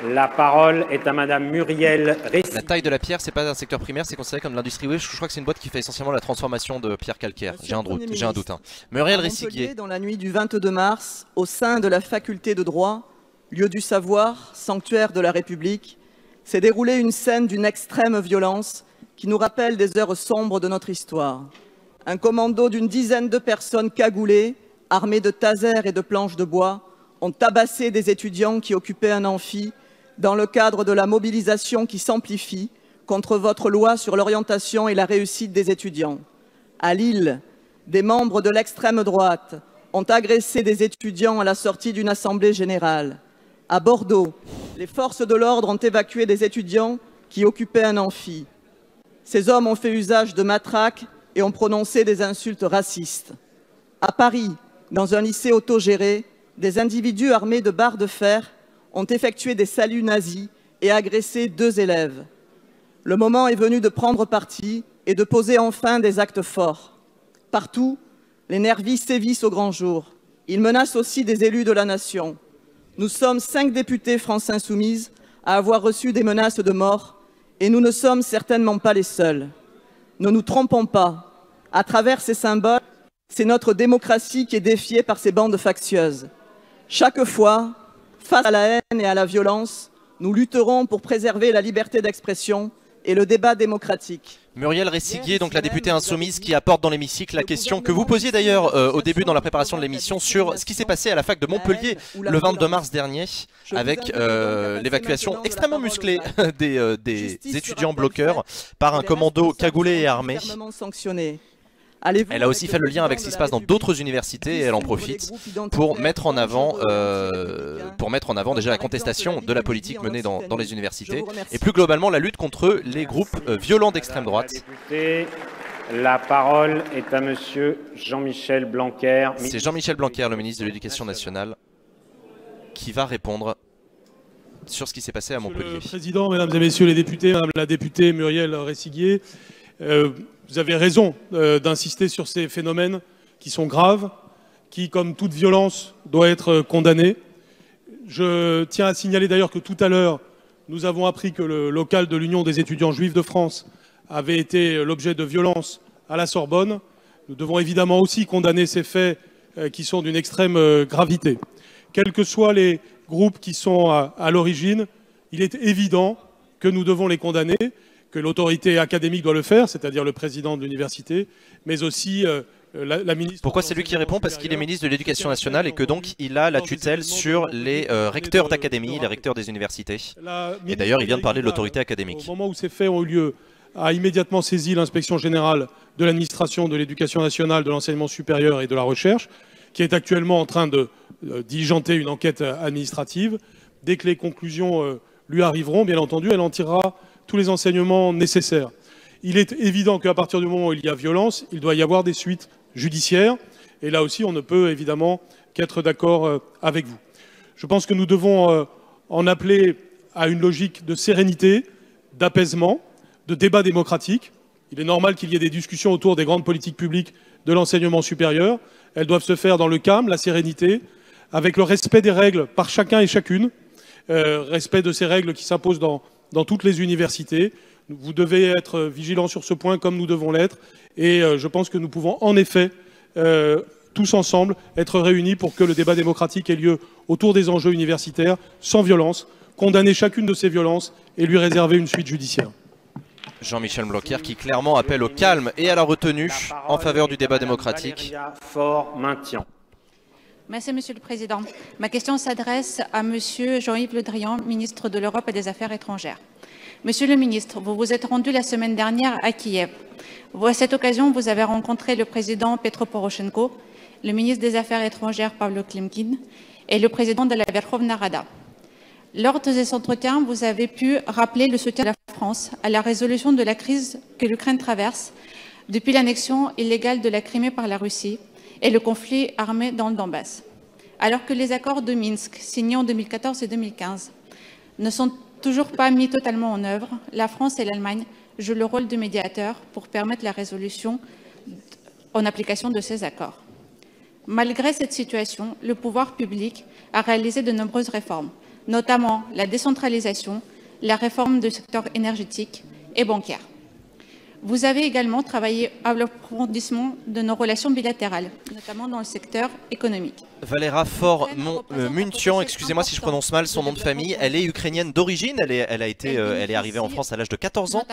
La parole est à Madame Muriel Ressiguier. La taille de la pierre, c'est pas un secteur primaire, c'est considéré comme de l'industrie. Oui, je crois que c'est une boîte qui fait essentiellement la transformation de pierre calcaire. J'ai un doute. Hein. Muriel Ressiguier. Dans la nuit du 22 mars, au sein de la faculté de droit, lieu du savoir, sanctuaire de la République, s'est déroulée une scène d'une extrême violence qui nous rappelle des heures sombres de notre histoire. Un commando d'une dizaine de personnes cagoulées, armées de tasers et de planches de bois, ont tabassé des étudiants qui occupaient un amphi dans le cadre de la mobilisation qui s'amplifie contre votre loi sur l'orientation et la réussite des étudiants. À Lille, des membres de l'extrême droite ont agressé des étudiants à la sortie d'une assemblée générale. À Bordeaux, les forces de l'ordre ont évacué des étudiants qui occupaient un amphi. Ces hommes ont fait usage de matraques et ont prononcé des insultes racistes. À Paris, dans un lycée autogéré, des individus armés de barres de fer ont effectué des saluts nazis et agressé 2 élèves. Le moment est venu de prendre parti et de poser enfin des actes forts. Partout, les nervis sévissent au grand jour. Ils menacent aussi des élus de la nation. Nous sommes 5 députés France Insoumise à avoir reçu des menaces de mort et nous ne sommes certainement pas les seuls. Ne nous trompons pas. À travers ces symboles, c'est notre démocratie qui est défiée par ces bandes factieuses. Chaque fois, face à la haine et à la violence, nous lutterons pour préserver la liberté d'expression et le débat démocratique. Muriel Ressiguier, donc la députée insoumise qui apporte dans l'hémicycle la question que vous posiez d'ailleurs au début dans la préparation de l'émission sur ce qui s'est passé à la fac de Montpellier le 22 mars dernier avec l'évacuation extrêmement musclée des étudiants bloqueurs par un commando cagoulé et armé. Elle a aussi fait le lien avec ce qui se passe dans d'autres universités et elle en profite pour mettre en avant déjà la contestation de la politique menée dans les universités et plus globalement la lutte contre les groupes violents d'extrême droite. La parole est à Monsieur Jean-Michel Blanquer. C'est Jean-Michel Blanquer, le ministre de l'Éducation nationale, qui va répondre sur ce qui s'est passé à Montpellier. Monsieur le Président, Mesdames et Messieurs les députés, Madame la députée Muriel Ressiguier, vous avez raison d'insister sur ces phénomènes qui sont graves, qui, comme toute violence, doit être condamnée. Je tiens à signaler d'ailleurs que tout à l'heure, nous avons appris que le local de l'Union des étudiants juifs de France avait été l'objet de violences à la Sorbonne. Nous devons évidemment aussi condamner ces faits qui sont d'une extrême gravité. Quels que soient les groupes qui sont à l'origine, il est évident que nous devons les condamner, que l'autorité académique doit le faire, c'est-à-dire le président de l'université, mais aussi la ministre... Pourquoi c'est lui qui répond? Parce qu'il est ministre de l'Éducation nationale et que donc il a la tutelle sur les recteurs d'académie, les recteurs des universités. Et d'ailleurs, il vient de parler de l'autorité académique. Au moment où ces faits ont eu lieu, a immédiatement saisi l'inspection générale de l'administration de l'Éducation nationale, de l'enseignement supérieur et de la recherche, qui est actuellement en train de diligenter une enquête administrative. Dès que les conclusions lui arriveront, bien entendu, elle en tirera tous les enseignements nécessaires. Il est évident qu'à partir du moment où il y a violence, il doit y avoir des suites judiciaires. Et là aussi, on ne peut évidemment qu'être d'accord avec vous. Je pense que nous devons en appeler à une logique de sérénité, d'apaisement, de débat démocratique. Il est normal qu'il y ait des discussions autour des grandes politiques publiques de l'enseignement supérieur. Elles doivent se faire dans le calme, la sérénité, avec le respect des règles par chacun et chacune, respect de ces règles qui s'imposent dans toutes les universités. Vous devez être vigilants sur ce point comme nous devons l'être. Et je pense que nous pouvons en effet, tous ensemble, être réunis pour que le débat démocratique ait lieu autour des enjeux universitaires, sans violence, condamner chacune de ces violences et lui réserver une suite judiciaire. Jean-Michel Blanquer qui clairement appelle au calme et à la retenue en faveur du débat démocratique. Fort maintien. Merci, Monsieur le Président. Ma question s'adresse à Monsieur Jean-Yves Le Drian, ministre de l'Europe et des Affaires étrangères. Monsieur le ministre, vous vous êtes rendu la semaine dernière à Kiev. À cette occasion, vous avez rencontré le président Petro Poroshenko, le ministre des Affaires étrangères Pavlo Klimkin et le président de la Verkhovna Rada. Lors de ces entretiens, vous avez pu rappeler le soutien de la France à la résolution de la crise que l'Ukraine traverse depuis l'annexion illégale de la Crimée par la Russie et le conflit armé dans le Donbass. Alors que les accords de Minsk, signés en 2014 et 2015, ne sont toujours pas mis totalement en œuvre, la France et l'Allemagne jouent le rôle de médiateur pour permettre la résolution en application de ces accords. Malgré cette situation, le pouvoir public a réalisé de nombreuses réformes, notamment la décentralisation, la réforme du secteur énergétique et bancaire. Vous avez également travaillé à l'approfondissement de nos relations bilatérales, notamment dans le secteur économique. Valéra Faure-Muntian, excusez-moi si je prononce mal son nom de famille, elle est ukrainienne d'origine, elle est arrivée en France à l'âge de 14 ans.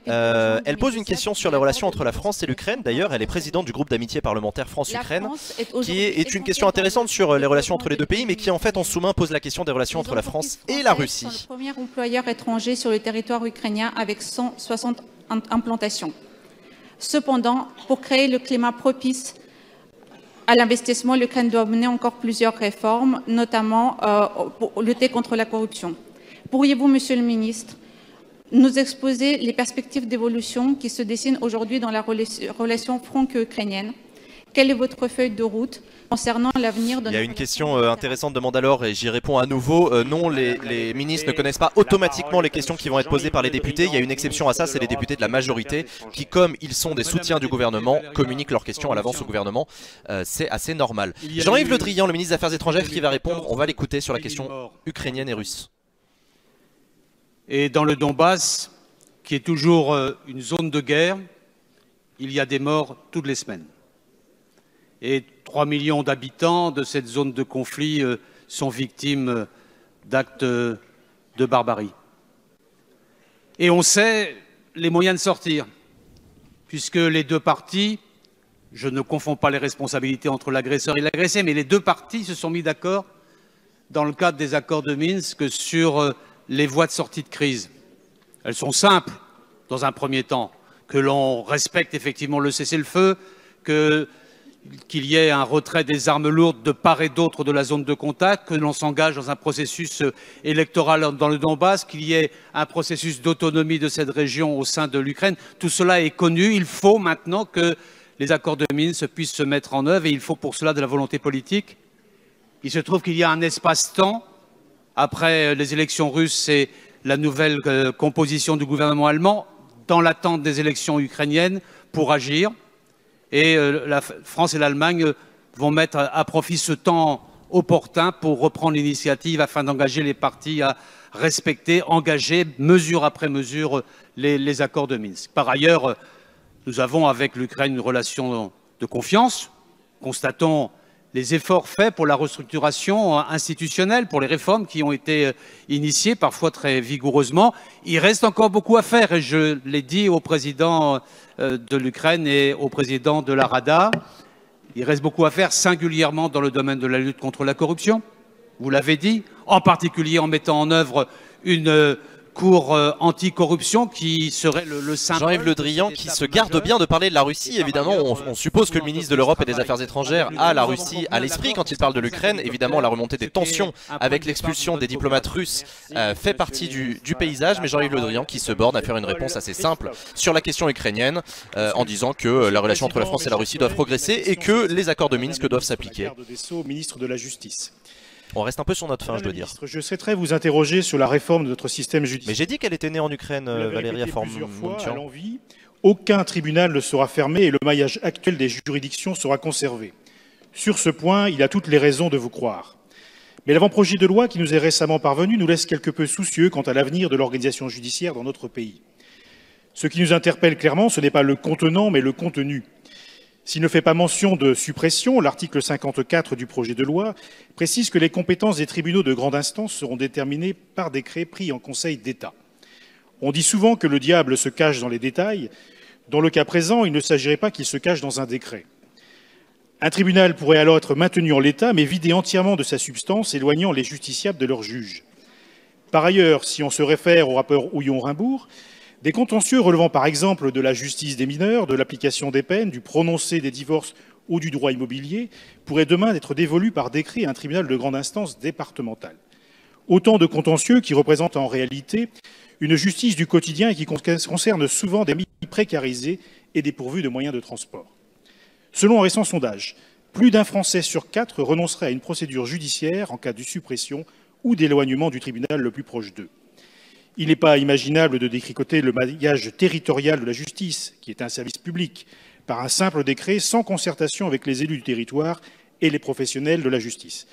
Elle pose une question sur les relations entre la France et l'Ukraine. D'ailleurs, elle est présidente du groupe d'amitié parlementaire France-Ukraine, qui est une question intéressante sur les relations entre les deux pays, mais qui en fait en sous-main pose la question des relations entre la France et la Russie. Le premier employeur étranger sur le territoire ukrainien avec 160 implantations. Cependant, pour créer le climat propice à l'investissement, l'Ukraine doit mener encore plusieurs réformes, notamment pour lutter contre la corruption. Pourriez-vous, Monsieur le Ministre, nous exposer les perspectives d'évolution qui se dessinent aujourd'hui dans la relation franco-ukrainienne? Quelle est votre feuille de route concernant l'avenir de Il y a une question intéressante de Mandalore et j'y réponds à nouveau. Non, les ministres ne connaissent pas automatiquement les questions qui vont être posées par les députés. Il y a une exception à ça, c'est les députés de la majorité qui, comme ils sont des soutiens du gouvernement, communiquent leurs questions à l'avance au gouvernement. C'est assez normal. Jean-Yves Le Drian, le ministre des Affaires étrangères, qui va répondre. On va l'écouter sur la question ukrainienne et russe. Et dans le Donbass, qui est toujours une zone de guerre, il y a des morts toutes les semaines. Et 3 millions d'habitants de cette zone de conflit sont victimes d'actes de barbarie. Et on sait les moyens de sortir, puisque les deux parties, je ne confonds pas les responsabilités entre l'agresseur et l'agressé, mais les deux parties se sont mis d'accord dans le cadre des accords de Minsk sur les voies de sortie de crise. Elles sont simples, dans un premier temps, que l'on respecte effectivement le cessez-le-feu, qu'il y ait un retrait des armes lourdes de part et d'autre de la zone de contact, que l'on s'engage dans un processus électoral dans le Donbass, qu'il y ait un processus d'autonomie de cette région au sein de l'Ukraine. Tout cela est connu. Il faut maintenant que les accords de Minsk puissent se mettre en œuvre et il faut pour cela de la volonté politique. Il se trouve qu'il y a un espace-temps après les élections russes et la nouvelle composition du gouvernement allemand dans l'attente des élections ukrainiennes pour agir. Et la France et l'Allemagne vont mettre à profit ce temps opportun pour reprendre l'initiative afin d'engager les parties à respecter, engager, mesure après mesure, les accords de Minsk. Par ailleurs, nous avons avec l'Ukraine une relation de confiance. Constatons les efforts faits pour la restructuration institutionnelle, pour les réformes qui ont été initiées, parfois très vigoureusement. Il reste encore beaucoup à faire et je l'ai dit au président de l'Ukraine et au président de la Rada. Il reste beaucoup à faire, singulièrement dans le domaine de la lutte contre la corruption. Vous l'avez dit, en particulier en mettant en œuvre une cour anticorruption qui serait le symbole... Jean-Yves Le Drian qui se garde bien de parler de la Russie. Évidemment, on suppose que le ministre de l'Europe et des Affaires étrangères a la Russie à l'esprit quand il parle de l'Ukraine. Évidemment, la remontée des tensions avec l'expulsion des diplomates russes fait partie du paysage. Mais Jean-Yves Le Drian qui se borne à faire une réponse assez simple sur la question ukrainienne en disant que la relation entre la France et la Russie doit progresser et que les accords de Minsk doivent s'appliquer. Ministre de la Justice. On reste un peu sur notre fin, je dois dire. Je souhaiterais vous interroger sur la réforme de notre système judiciaire. Mais j'ai dit qu'elle était née en Ukraine, Valérie Faure-Muntian. Aucun tribunal ne sera fermé et le maillage actuel des juridictions sera conservé. Sur ce point, il a toutes les raisons de vous croire. Mais l'avant-projet de loi qui nous est récemment parvenu nous laisse quelque peu soucieux quant à l'avenir de l'organisation judiciaire dans notre pays. Ce qui nous interpelle clairement, ce n'est pas le contenant, mais le contenu. S'il ne fait pas mention de suppression, l'article 54 du projet de loi précise que les compétences des tribunaux de grande instance seront déterminées par décret pris en Conseil d'État. On dit souvent que le diable se cache dans les détails. Dans le cas présent, il ne s'agirait pas qu'il se cache dans un décret. Un tribunal pourrait alors être maintenu en l'état, mais vidé entièrement de sa substance, éloignant les justiciables de leurs juges. Par ailleurs, si on se réfère au rapport Houillon-Rimbourg, des contentieux relevant par exemple de la justice des mineurs, de l'application des peines, du prononcé des divorces ou du droit immobilier pourraient demain être dévolus par décret à un tribunal de grande instance départemental. Autant de contentieux qui représentent en réalité une justice du quotidien et qui concernent souvent des familles précarisées et dépourvues de moyens de transport. Selon un récent sondage, plus d'un Français sur 4 renoncerait à une procédure judiciaire en cas de suppression ou d'éloignement du tribunal le plus proche d'eux. Il n'est pas imaginable de détricoter le maillage territorial de la justice, qui est un service public, par un simple décret sans concertation avec les élus du territoire et les professionnels de la justice.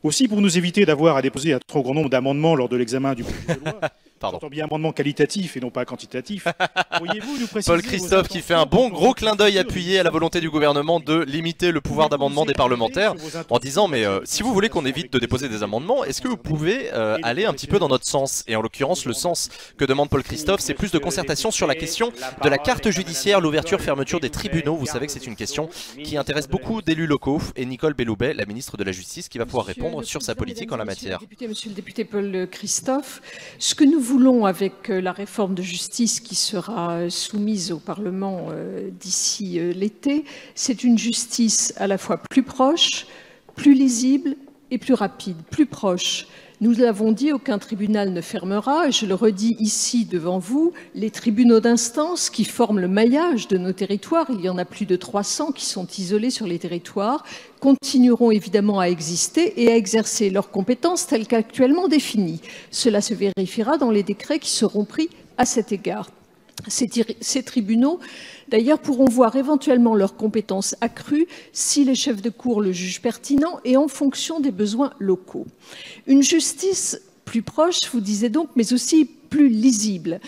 Aussi, pour nous éviter d'avoir à déposer un trop grand nombre d'amendements lors de l'examen du projet de loi, j'entends bien amendement qualitatif et non pas quantitatif, pourriez-vous nous préciser... Paul Christophe qui fait un bon gros clin d'œil appuyé à la volonté du gouvernement de limiter le pouvoir d'amendement des parlementaires en disant mais si vous voulez qu'on évite de déposer des amendements, est-ce que vous pouvez aller un petit peu dans notre sens? Et en l'occurrence, le sens que demande Paul Christophe, c'est plus de concertation sur la question de la carte judiciaire, l'ouverture-fermeture des tribunaux. Vous savez que c'est une question qui intéresse beaucoup d'élus locaux et Nicole Belloubet, la ministre de la Justice, qui va pouvoir répondre sur sa politique en la matière. Monsieur le député Paul Christophe, ce que nous voulons avec la réforme de justice qui sera soumise au Parlement d'ici l'été, c'est une justice à la fois plus proche, plus lisible et plus rapide. Plus proche. Nous l'avons dit, aucun tribunal ne fermera, et je le redis ici devant vous, les tribunaux d'instance qui forment le maillage de nos territoires, il y en a plus de 300 qui sont isolés sur les territoires, continueront évidemment à exister et à exercer leurs compétences telles qu'actuellement définies. Cela se vérifiera dans les décrets qui seront pris à cet égard. Ces tribunaux, d'ailleurs, pourront voir éventuellement leurs compétences accrues si les chefs de cour le jugent pertinent et en fonction des besoins locaux. Une justice plus proche, vous disiez donc, mais aussi plus lisible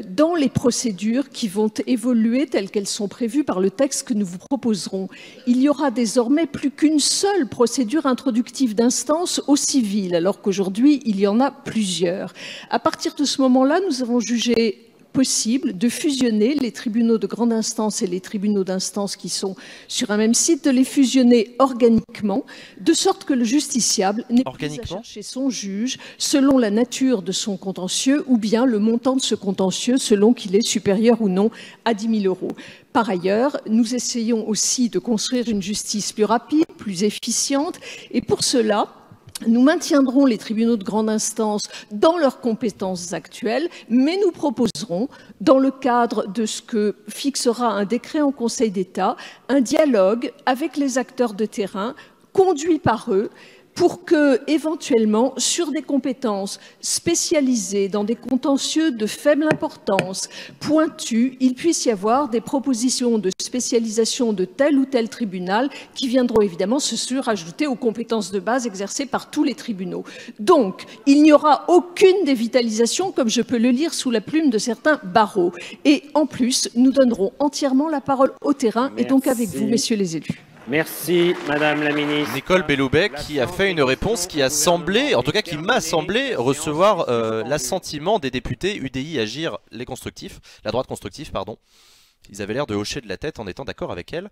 dans les procédures qui vont évoluer telles qu'elles sont prévues par le texte que nous vous proposerons. Il y aura désormais plus qu'une seule procédure introductive d'instance au civil, alors qu'aujourd'hui, il y en a plusieurs. À partir de ce moment-là, nous avons jugé possible de fusionner les tribunaux de grande instance et les tribunaux d'instance qui sont sur un même site, de les fusionner organiquement, de sorte que le justiciable n'ait plus à chercher son juge selon la nature de son contentieux ou bien le montant de ce contentieux selon qu'il est supérieur ou non à 10 000 €. Par ailleurs, nous essayons aussi de construire une justice plus rapide, plus efficiente, et pour cela, nous maintiendrons les tribunaux de grande instance dans leurs compétences actuelles, mais nous proposerons, dans le cadre de ce que fixera un décret en Conseil d'État, un dialogue avec les acteurs de terrain, conduit par eux, pour que, éventuellement, sur des compétences spécialisées, dans des contentieux de faible importance, pointus, il puisse y avoir des propositions de spécialisation de tel ou tel tribunal qui viendront évidemment se surajouter aux compétences de base exercées par tous les tribunaux. Donc, il n'y aura aucune dévitalisation, comme je peux le lire sous la plume de certains barreaux. Et en plus, nous donnerons entièrement la parole au terrain et donc avec vous, messieurs les élus. Merci, Madame la Ministre. Nicole Belloubet qui a fait une réponse qui a semblé, en tout cas qui m'a semblé recevoir l'assentiment des députés UDI Agir les constructifs, la droite constructive, pardon. Ils avaient l'air de hocher de la tête en étant d'accord avec elle.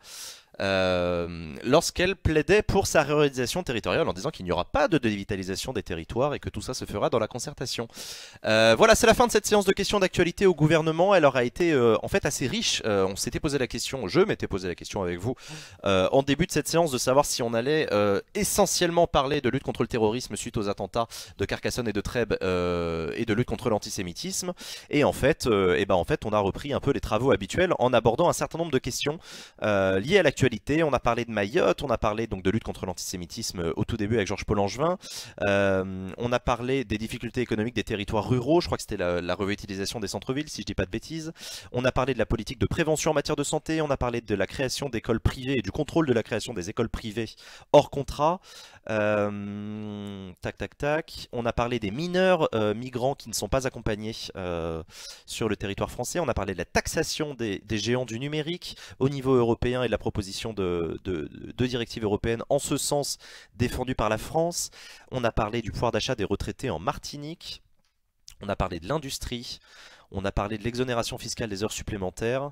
Lorsqu'elle plaidait pour sa réorganisation territoriale en disant qu'il n'y aura pas de dévitalisation des territoires et que tout ça se fera dans la concertation. Voilà, c'est la fin de cette séance de questions d'actualité au gouvernement. Elle aura été en fait assez riche. On s'était posé la question, je m'étais posé la question avec vous en début de cette séance de savoir si on allait essentiellement parler de lutte contre le terrorisme suite aux attentats de Carcassonne et de Trèbes et de lutte contre l'antisémitisme. Et en fait, on a repris un peu les travaux habituels en abordant un certain nombre de questions liées à l'actualité. On a parlé de Mayotte, on a parlé donc de lutte contre l'antisémitisme au tout début avec Georges Paul-Langevin, on a parlé des difficultés économiques des territoires ruraux, je crois que c'était la revitalisation des centres-villes si je dis pas de bêtises, on a parlé de la politique de prévention en matière de santé, on a parlé de la création d'écoles privées et du contrôle de la création des écoles privées hors contrat, Tac, tac, tac. On a parlé des mineurs migrants qui ne sont pas accompagnés sur le territoire français. On a parlé de la taxation des géants du numérique au niveau européen et de la proposition de directives européennes en ce sens défendue par la France. On a parlé du pouvoir d'achat des retraités en Martinique. On a parlé de l'industrie. On a parlé de l'exonération fiscale des heures supplémentaires.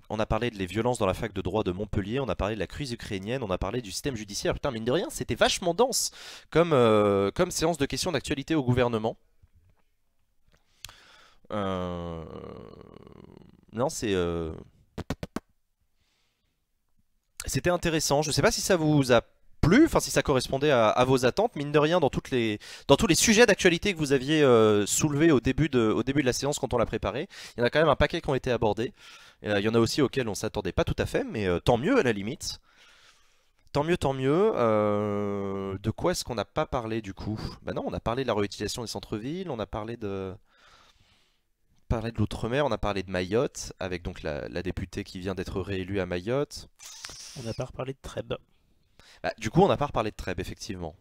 On a parlé de les violences dans la fac de droit de Montpellier, on a parlé de la crise ukrainienne, on a parlé du système judiciaire. Putain, mine de rien, c'était vachement dense comme séance de questions d'actualité au gouvernement. Non, c'était intéressant. Je sais pas si ça vous a plu, enfin si ça correspondait à vos attentes. Mine de rien, dans tous les sujets d'actualité que vous aviez soulevés au début de la séance quand on l'a préparé, il y en a quand même un paquet qui ont été abordés. Il y en a aussi auxquels on s'attendait pas tout à fait, mais tant mieux à la limite. Tant mieux, tant mieux. De quoi est-ce qu'on n'a pas parlé du coup? Bah non, on a parlé de la réutilisation des centres-villes, on a parlé de l'outre-mer, on a parlé de Mayotte, avec donc la députée qui vient d'être réélue à Mayotte. On n'a pas reparlé de Trèbes. Bah, du coup, on n'a pas reparlé de Trèbes, effectivement.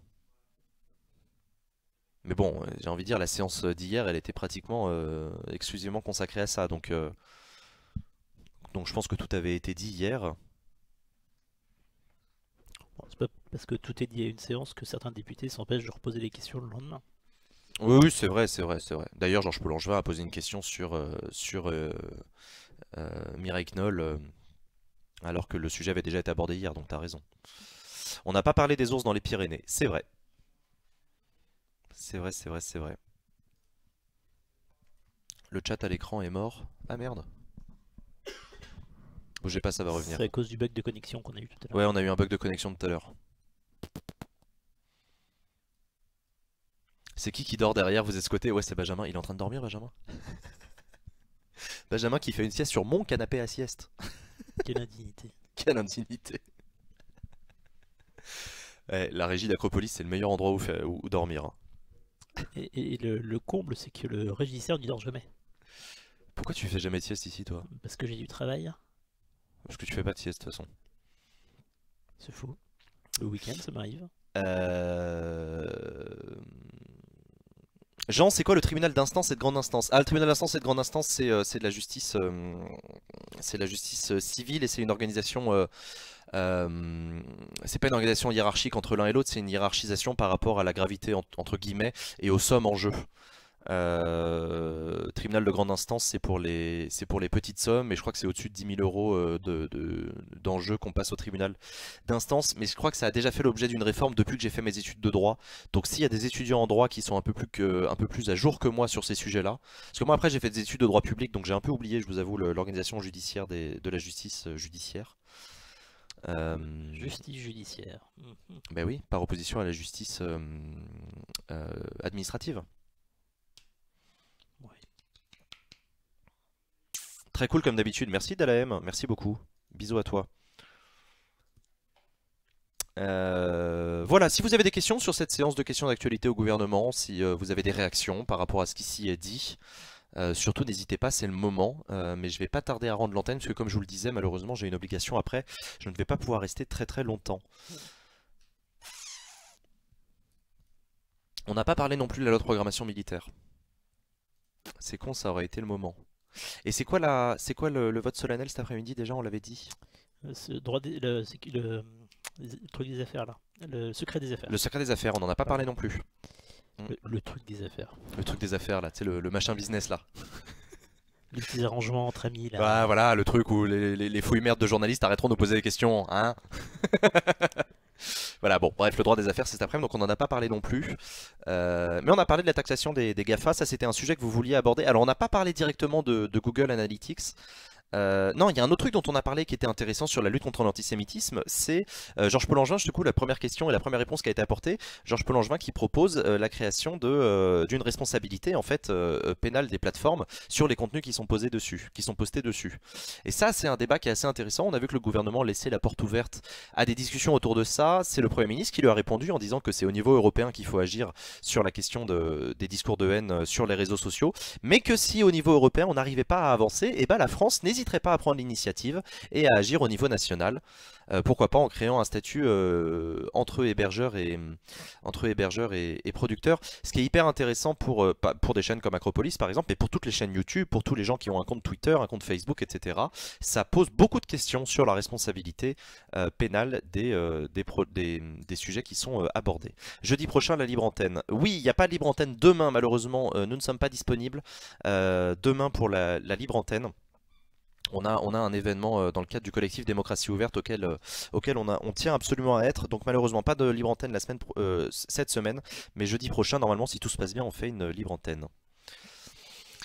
Mais bon, j'ai envie de dire, la séance d'hier, elle était pratiquement exclusivement consacrée à ça, donc je pense que tout avait été dit hier. Bon, c'est pas parce que tout est dit à une séance que certains députés s'empêchent de reposer les questions le lendemain. Oui, oui, c'est vrai, c'est vrai, c'est vrai. D'ailleurs, Georges Paul-Langevin a posé une question sur Mireille Knoll, alors que le sujet avait déjà été abordé hier, donc t'as raison. On n'a pas parlé des ours dans les Pyrénées, c'est vrai. C'est vrai, c'est vrai, c'est vrai. Le chat à l'écran est mort. Ah merde. Bougez pas, ça va revenir. C'est à cause du bug de connexion qu'on a eu tout à l'heure. Ouais, on a eu un bug de connexion tout à l'heure. C'est qui dort derrière? Vous escotez? Ouais, c'est Benjamin. Il est en train de dormir, Benjamin? Benjamin qui fait une sieste sur mon canapé à sieste. Quelle indignité. Quelle indignité. Ouais, la régie d'Acropolis, c'est le meilleur endroit où dormir. Hein. Et le comble, c'est que le régisseur n'y dort jamais. Pourquoi tu fais jamais de sieste ici, toi? Parce que j'ai du travail. Parce que tu fais pas de sieste, de toute façon. C'est faux. Le week-end, ça m'arrive. Jean, c'est quoi le tribunal d'instance et de grande instance? Ah, le tribunal d'instance et de grande instance, c'est de la justice, civile et c'est une organisation. C'est pas une organisation hiérarchique entre l'un et l'autre, c'est une hiérarchisation par rapport à la gravité entre guillemets et aux sommes en jeu. Tribunal de grande instance, c'est pour les petites sommes, et je crois que c'est au-dessus de 10 000 euros d'enjeux qu'on passe au tribunal d'instance. Mais je crois que ça a déjà fait l'objet d'une réforme depuis que j'ai fait mes études de droit. Donc s'il y a des étudiants en droit qui sont un peu plus à jour que moi sur ces sujets-là, parce que moi après j'ai fait des études de droit public, donc j'ai un peu oublié, je vous avoue, l'organisation judiciaire de la justice judiciaire. Justice judiciaire. Ben oui, par opposition à la justice administrative. Ouais. Très cool comme d'habitude, merci Dalaem, merci beaucoup, bisous à toi. Voilà, si vous avez des questions sur cette séance de questions d'actualité au gouvernement, si vous avez des réactions par rapport à ce qui s'y est dit, surtout n'hésitez pas, c'est le moment, mais je vais pas tarder à rendre l'antenne parce que comme je vous le disais, malheureusement j'ai une obligation après, je ne vais pas pouvoir rester très très longtemps. On n'a pas parlé non plus de la loi de programmation militaire. C'est con, ça aurait été le moment. Et c'est quoi le vote solennel cet après-midi déjà, on l'avait dit? Le truc des affaires là. Le secret des affaires. Le secret des affaires, on n'en a pas parlé non plus. Le truc des affaires. Le truc des affaires là, tu sais, le machin business là. Les petits arrangements entre amis là. Bah, voilà, le truc où les fouilles merdes de journalistes arrêteront de nous poser des questions, hein. Voilà, bon, bref, le droit des affaires c'est cet après-midi, donc on n'en a pas parlé non plus. Mais on a parlé de la taxation des GAFA, ça c'était un sujet que vous vouliez aborder. Alors on n'a pas parlé directement de Google Analytics. Non, il y a un autre truc dont on a parlé qui était intéressant sur la lutte contre l'antisémitisme, c'est Georges Paul-Langevin, du coup la première question et la première réponse qui a été apportée, Georges Paul-Langevin qui propose la création d'une responsabilité en fait pénale des plateformes sur les contenus qui sont postés dessus. Et ça c'est un débat qui est assez intéressant, on a vu que le gouvernement laissait la porte ouverte à des discussions autour de ça, c'est le Premier ministre qui lui a répondu en disant que c'est au niveau européen qu'il faut agir sur la question des discours de haine sur les réseaux sociaux, mais que si au niveau européen on n'arrivait pas à avancer, et ben la France n'hésite n'hésiterait pas à prendre l'initiative et à agir au niveau national. Pourquoi pas en créant un statut entre hébergeurs et producteurs. Ce qui est hyper intéressant pour des chaînes comme Acropolis par exemple, mais pour toutes les chaînes YouTube, pour tous les gens qui ont un compte Twitter, un compte Facebook, etc. Ça pose beaucoup de questions sur la responsabilité pénale des sujets qui sont abordés. Jeudi prochain, la libre antenne. Oui, il n'y a pas de libre antenne demain, malheureusement, nous ne sommes pas disponibles demain pour la libre antenne. On a un événement dans le cadre du collectif Démocratie Ouverte auquel on tient absolument à être. Donc malheureusement pas de libre antenne cette semaine, mais jeudi prochain, normalement, si tout se passe bien, on fait une libre antenne.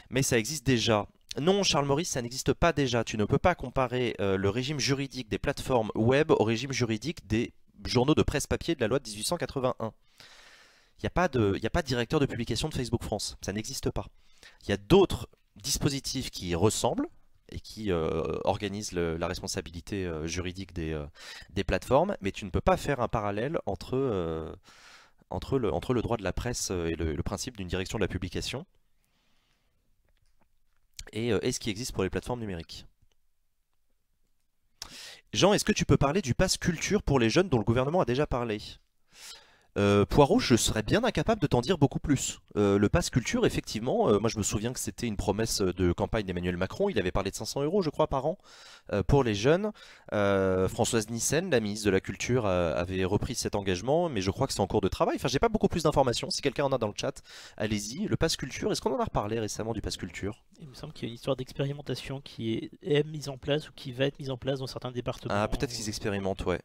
Mais ça existe déjà. Non, Charles Maurice, ça n'existe pas déjà. Tu ne peux pas comparer le régime juridique des plateformes web au régime juridique des journaux de presse papier de la loi de 1881. Il n'y a pas de directeur de publication de Facebook France. Ça n'existe pas. Il y a d'autres dispositifs qui y ressemblent et qui organisent la responsabilité juridique des plateformes, mais tu ne peux pas faire un parallèle entre le droit de la presse et le principe d'une direction de la publication et ce qui existe pour les plateformes numériques. Jean, est-ce que tu peux parler du pass culture pour les jeunes dont le gouvernement a déjà parlé ? Poirot, je serais bien incapable de t'en dire beaucoup plus. Le pass culture, effectivement, moi je me souviens que c'était une promesse de campagne d'Emmanuel Macron. Il avait parlé de 500 € je crois par an pour les jeunes. Françoise Nyssen, la ministre de la Culture, avait repris cet engagement, mais je crois que c'est en cours de travail. Enfin, j'ai pas beaucoup plus d'informations. Si quelqu'un en a dans le chat, allez-y. Le pass culture, est-ce qu'on en a reparlé récemment du pass culture? Il me semble qu'il y a une histoire d'expérimentation qui est mise en place ou qui va être mise en place dans certains départements. Ah, peut-être qu'ils expérimentent, ouais.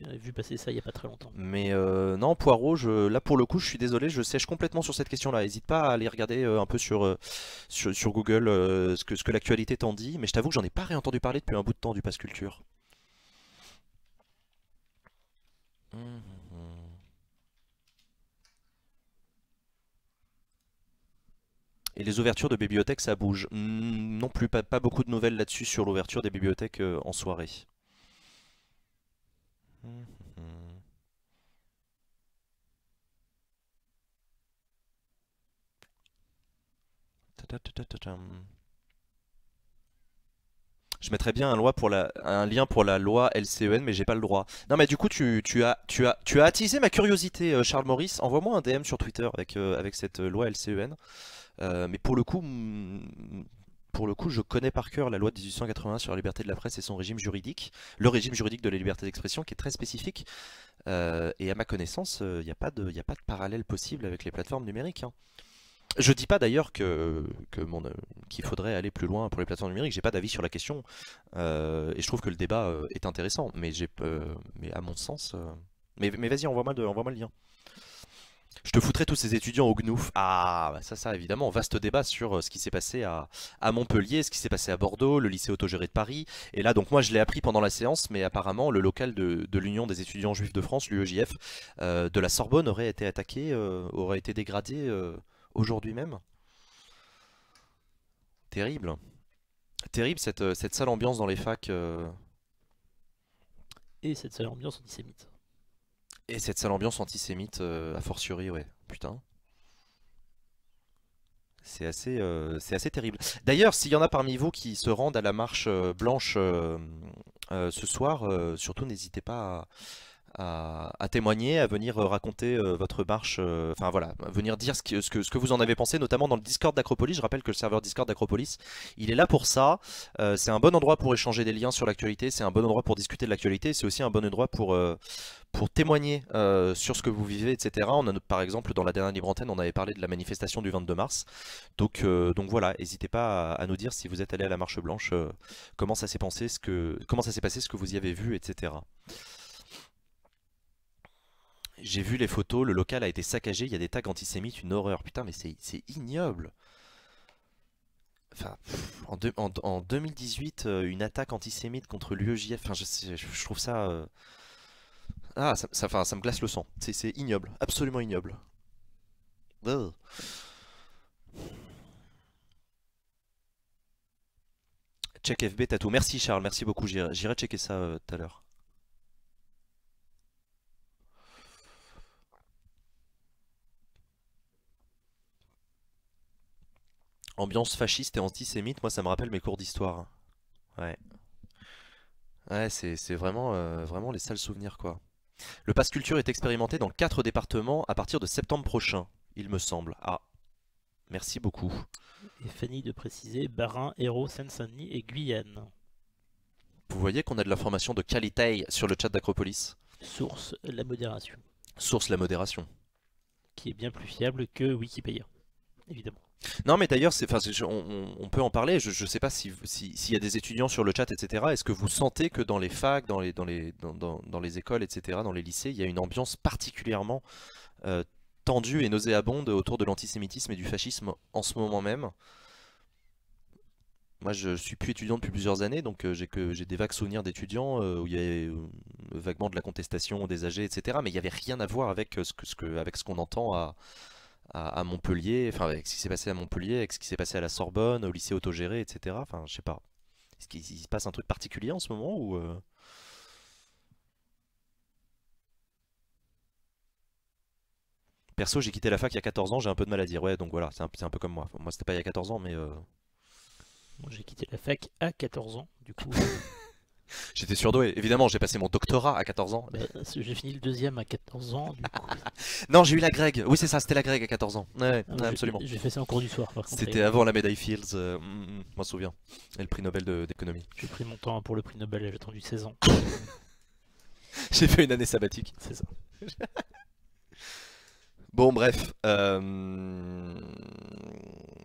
J'ai vu passer ça il n'y a pas très longtemps. Mais non, Poirot, là pour le coup, je suis désolé, je sèche complètement sur cette question-là. N'hésite pas à aller regarder un peu sur Google ce que l'actualité t'en dit. Mais je t'avoue que j'en ai pas réentendu parler depuis un bout de temps du pass culture. Et les ouvertures de bibliothèques, ça bouge. Non plus, pas beaucoup de nouvelles là-dessus sur l'ouverture des bibliothèques en soirée. Je mettrais bien un lien pour la loi LCEN, mais j'ai pas le droit. Non, mais du coup, tu as attisé ma curiosité, Charles Maurice. Envoie-moi un DM sur Twitter avec cette loi LCEN. Mais pour le coup, je connais par cœur la loi de 1881 sur la liberté de la presse et son régime juridique, le régime juridique de la liberté d'expression qui est très spécifique. Et à ma connaissance, il n'y a pas de parallèle possible avec les plateformes numériques, hein. Je dis pas d'ailleurs qu'il faudrait aller plus loin pour les plateformes numériques, j'ai pas d'avis sur la question, et je trouve que le débat est intéressant, mais à mon sens... Mais vas-y, envoie-moi le lien. Je te foutrais tous ces étudiants au GNOUF. Ah, bah ça évidemment, vaste débat sur ce qui s'est passé à Montpellier, ce qui s'est passé à Bordeaux, le lycée autogéré de Paris. Et là, donc moi je l'ai appris pendant la séance, mais apparemment le local de l'Union des étudiants juifs de France, l'UEJF, de la Sorbonne aurait été attaqué, aurait été dégradé aujourd'hui même. Terrible. Terrible cette sale ambiance dans les facs. Et cette sale ambiance antisémite. Et cette sale ambiance antisémite, a fortiori, ouais. Putain. C'est assez terrible. D'ailleurs, s'il y en a parmi vous qui se rendent à la marche blanche ce soir, surtout n'hésitez pas à témoigner, à venir raconter votre marche, enfin voilà, à venir dire ce que vous en avez pensé, notamment dans le Discord d'Acropolis. Je rappelle que le serveur Discord d'Acropolis, il est là pour ça. C'est un bon endroit pour échanger des liens sur l'actualité, c'est un bon endroit pour discuter de l'actualité, c'est aussi un bon endroit pour témoigner sur ce que vous vivez, etc. On a par exemple dans la dernière libre antenne, on avait parlé de la manifestation du 22 mars. Donc voilà, n'hésitez pas à nous dire si vous êtes allé à la marche blanche, comment ça s'est passé, ce que vous y avez vu, etc. J'ai vu les photos, le local a été saccagé, il y a des tags antisémites, une horreur. Putain, mais c'est ignoble. Enfin, en 2018, une attaque antisémite contre l'UEJF, enfin, je trouve ça... Ah, ça me glace le sang. C'est ignoble, absolument ignoble. Ugh. Check FB Tattoo. Merci Charles, merci beaucoup. J'irai checker ça tout à l'heure. Ambiance fasciste et antisémite, moi ça me rappelle mes cours d'histoire. Ouais. Ouais, c'est vraiment, vraiment les sales souvenirs quoi. Le pass culture est expérimenté dans 4 départements à partir de septembre prochain, il me semble. Ah, merci beaucoup. Et Fanny de préciser, Bas-Rhin, Hérault, Seine-Saint-Denis et Guyane. Vous voyez qu'on a de l'information de qualité sur le chat d'Acropolis. Source, la modération. Source, la modération. Qui est bien plus fiable que Wikipédia, évidemment. Non mais d'ailleurs, on peut en parler, je ne sais pas s'il y a des étudiants sur le chat, etc. Est-ce que vous sentez que dans les facs, dans les écoles, etc., dans les lycées, il y a une ambiance particulièrement tendue et nauséabonde autour de l'antisémitisme et du fascisme en ce moment même? Moi je suis plus étudiant depuis plusieurs années, donc j'ai des vagues souvenirs d'étudiants où il y avait vaguement de la contestation des âgés, etc. Mais il n'y avait rien à voir avec ce qu'on entend à Montpellier, enfin avec ce qui s'est passé à Montpellier, avec ce qui s'est passé à la Sorbonne, au lycée autogéré, etc. Enfin, je sais pas. Est-ce qu'il se passe un truc particulier en ce moment ou Perso, j'ai quitté la fac il y a 14 ans, j'ai un peu de mal à dire. Ouais, donc voilà, c'est un peu comme moi. Moi, c'était pas il y a 14 ans, mais Moi, j'ai quitté la fac à 14 ans, du coup. J'étais surdoué. Évidemment, j'ai passé mon doctorat à 14 ans. Bah, j'ai fini le deuxième à 14 ans, du coup. Non, j'ai eu la Greg. Oui, c'est ça, c'était la Greg à 14 ans. Ouais, Ah, absolument. J'ai fait ça en cours du soir, par contre. C'était avant la médaille Fields, je m'en souviens. Et le prix Nobel d'économie. J'ai pris mon temps pour le prix Nobel, j'ai attendu 16 ans. J'ai fait une année sabbatique. C'est ça. Bon, bref.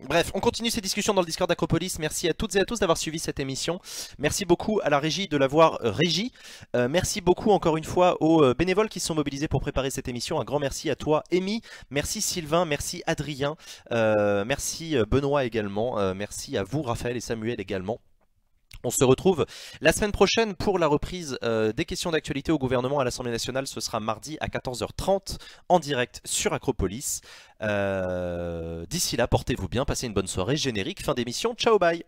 Bref, on continue ces discussions dans le Discord d'Acropolis. Merci à toutes et à tous d'avoir suivi cette émission. Merci beaucoup à la régie de l'avoir régie. Merci beaucoup encore une fois aux bénévoles qui se sont mobilisés pour préparer cette émission. Un grand merci à toi, Amy. Merci Sylvain. Merci Adrien. Merci Benoît également. Merci à vous, Raphaël et Samuel également. On se retrouve la semaine prochaine pour la reprise des questions d'actualité au gouvernement à l'Assemblée nationale. Ce sera mardi à 14h30 en direct sur Acropolis. D'ici là, portez-vous bien, passez une bonne soirée. Générique, fin d'émission. Ciao, bye.